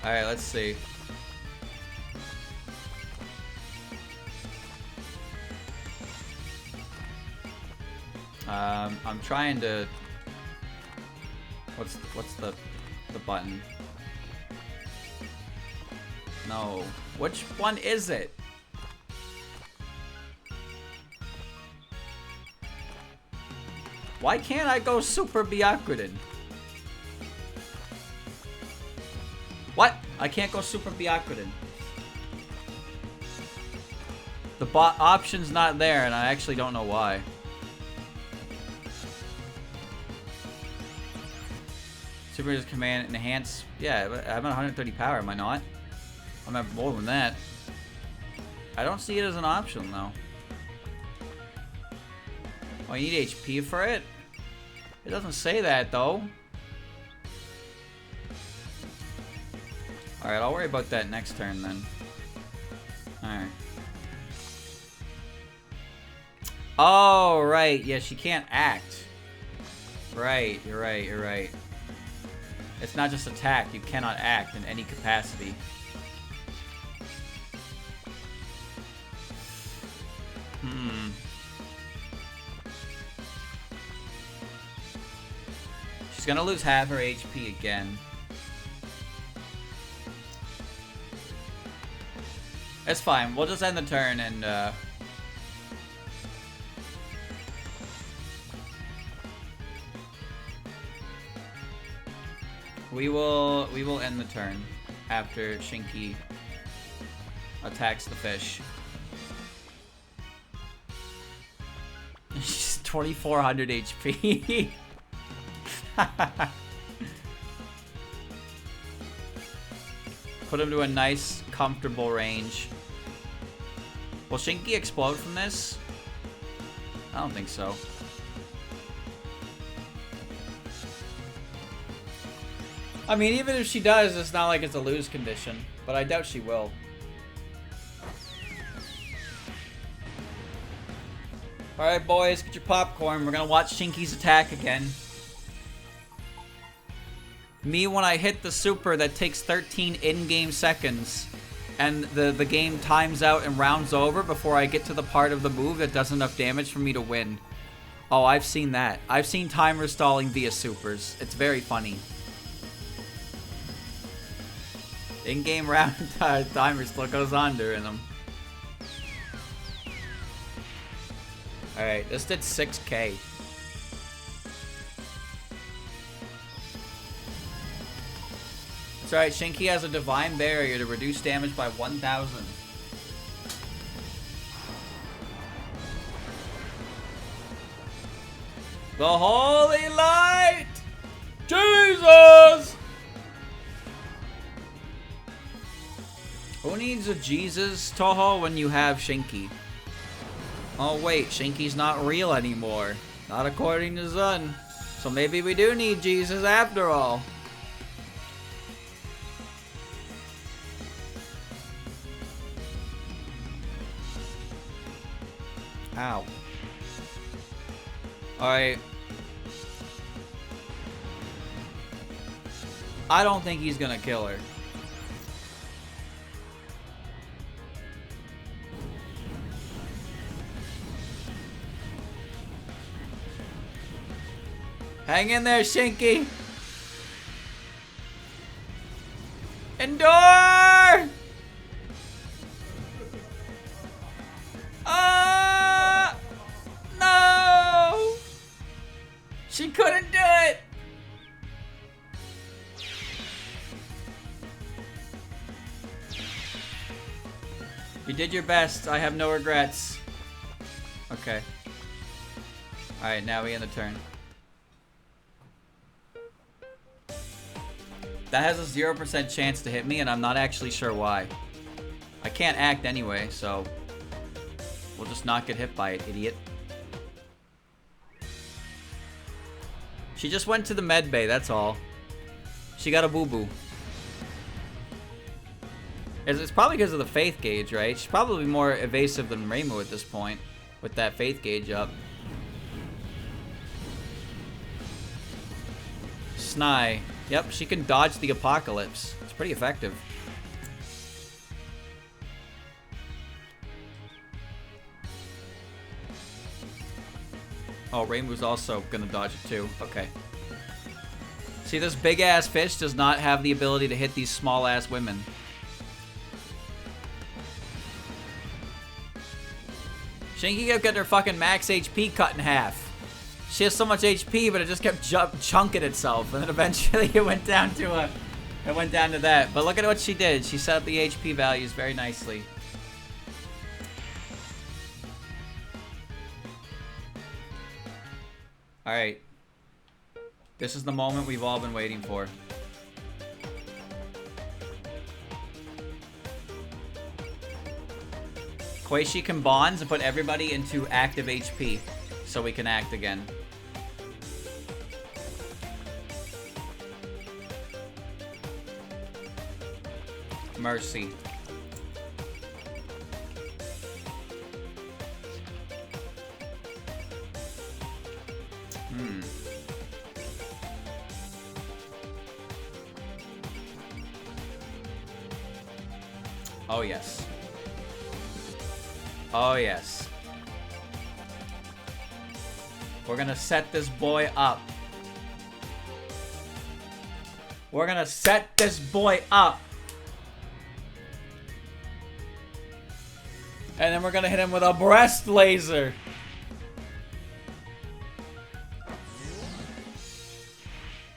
Alright, let's see. I'm trying to... What's the button? No. Which one is it? Why can't I go Super Byakuren? What? I can't go Super Byakuren. The option's not there, and I actually don't know why. Super Command Enhance. Yeah, I'm at 130 power, am I not? I'm at more than that. I don't see it as an option, though. Oh, you need HP for it? It doesn't say that, though. Alright, I'll worry about that next turn, then. Alright. Oh, right. Yeah, she can't act. Right, you're right, you're right. It's not just attack. You cannot act in any capacity. She's gonna lose half her HP again. It's fine. We'll just end the turn and, we will end the turn after Shinky attacks the fish. She's 2400 HP. Put him to a nice, comfortable range. Will Shinky explode from this? I don't think so. I mean, even if she does, it's not like it's a lose condition. But I doubt she will. Alright, boys, get your popcorn. We're gonna watch Shinky's attack again. Me, when I hit the super that takes 13 in-game seconds, and the game times out and rounds over before I get to the part of the move that does enough damage for me to win. Oh, I've seen that. I've seen timer stalling via supers. It's very funny. In-game round timer still goes on during them. Alright, this did 6k. That's right, Shinky has a Divine Barrier to reduce damage by 1000. The Holy Light! Jesus! Who needs a Jesus, Toho, when you have Shinky? Oh wait, Shinky's not real anymore. Not according to Zun. So maybe we do need Jesus after all. Ow. Alright. I don't think he's gonna kill her. Hang in there, Shinky. Endure! No! She couldn't do it! You did your best. I have no regrets. Okay. Alright, now we end the turn. That has a 0% chance to hit me, and I'm not actually sure why. I can't act anyway, so we'll just not get hit by it, idiot. She just went to the med bay, that's all. She got a boo-boo. It's probably because of the faith gauge, right? She's probably more evasive than Reimu at this point, with that faith gauge up. Snai. Yep, she can dodge the apocalypse. It's pretty effective. Oh, Reimu's also gonna dodge it too. Okay. See, this big-ass fish does not have the ability to hit these small-ass women. Shinky kept getting her fucking max HP cut in half. She has so much HP, but it just kept chunking itself, and then eventually it went down to that. But look at what she did. She set up the HP values very nicely. All right. This is the moment we've all been waiting for. Koishi can bonds and put everybody into active HP so we can act again. Mercy. Oh, yes. Oh, yes. We're gonna set this boy up. We're gonna set this boy up. And then we're gonna hit him with a breast laser.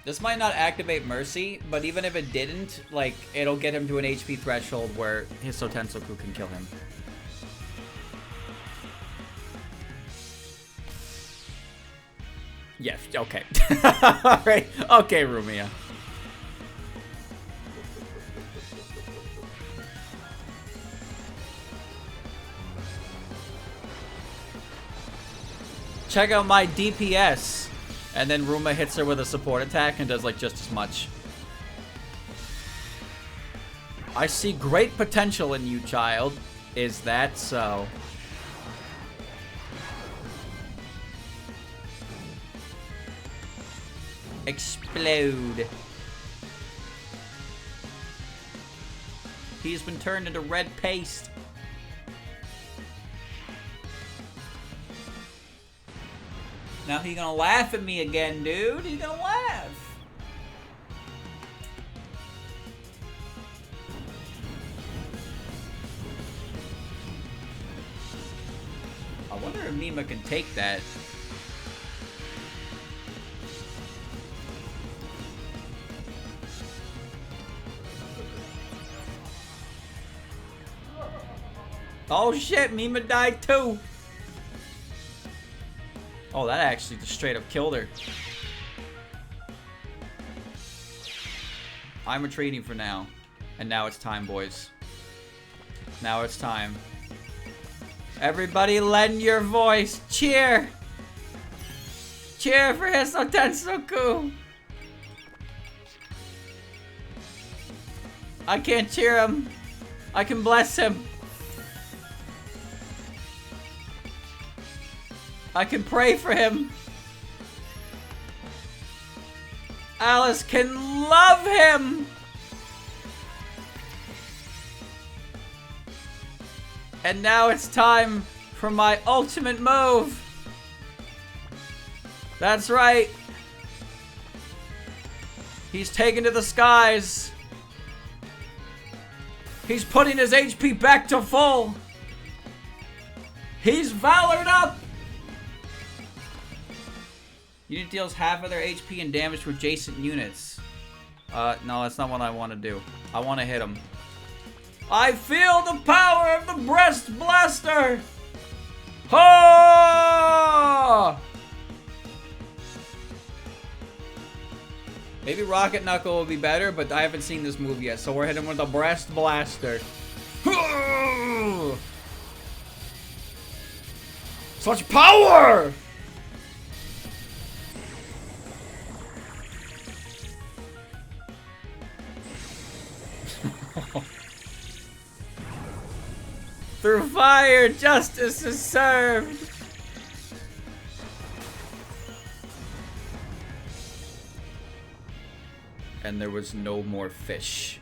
This might not activate Mercy, but even if it didn't, like, it'll get him to an HP threshold where his Sotensoku can kill him. Yes, okay. Alright, okay, Rumia. Check out my DPS. And then Ruma hits her with a support attack and does like just as much. I see great potential in you, child. Is that so? Explode. He's been turned into red paste. Now he gonna laugh at me again, dude. He's gonna laugh. I wonder if Mima can take that. Oh shit, Mima died too. Oh, that actually just straight up killed her. I'm retreating for now. And now it's time, boys. Now it's time. Everybody lend your voice. Cheer! Cheer for Hiso Tensoku! I can't cheer him. I can bless him. I can pray for him. Alice can love him. And now it's time for my ultimate move. That's right. He's taken to the skies. He's putting his HP back to full. He's valored up. Unit deals half of their HP and damage to adjacent units. No, that's not what I want to do. I want to hit him. I feel the power of the Breast Blaster! Ha! Maybe Rocket Knuckle will be better, but I haven't seen this move yet, so we're hitting with the Breast Blaster. Such power! Through fire, justice is served. And there was no more fish.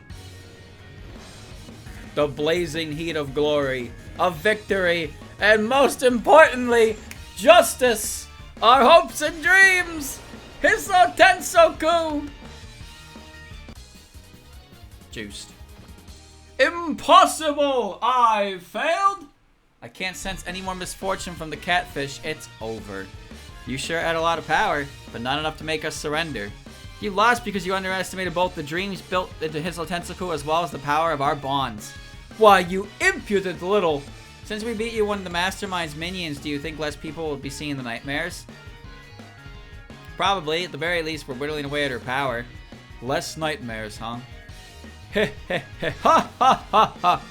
The blazing heat of glory, of victory, and most importantly, justice, our hopes and dreams. Hiso Tensoku. Juiced. Impossible! I failed! I can't sense any more misfortune from the catfish. It's over. You sure had a lot of power, but not enough to make us surrender. You lost because you underestimated both the dreams built into Hiso Tensoku as well as the power of our bonds. Why, you impudent little... Since we beat you one of the Mastermind's minions, do you think less people will be seeing the nightmares? Probably. At the very least, we're whittling away at her power. Less nightmares, huh? Heh heh heh ha ha ha ha.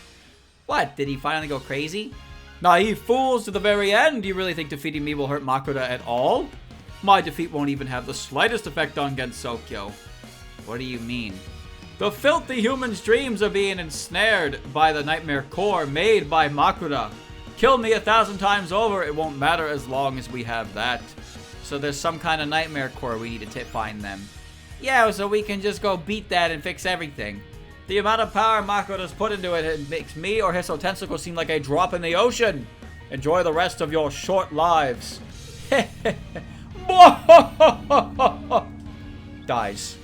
What, did he finally go crazy? Naive fools to the very end. Do you really think defeating me will hurt Makuta at all? My defeat won't even have the slightest effect on Gensokyo. What do you mean? The filthy human's dreams are being ensnared by the nightmare core made by Makuta. Kill me 1,000 times over, it won't matter as long as we have that. So there's some kind of nightmare core we need to find them. Yeah, so we can just go beat that and fix everything. The amount of power Makuta's put into it makes me or Hisso Tensoko seem like a drop in the ocean. Enjoy the rest of your short lives. Dies.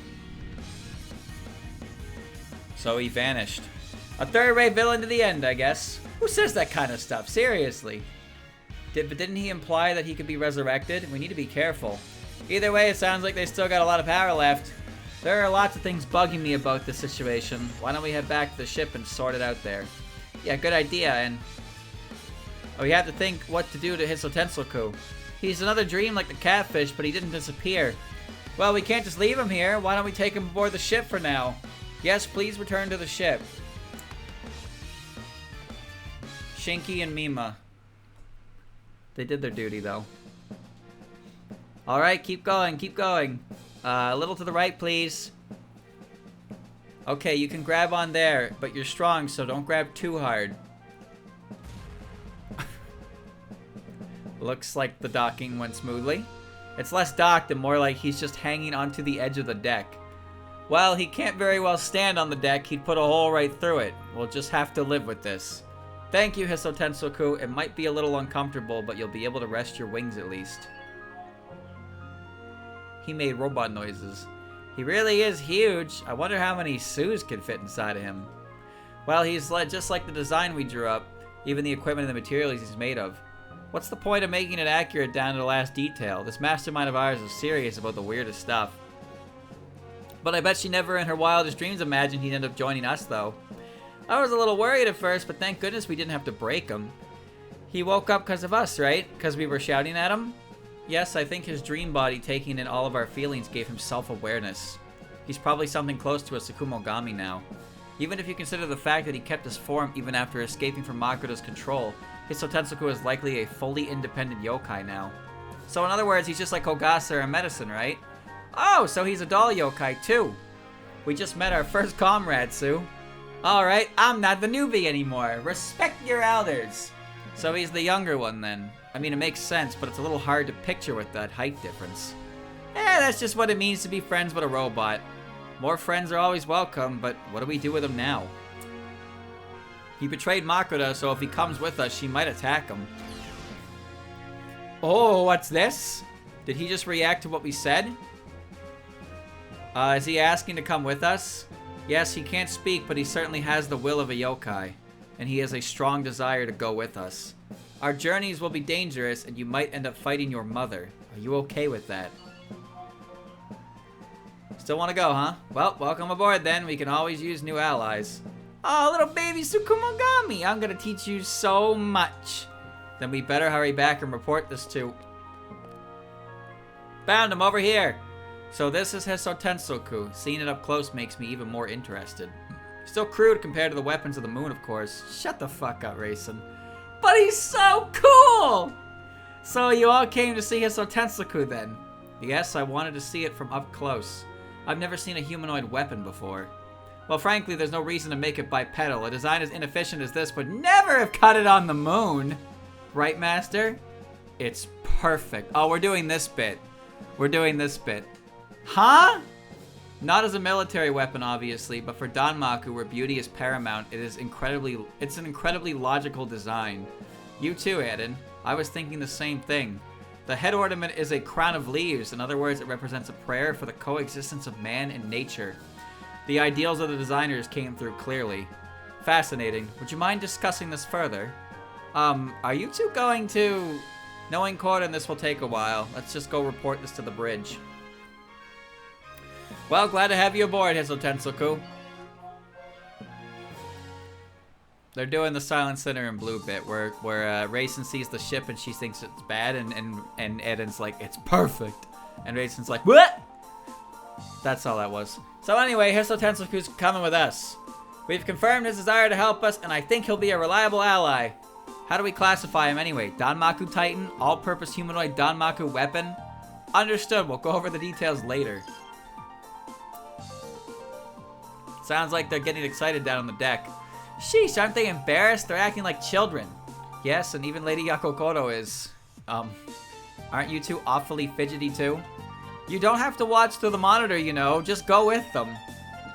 So he vanished. A third-rate villain to the end, I guess. Who says that kind of stuff? Seriously. But didn't he imply that he could be resurrected? We need to be careful. Either way, it sounds like they still got a lot of power left. There are lots of things bugging me about this situation. Why don't we head back to the ship and sort it out there? Yeah, good idea, and... we have to think what to do to Hisso Tensoko. He's another dream like the catfish, but he didn't disappear. Well, we can't just leave him here. Why don't we take him aboard the ship for now? Yes, please return to the ship. Shinky and Mima. They did their duty, though. Alright, keep going, keep going. A little to the right, please. Okay, you can grab on there, but you're strong, so don't grab too hard. Looks like the docking went smoothly. It's less docked and more like he's just hanging onto the edge of the deck. Well, he can't very well stand on the deck. He'd put a hole right through it. We'll just have to live with this. Thank you, Hisso Tensoko. It might be a little uncomfortable, but you'll be able to rest your wings at least. He made robot noises. He really is huge. I wonder how many Sues could fit inside of him. Well, he's just like the design we drew up. Even the equipment and the materials he's made of. What's the point of making it accurate down to the last detail? This mastermind of ours is serious about the weirdest stuff. But I bet she never in her wildest dreams imagined he'd end up joining us, though. I was a little worried at first, but thank goodness we didn't have to break him. He woke up because of us, right? Because we were shouting at him? Yes, I think his dream body taking in all of our feelings gave him self-awareness. He's probably something close to a Tsukumogami now. Even if you consider the fact that he kept his form even after escaping from Makuta's control, Hisso Tensoko is likely a fully independent yokai now. So in other words, he's just like Hogasa or Medicine, right? Oh, so he's a doll yokai too. We just met our first comrade, Sue. Alright, I'm not the newbie anymore. Respect your elders. So he's the younger one then. I mean, it makes sense, but it's a little hard to picture with that height difference. That's just what it means to be friends with a robot. More friends are always welcome, but what do we do with him now? He betrayed Makuta, so if he comes with us, she might attack him. Oh, what's this? Did he just react to what we said? Is he asking to come with us? Yes, he can't speak, but he certainly has the will of a yokai. And he has a strong desire to go with us. Our journeys will be dangerous, and you might end up fighting your mother. Are you okay with that? Still want to go, huh? Well, welcome aboard then. We can always use new allies. Oh, little baby Tsukumogami! I'm gonna teach you so much. Then we better hurry back and report this to... Found him over here! So this is Hisso Tensoko. Seeing it up close makes me even more interested. Still crude compared to the weapons of the moon, of course. Shut the fuck up, Racing. But he's so cool! So you all came to see Hisso Tensoko then? Yes, I wanted to see it from up close. I've never seen a humanoid weapon before. Well, frankly, there's no reason to make it bipedal. A design as inefficient as this would never have cut it on the moon. Right, Master? It's perfect. Oh, we're doing this bit. We're doing this bit. Huh? Not as a military weapon, obviously, but for Danmaku, where beauty is paramount, it's an incredibly logical design. You too, Eden. I was thinking the same thing. The head ornament is a crown of leaves. In other words, it represents a prayer for the coexistence of man and nature. The ideals of the designers came through clearly. Fascinating. Would you mind discussing this further? Are you two going to... Knowing Corden, this will take a while. Let's just go report this to the bridge. Well, glad to have you aboard, Hisso Tensoko. They're doing the Silent Sinner in Blue bit, where Racing sees the ship and she thinks it's bad, and Eden's like, it's perfect. And Racin's like, what? That's all that was. So anyway, Hisso Tensoku's coming with us. We've confirmed his desire to help us, and I think he'll be a reliable ally. How do we classify him anyway? Danmaku Titan? All-purpose humanoid Danmaku weapon? Understood. We'll go over the details later. Sounds like they're getting excited down on the deck. Sheesh, aren't they embarrassed? They're acting like children. Yes, and even Lady Yakokoro is. Aren't you two awfully fidgety too? You don't have to watch through the monitor, you know. Just go with them.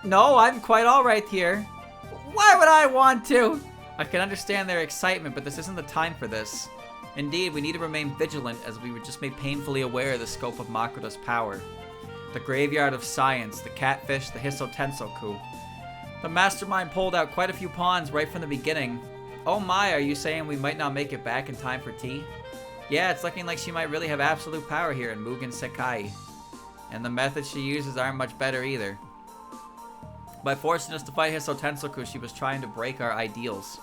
No, I'm quite alright here. Why would I want to? I can understand their excitement, but this isn't the time for this. Indeed, we need to remain vigilant as we were just made painfully aware of the scope of Makoto's power. The graveyard of science, the catfish, the Hisotensoku. The mastermind pulled out quite a few pawns right from the beginning. Oh my, are you saying we might not make it back in time for tea? Yeah, it's looking like she might really have absolute power here in Mugen Sekai. And the methods she uses aren't much better either. By forcing us to fight Hisotensoku, she was trying to break our ideals.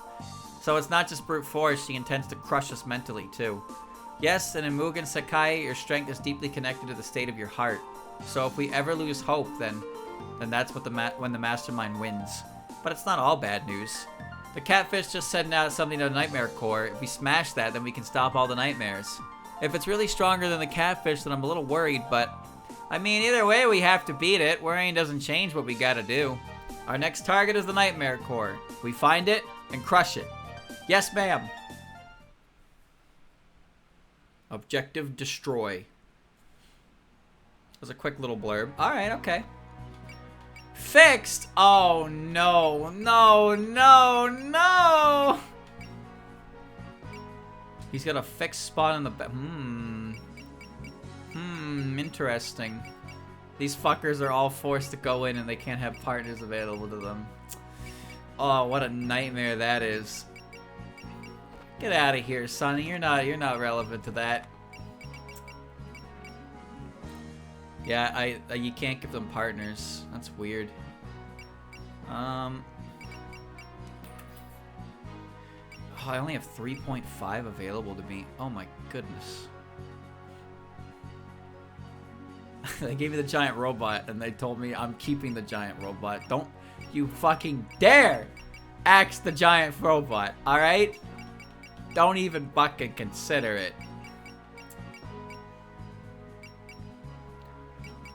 So it's not just brute force, she intends to crush us mentally too. Yes, and in Mugen Sekai, your strength is deeply connected to the state of your heart. So if we ever lose hope, then that's what when the mastermind wins. But it's not all bad news. The catfish just sent out something to the Nightmare Core. If we smash that, then we can stop all the nightmares. If it's really stronger than the catfish, then I'm a little worried, but I mean, either way, we have to beat it. Worrying doesn't change what we gotta do. Our next target is the Nightmare Core. We find it and crush it. Yes, ma'am. Objective destroy. That was a quick little blurb. Alright, okay. Fixed! Oh, no. No, no, no! He's got a fixed spot in the back. Interesting. These fuckers are all forced to go in and they can't have partners available to them. Oh, what a nightmare that is. Get out of here, Sonny. You're not relevant to that. Yeah, you can't give them partners. That's weird. Oh, I only have 3.5 available to me. Oh my goodness. They gave me the giant robot and they told me I'm keeping the giant robot. Don't you fucking dare axe the giant robot, alright? Don't even fucking consider it.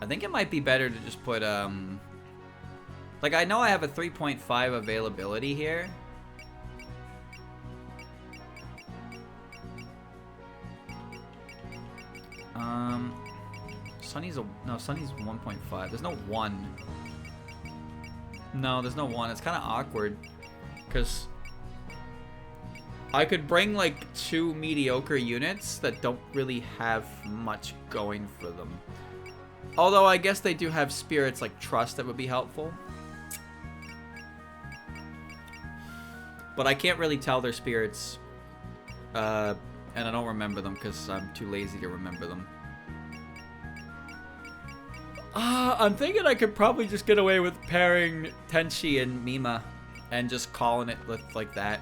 I think it might be better to just put, like, I know I have a 3.5 availability here. Sunny's 1.5. There's no 1. No, there's no 1. It's kind of awkward. Because I could bring, like, 2 mediocre units that don't really have much going for them. Although, I guess they do have spirits like Trust that would be helpful. But I can't really tell their spirits. And I don't remember them because I'm too lazy to remember them. I'm thinking I could probably just get away with pairing Tenchi and Mima. And just calling it like that.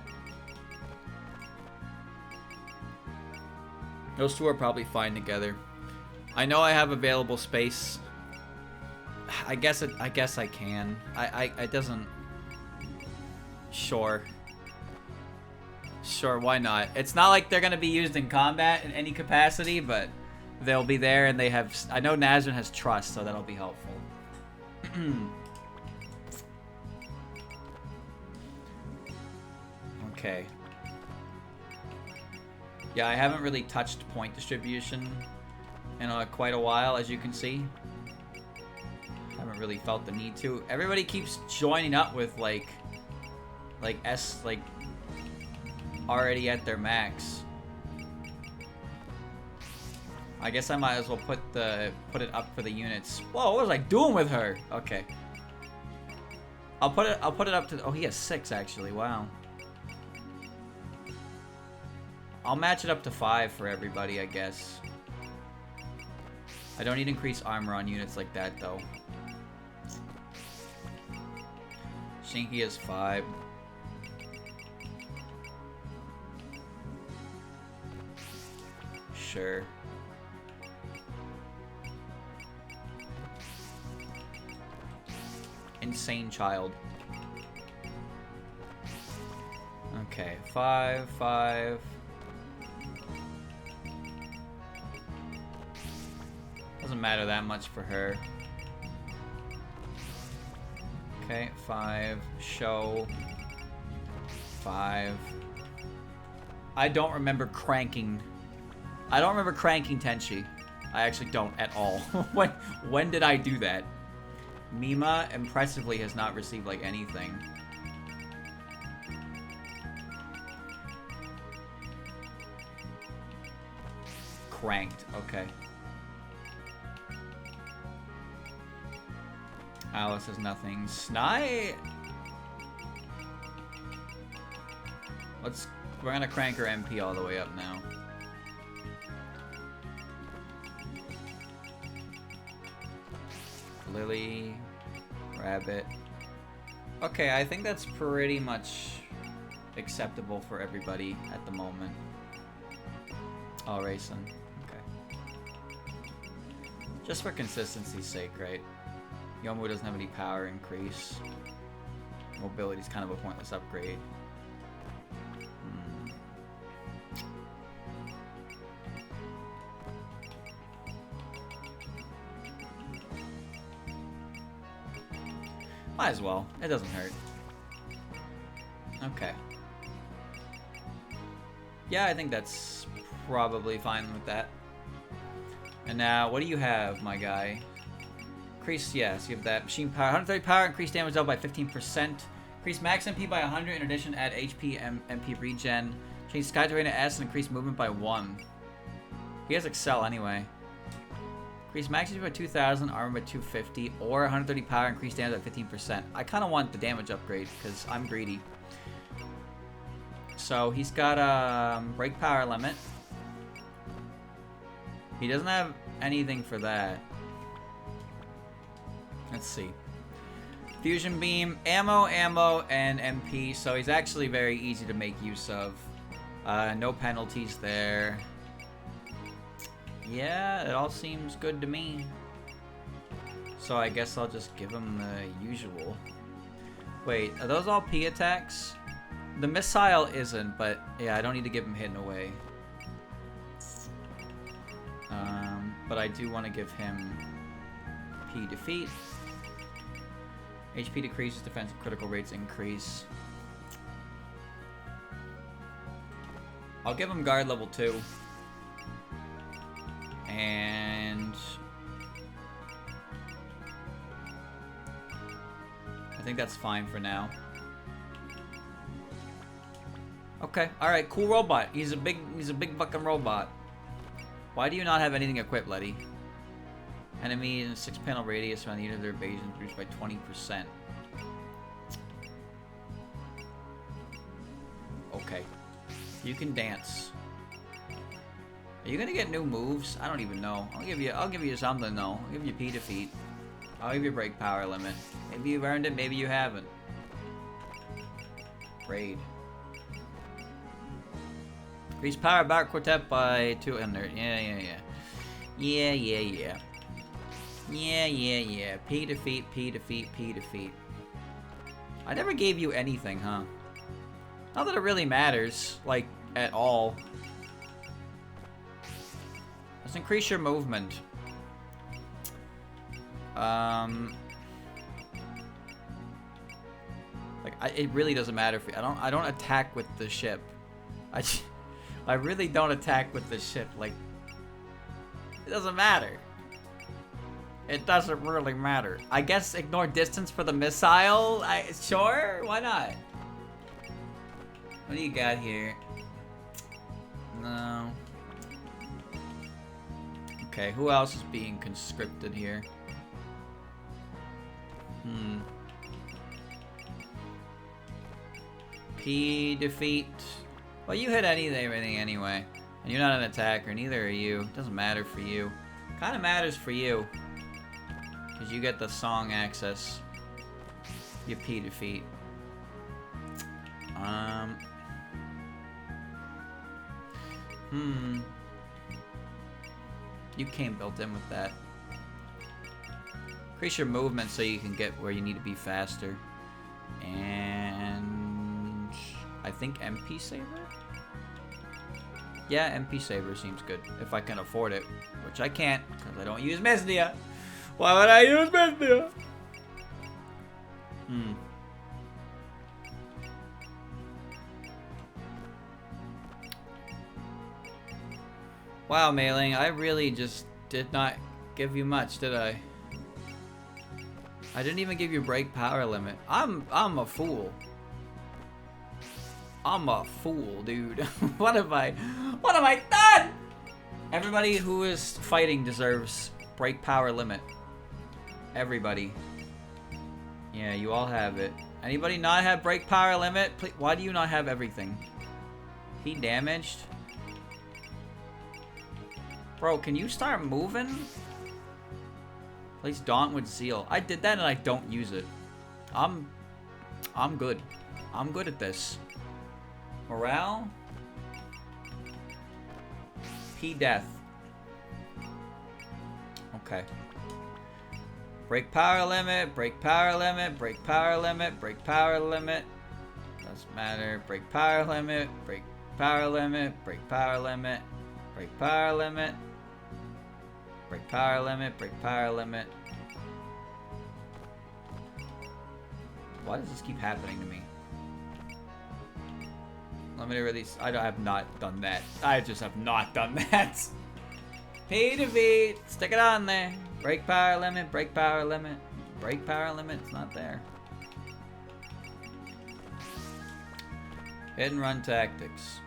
Those two are probably fine together. I know I have available space. I guess I can. It doesn't. Sure. Sure, why not? It's not like they're gonna be used in combat in any capacity, but they'll be there and they have. I know Nazrin has Trust, so that'll be helpful. Okay. Yeah, I haven't really touched point distribution in quite a while, as you can see. Haven't really felt the need to. Everybody keeps joining up with like already at their max. I guess I might as well put it up for the units. Whoa, what was I doing with her? Okay. I'll put it up to. Oh, he has 6 actually. Wow. I'll match it up to 5 for everybody, I guess. I don't need increased armor on units like that, though. Shinki has 5. Sure. Insane child. Okay, 5, 5. Doesn't matter that much for her. Okay, 5. Show. 5. I don't remember cranking. I don't remember cranking Tenchi. I actually don't at all. when did I do that? Mima impressively has not received like anything. Cranked, okay. Alice has nothing. Snai. We're gonna crank her MP all the way up now. Lily, Rabbit. Okay, I think that's pretty much acceptable for everybody at the moment. Oh, Raisin. Okay. Just for consistency's sake, right? Yomu doesn't have any power increase. Mobility's kind of a pointless upgrade. Might as well. It doesn't hurt. Okay. Yeah, I think that's probably fine with that. And now, what do you have, my guy? Increase, yes, you have that. Machine power, 130 power, increase damage dealt by 15%. Increase max MP by 100, in addition add HP, MP regen. Change Sky Terrain to S and increase movement by 1. He has Excel anyway. Increase max HP by 2,000, armor by 250, or 130 power, increase damage by 15%. I kind of want the damage upgrade, because I'm greedy. So, he's got a break power limit. He doesn't have anything for that. Let's see. Fusion Beam, ammo, and MP, so he's actually very easy to make use of. No penalties there. Yeah, it all seems good to me. So I guess I'll just give him the usual. Wait, are those all P attacks? The missile isn't, but yeah, I don't need to give him hidden away. But I do want to give him P defeat. HP decreases, defensive critical rates increase. I'll give him guard level 2. And I think that's fine for now. Okay, alright, cool robot. He's a big fucking robot. Why do you not have anything equipped, Letty? Enemy in a 6-panel radius around the unit of their base increased by 20%. Okay. You can dance. Are you gonna get new moves? I don't even know. I'll give you something though. I'll give you P defeat. I'll give you break power limit. Maybe you've earned it, maybe you haven't. Raid. Increase power back quartet by 200. Yeah. P defeat, P defeat, P defeat. I never gave you anything, huh? Not that it really matters, like, at all. Let's increase your movement. It really doesn't matter for you. I don't attack with the ship. I really don't attack with the ship. Like, it doesn't matter. It doesn't really matter. I guess ignore distance for the missile. Sure, why not? What do you got here? No. Okay, who else is being conscripted here? P defeat. Well, you hit everything anyway. And you're not an attacker, neither are you. Doesn't matter for you. Kinda matters for you. Because you get the song access. You P defeat. You came built in with that. Increase your movement so you can get where you need to be faster. And I think MP Saber? Yeah, MP Saber seems good. If I can afford it. Which I can't, because I don't use Mesnia. Why would I use Mesnia? Wow, Mailing, I really just did not give you much, did I? I didn't even give you break power limit. I'm a fool. I'm a fool, dude. What have I done? Everybody who is fighting deserves break power limit. Everybody. Yeah, you all have it. Anybody not have break power limit? Please, why do you not have everything? He damaged? Bro, can you start moving? Place Daunt with Zeal. I did that and I don't use it. I'm good. I'm good at this. Morale? P Death. Okay. Break power limit, break power limit, break power limit, break power limit. Doesn't matter. Break power limit, break power limit, break power limit, break power limit. Break power limit, break power limit. Why does this keep happening to me? Limited release. I have not done that. I just have not done that. P to V. Stick it on there. Break power limit, break power limit. Break power limit, it's not there. Hit and run tactics.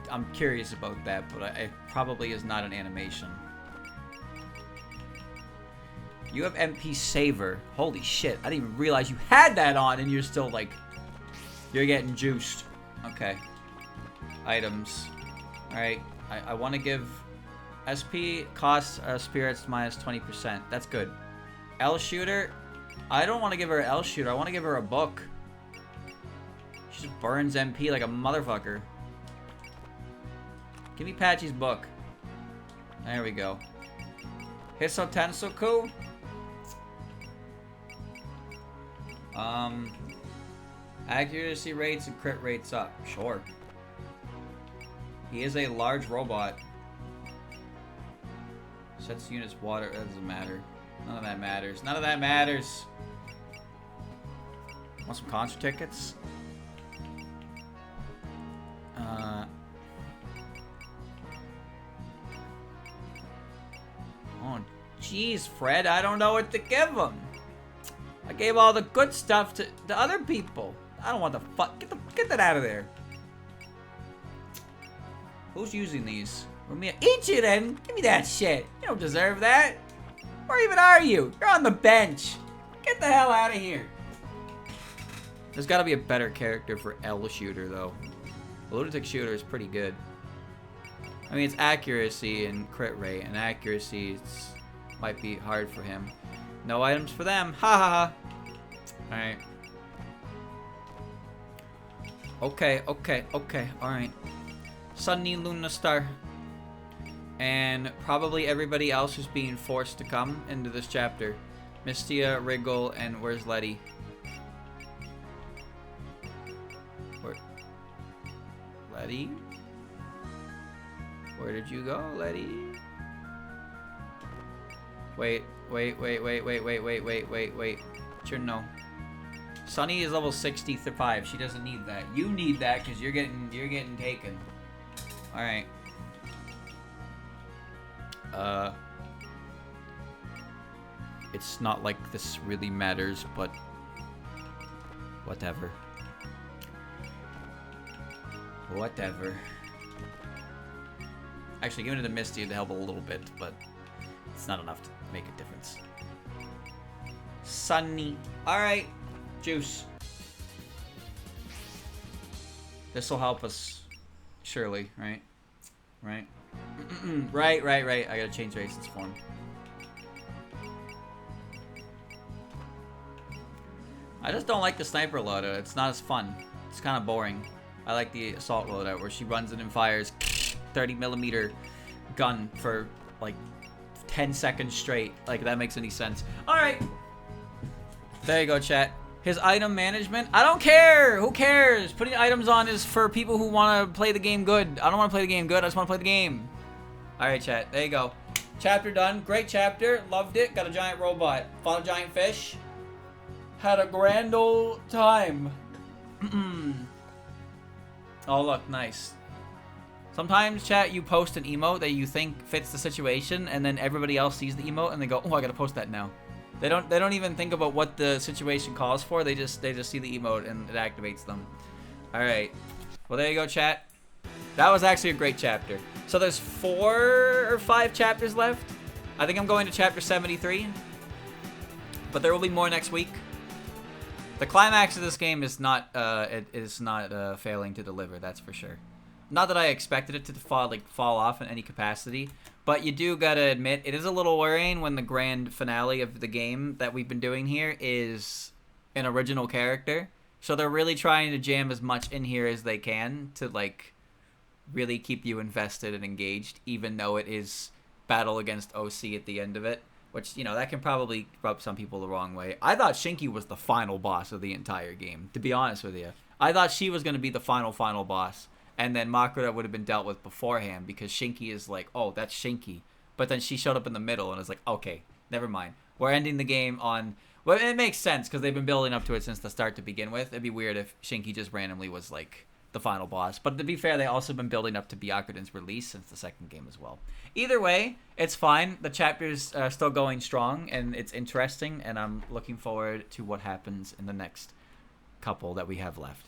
I'm curious about that, but it probably is not an animation. You have MP Saver. Holy shit, I didn't even realize you had that on and you're still like... You're getting juiced. Okay. Items. Alright, I want to give... SP costs spirits minus 20%. That's good. L Shooter. I don't want to give her an L Shooter. I want to give her a book. She just burns MP like a motherfucker. Give me Patchy's book. There we go. Hisso Tensoku. Accuracy rates and crit rates up. Sure. He is a large robot. Sets units water. That doesn't matter. None of that matters. None of that matters. Want some concert tickets? Oh, jeez, Fred. I don't know what to give him. I gave all the good stuff to other people. I don't want the fuck. Get that out of there. Who's using these? Eat you then. Give me that shit. You don't deserve that. Where even are you? You're on the bench. Get the hell out of here. There's got to be a better character for L Shooter though. The Lunatic Shooter is pretty good. I mean, it's accuracy and crit rate, and accuracy might be hard for him. No items for them. Ha ha ha. Alright. Okay. Alright. Sunny Luna Star. And probably everybody else who's being forced to come into this chapter. Mystia, Wriggle, and where's Letty? Where? Letty? Where did you go, Letty? Wait. What's your no? Sunny is level 65. She doesn't need that. You need that because you're getting taken. Alright. It's not like this really matters, but whatever. Whatever. Actually, giving it to Misty to help a little bit, but it's not enough to make a difference. Sunny. Alright. Juice. This will help us. Surely, right? Right? Right. I gotta change Racen's form. I just don't like the sniper loadout. It's not as fun. It's kind of boring. I like the assault loadout where she runs in and fires 30mm gun for like 10 seconds straight. Like, that makes any sense. Alright. There you go, chat. His item management. I don't care. Who cares? Putting items on is for people who want to play the game good. I don't want to play the game good. I just want to play the game. All right, chat. There you go. Chapter done. Great chapter. Loved it. Got a giant robot. Fought a giant fish. Had a grand old time. Oh, look. Nice. Sometimes, chat, you post an emote that you think fits the situation, and then everybody else sees the emote, and they go, "Oh, I gotta post that now." They don't even think about what the situation calls for. They just see the emote, and it activates them. All right. Well, there you go, chat. That was actually a great chapter. So there's 4 or 5 chapters left. I think I'm going to chapter 73, but there will be more next week. The climax of this game is not failing to deliver. That's for sure. Not that I expected it to fall off in any capacity, but you do gotta admit it is a little worrying when the grand finale of the game that we've been doing here is an original character. So they're really trying to jam as much in here as they can to like really keep you invested and engaged, even though it is battle against OC at the end of it. Which, you know, that can probably rub some people the wrong way. I thought Shinky was the final boss of the entire game, to be honest with you. I thought she was going to be the final boss. And then Makura would have been dealt with beforehand because Shinky is like, oh, that's Shinky. But then she showed up in the middle and it's like, okay, never mind. We're ending the game on... Well, it makes sense because they've been building up to it since the start to begin with. It'd be weird if Shinky just randomly was like the final boss. But to be fair, they also been building up to Byakuren's release since the second game as well. Either way, it's fine. The chapter's still going strong and it's interesting. And I'm looking forward to what happens in the next couple that we have left.